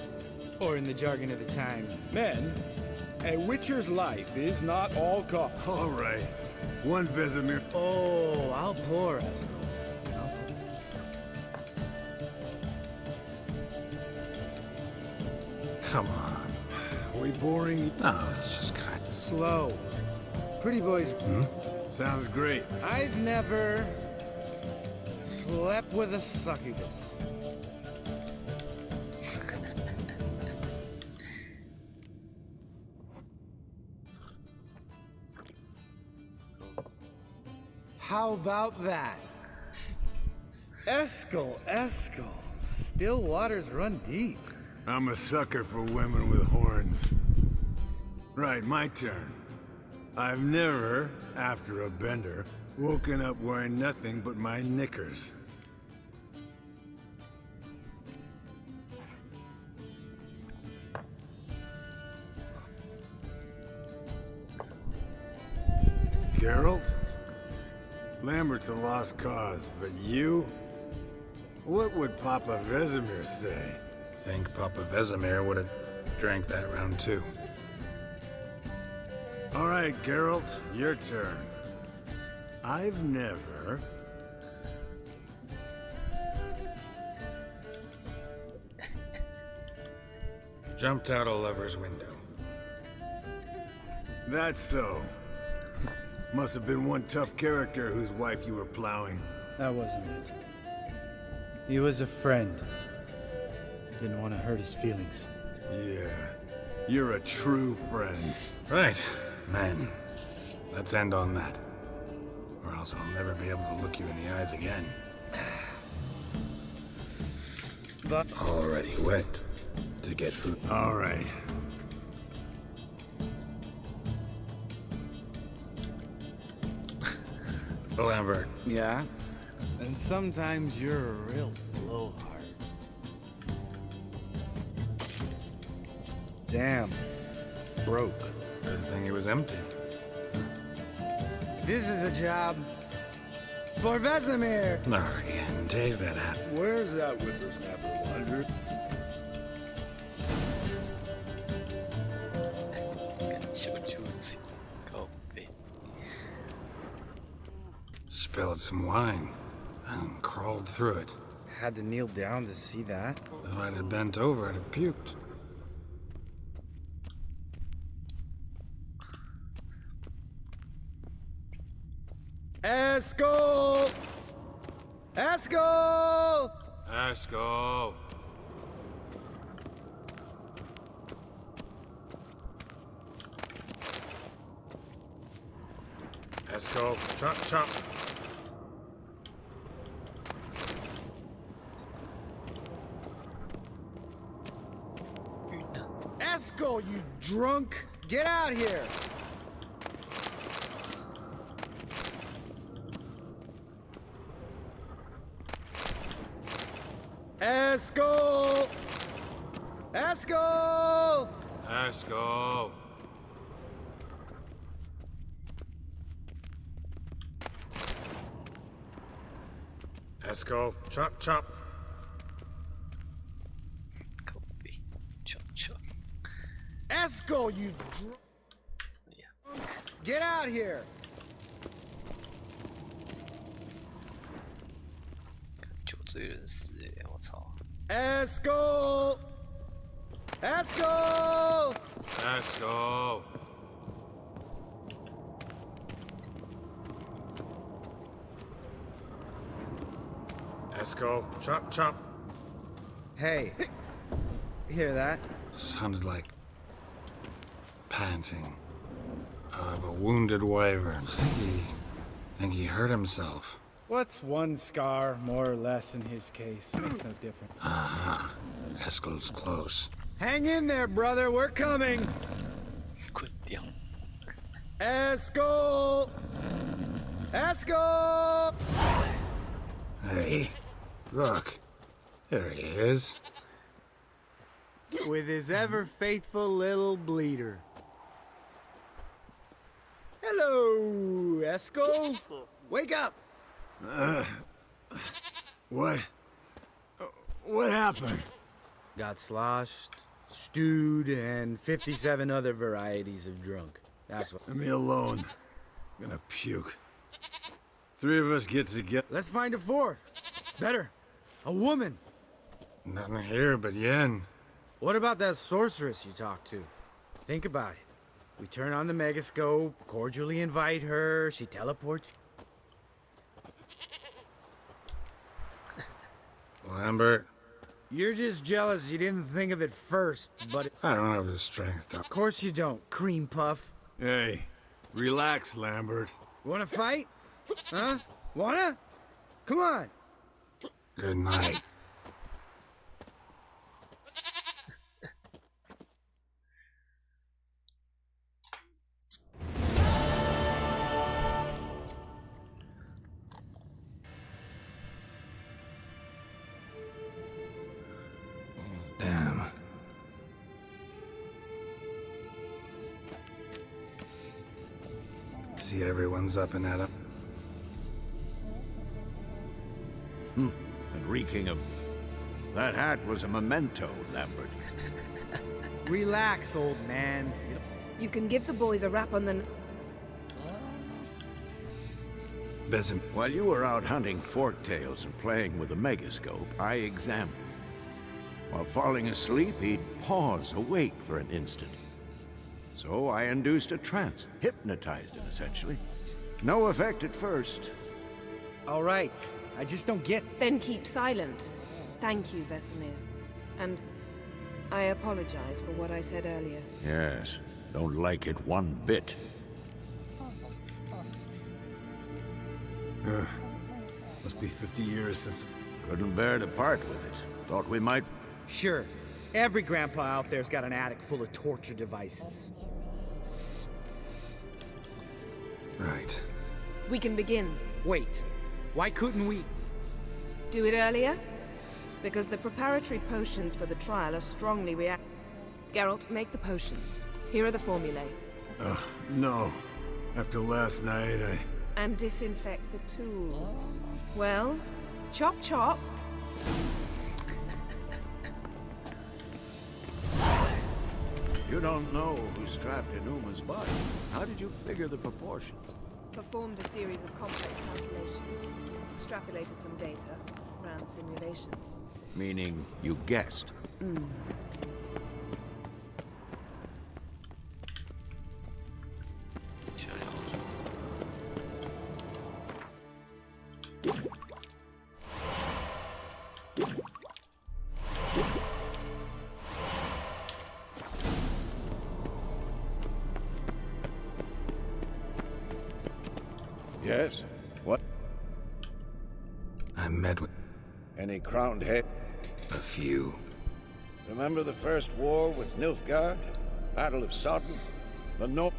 Or in the jargon of the time. Men, a witcher's life is not all cost. All right. One Vesemir. Oh, I'll pour, Eskel. Come on. Are we boring? No, it's just kind of... Slow. Pretty boys. Sounds great. I've never slept with a succubus. How about that? Eskel. Still waters run deep. I'm a sucker for women with horns. Right, my turn. I've never, after a bender, woken up wearing nothing but my knickers. Geralt? Lambert's a lost cause, but you? What would Papa Vesemir say? Think Papa Vesemir would have drank that round too. All right, Geralt, your turn. I've never... Jumped out a lover's window. That's so. Must have been one tough character whose wife you were plowing. That wasn't it. He was a friend. Didn't want to hurt his feelings. Yeah. You're a true friend. Right. Man, let's end on that. Or else I'll never be able to look you in the eyes again. But already wet to get food. All right. Lambert. Yeah? And sometimes you're a real blowhard. Damn. Broke. Good thing it was empty. This is a job for Vesemir. No, again, take that hat. Where's that whippersnapper, Wonder? Spilled some wine and crawled through it. Had to kneel down to see that. If I'd have bent over, I'd have puked. Eskel! Eskel! Eskel! Eskel, chop, chop. Eskel, you drunk! Get out here! Eskel! Eskel! Eskel! Esco, chop chop. Copy. Chop chop. Esco, you drunk! Get out here! 酒醉人士哎，我操！ Esco! Esco! Esco! Esco, chop chop. Hey, hear that? Sounded like panting of a wounded wyvern. Think he hurt himself. What's one scar, more or less, in his case? Makes no difference. Aha. Esco's close. Hang in there, brother. We're coming. 滚掉！ Esco! Esco! Hey, look. There he is. With his ever faithful little bleeder. Hello, Esco. Wake up. What? What happened? Got sloshed, stewed, and 57 other varieties of drunk. That's what. Leave me alone. I'm gonna puke. Three of us get together. Let's find a fourth. Better. A woman. Nothing here but Yen. What about that sorceress you talked to? Think about it. We turn on the megascope, cordially invite her, she teleports. Lambert. You're just jealous you didn't think of it first, but... I don't have the strength to... Of course you don't, cream puff. Hey, relax, Lambert. Wanna fight? Huh? Wanna? Come on. Good night. Damn. See, everyone's up and at 'em. And reeking of... That hat was a memento, Lambert. Relax, old man. You can give the boys a rap on the... Vesim. While you were out hunting forktails and playing with the megascope, I examined. While falling asleep, he'd pause, awake for an instant. So I induced a trance, hypnotized him, essentially. No effect at first. All right. I just don't get... Then keep silent. Thank you, Vesemir. And I apologize for what I said earlier. Yes, don't like it one bit. Must be 50 years since... Couldn't bear to part with it. Thought we might... Sure. Every grandpa out there's got an attic full of torture devices. Right. We can begin. Wait. Why couldn't we... Do it earlier? Because the preparatory potions for the trial are strongly react... Geralt, make the potions. Here are the formulae. No. After last night, And disinfect the tools. Well, chop chop. You don't know who's strapped in Uma's body. How did you figure the proportions? Performed a series of complex calculations. Extrapolated some data. Ran simulations. Meaning, you guessed. Yes? What? I met with... Any crowned head? a few. Remember the first war with Nilfgaard? Battle of Sodden? The Not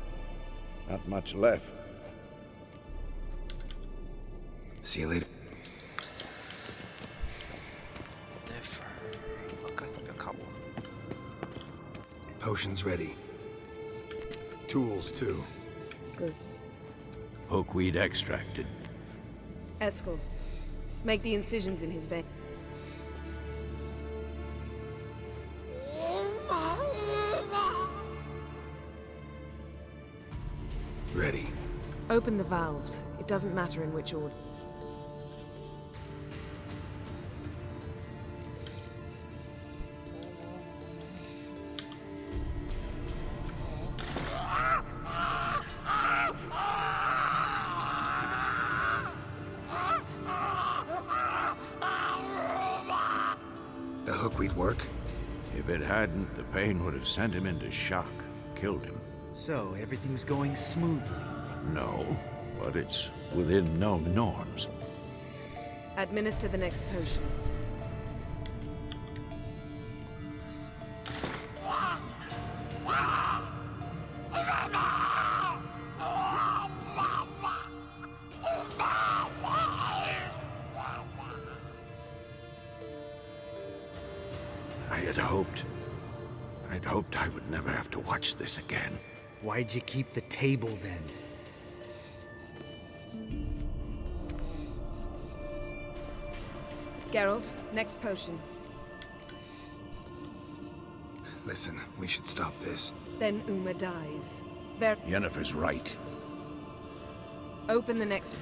much left. See you later. Potions ready. Tools, too. Good. Hookweed extracted. Eskel, Make the incisions in his vein. Ready. Open the valves. It doesn't matter in which order. The hookweed work? If it hadn't, the pain would have sent him into shock, killed him. So, everything's going smoothly? No, but it's within known norms. Administer the next potion. I'd hoped I would never have to watch this again. Why'd you keep the table then? Geralt, next potion. Listen, we should stop this. Then Uma dies. Yennefer's right. Open the next...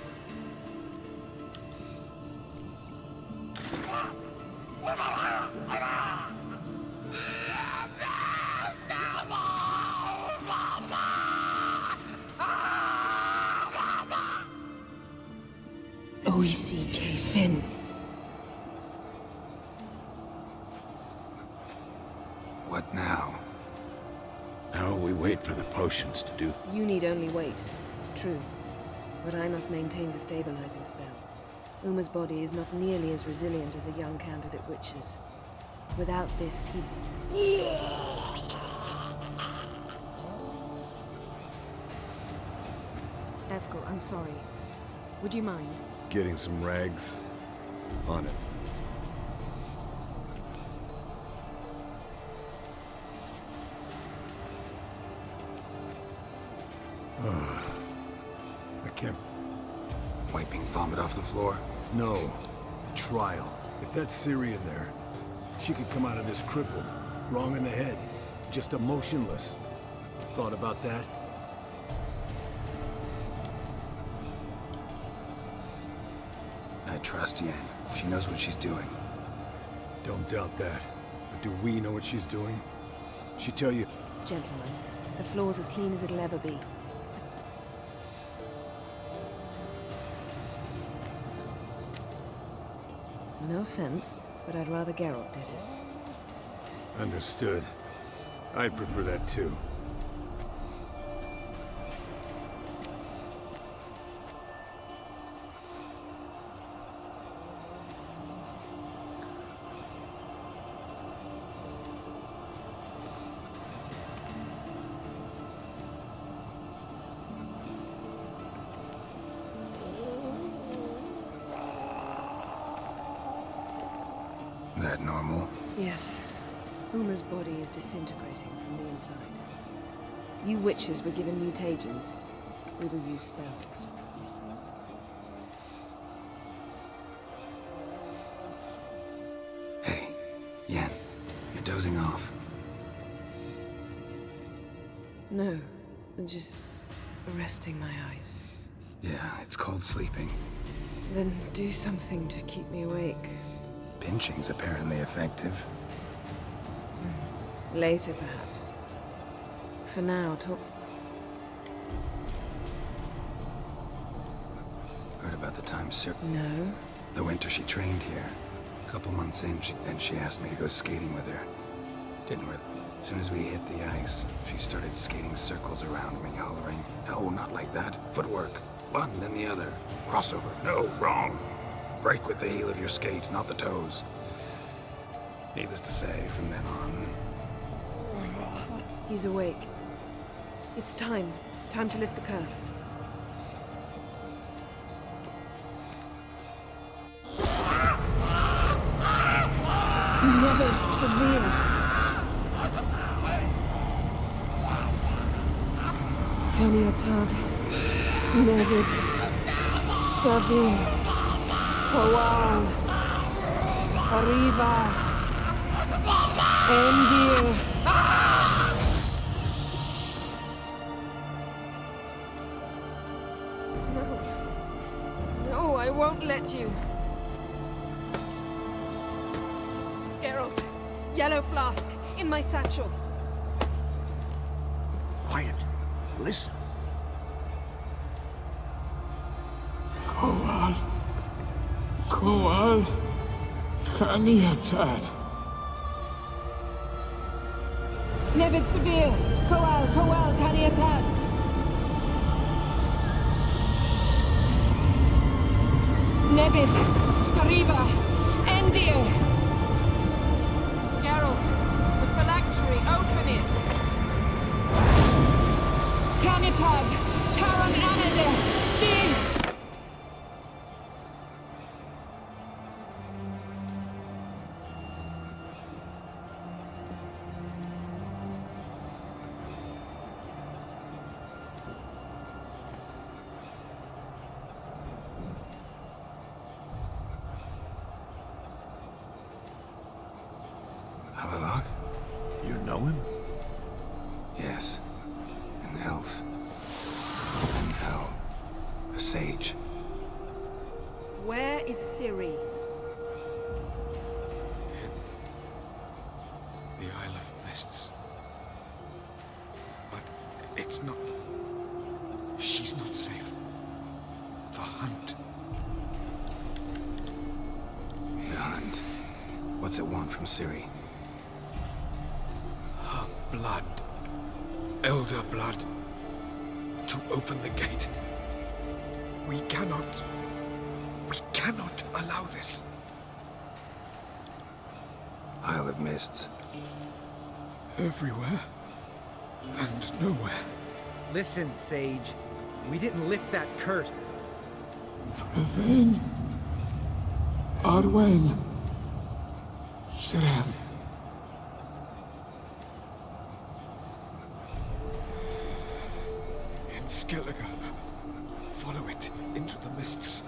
Fin. What now? Now we wait for the potions to do. You need only wait. True. But I must maintain the stabilizing spell. Uma's body is not nearly as resilient as a young candidate witch's. Without this, he... Eskel, I'm sorry. Would you mind? Getting some rags. On it. I can't... Wiping vomit off the floor? No. The trial. If that's Ciri in there, she could come out of this crippled. Wrong in the head. Just emotionless. Thought about that? I trust Yen. She knows what she's doing. Don't doubt that. But do we know what she's doing? She tell you... Gentlemen, the floor's as clean as it'll ever be. No offense, but I'd rather Geralt did it. Understood. I'd prefer that too. That normal? Yes. Uma's body is disintegrating from the inside. You witches were given mutagens. We will use spells. Hey, Yen, you're dozing off. No, just resting my eyes. Yeah, it's called sleeping. Then do something to keep me awake. Pinching's apparently effective. Later, perhaps. For now, talk... Heard about the time Ciri... No. The winter she trained here. A couple months in, she asked me to go skating with her. Didn't really. As soon as we hit the ice, she started skating circles around me, hollering, "No, not like that. Footwork. One, then the other. Crossover. No, wrong. Break with the heel of your skate, not the toes." Needless to say, from then on... He's awake. It's time. Time to lift the curse. Never severe. Peniatad. Never severe. Kowal. Arriva. Endir. No, I won't let you. Geralt, yellow flask, in my satchel. Quiet. Listen. Kowal. Kowal. Kaniatad. Nevid Severe. Kowal, Kaniatad. Nevid. Arriva. Endir. Geralt, the phylactery, open it. Kanitad. Taran Anadir. Dig. Havelock? You know him? Yes. An elf. An elf. A sage. Where is Ciri? The Isle of Mists. But it's not... She's not safe. The hunt. The hunt. What's it want from Ciri? Her blood. Elder blood. To open the gate. We cannot allow this. Isle of Mists. Everywhere. And nowhere. Listen, Sage. We didn't lift that curse. Yvain. Arwen. Siren. In Skellige. Follow it into the mists.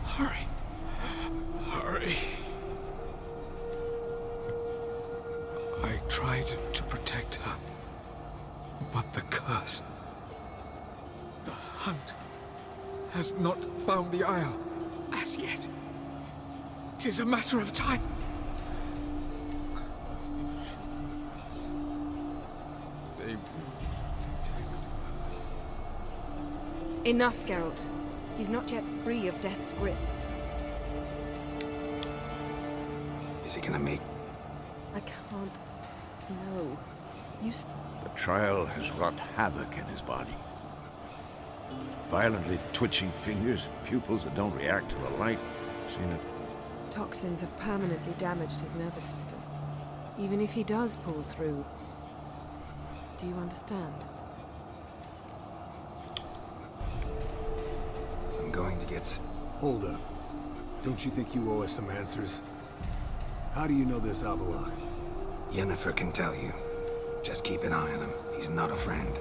Hurry. Hurry. I tried to protect her. But the curse... The hunt has not found the Isle as yet. It is a matter of time. They will detect. Enough, Geralt. He's not yet free of death's grip. Is he gonna make... I can't... No. You... The trial has wrought havoc in his body. Violently twitching fingers, pupils that don't react to the light. Seen it? Toxins have permanently damaged his nervous system. Even if he does pull through... Do you understand? I'm going to get... Hold up. Don't you think you owe us some answers? How do you know this Havelock? Yennefer can tell you. Just keep an eye on him. He's not a friend.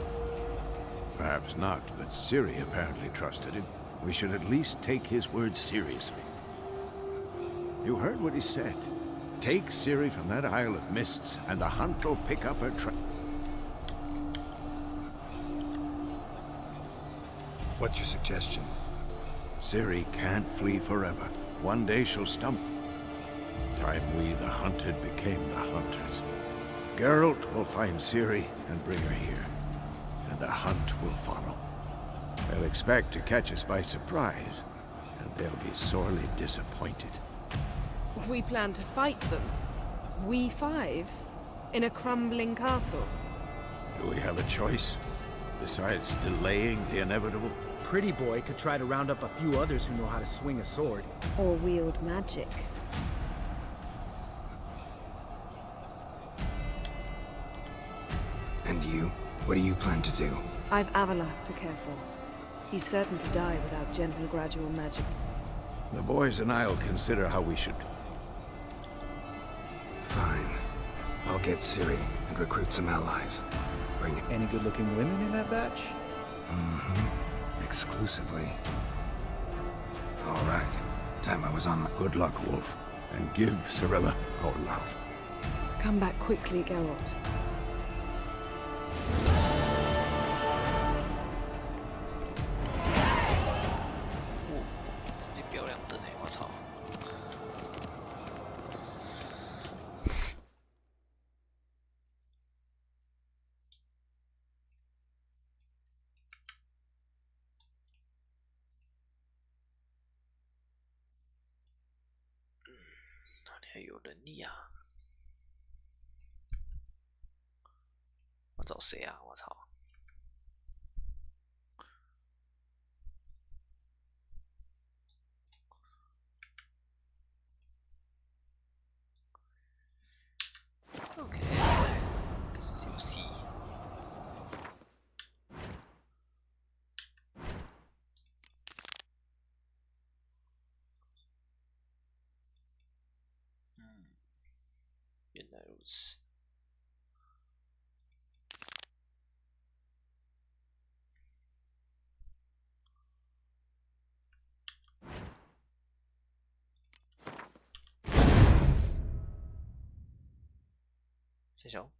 Perhaps not, but Ciri apparently trusted him. We should at least take his words seriously. You heard what he said. Take Ciri from that Isle of Mists, and the hunt will pick up her trail. What's your suggestion? Ciri can't flee forever. One day she'll stumble. Time we, the hunted, became the hunters. Geralt will find Ciri and bring her here, and the hunt will follow. They'll expect to catch us by surprise, and they'll be sorely disappointed. We plan to fight them. We five? In a crumbling castle? Do we have a choice? Besides delaying the inevitable? Pretty Boy could try to round up a few others who know how to swing a sword. Or wield magic. And you? What do you plan to do? I've Havelock to care for. He's certain to die without gentle, gradual magic. The boys and I'll consider how we should... Fine. I'll get Ciri and recruit some allies. Bring it. Any good-looking women in that batch? Mm-hmm. Exclusively. All right. time I was on my... Good luck, Wolf, and give Cirilla our love. Come back quickly, Geralt. 直接飙两灯我操！哪里还有人力啊？我找谁啊？我操！ OK， 休息。原来如此。谢谢哦。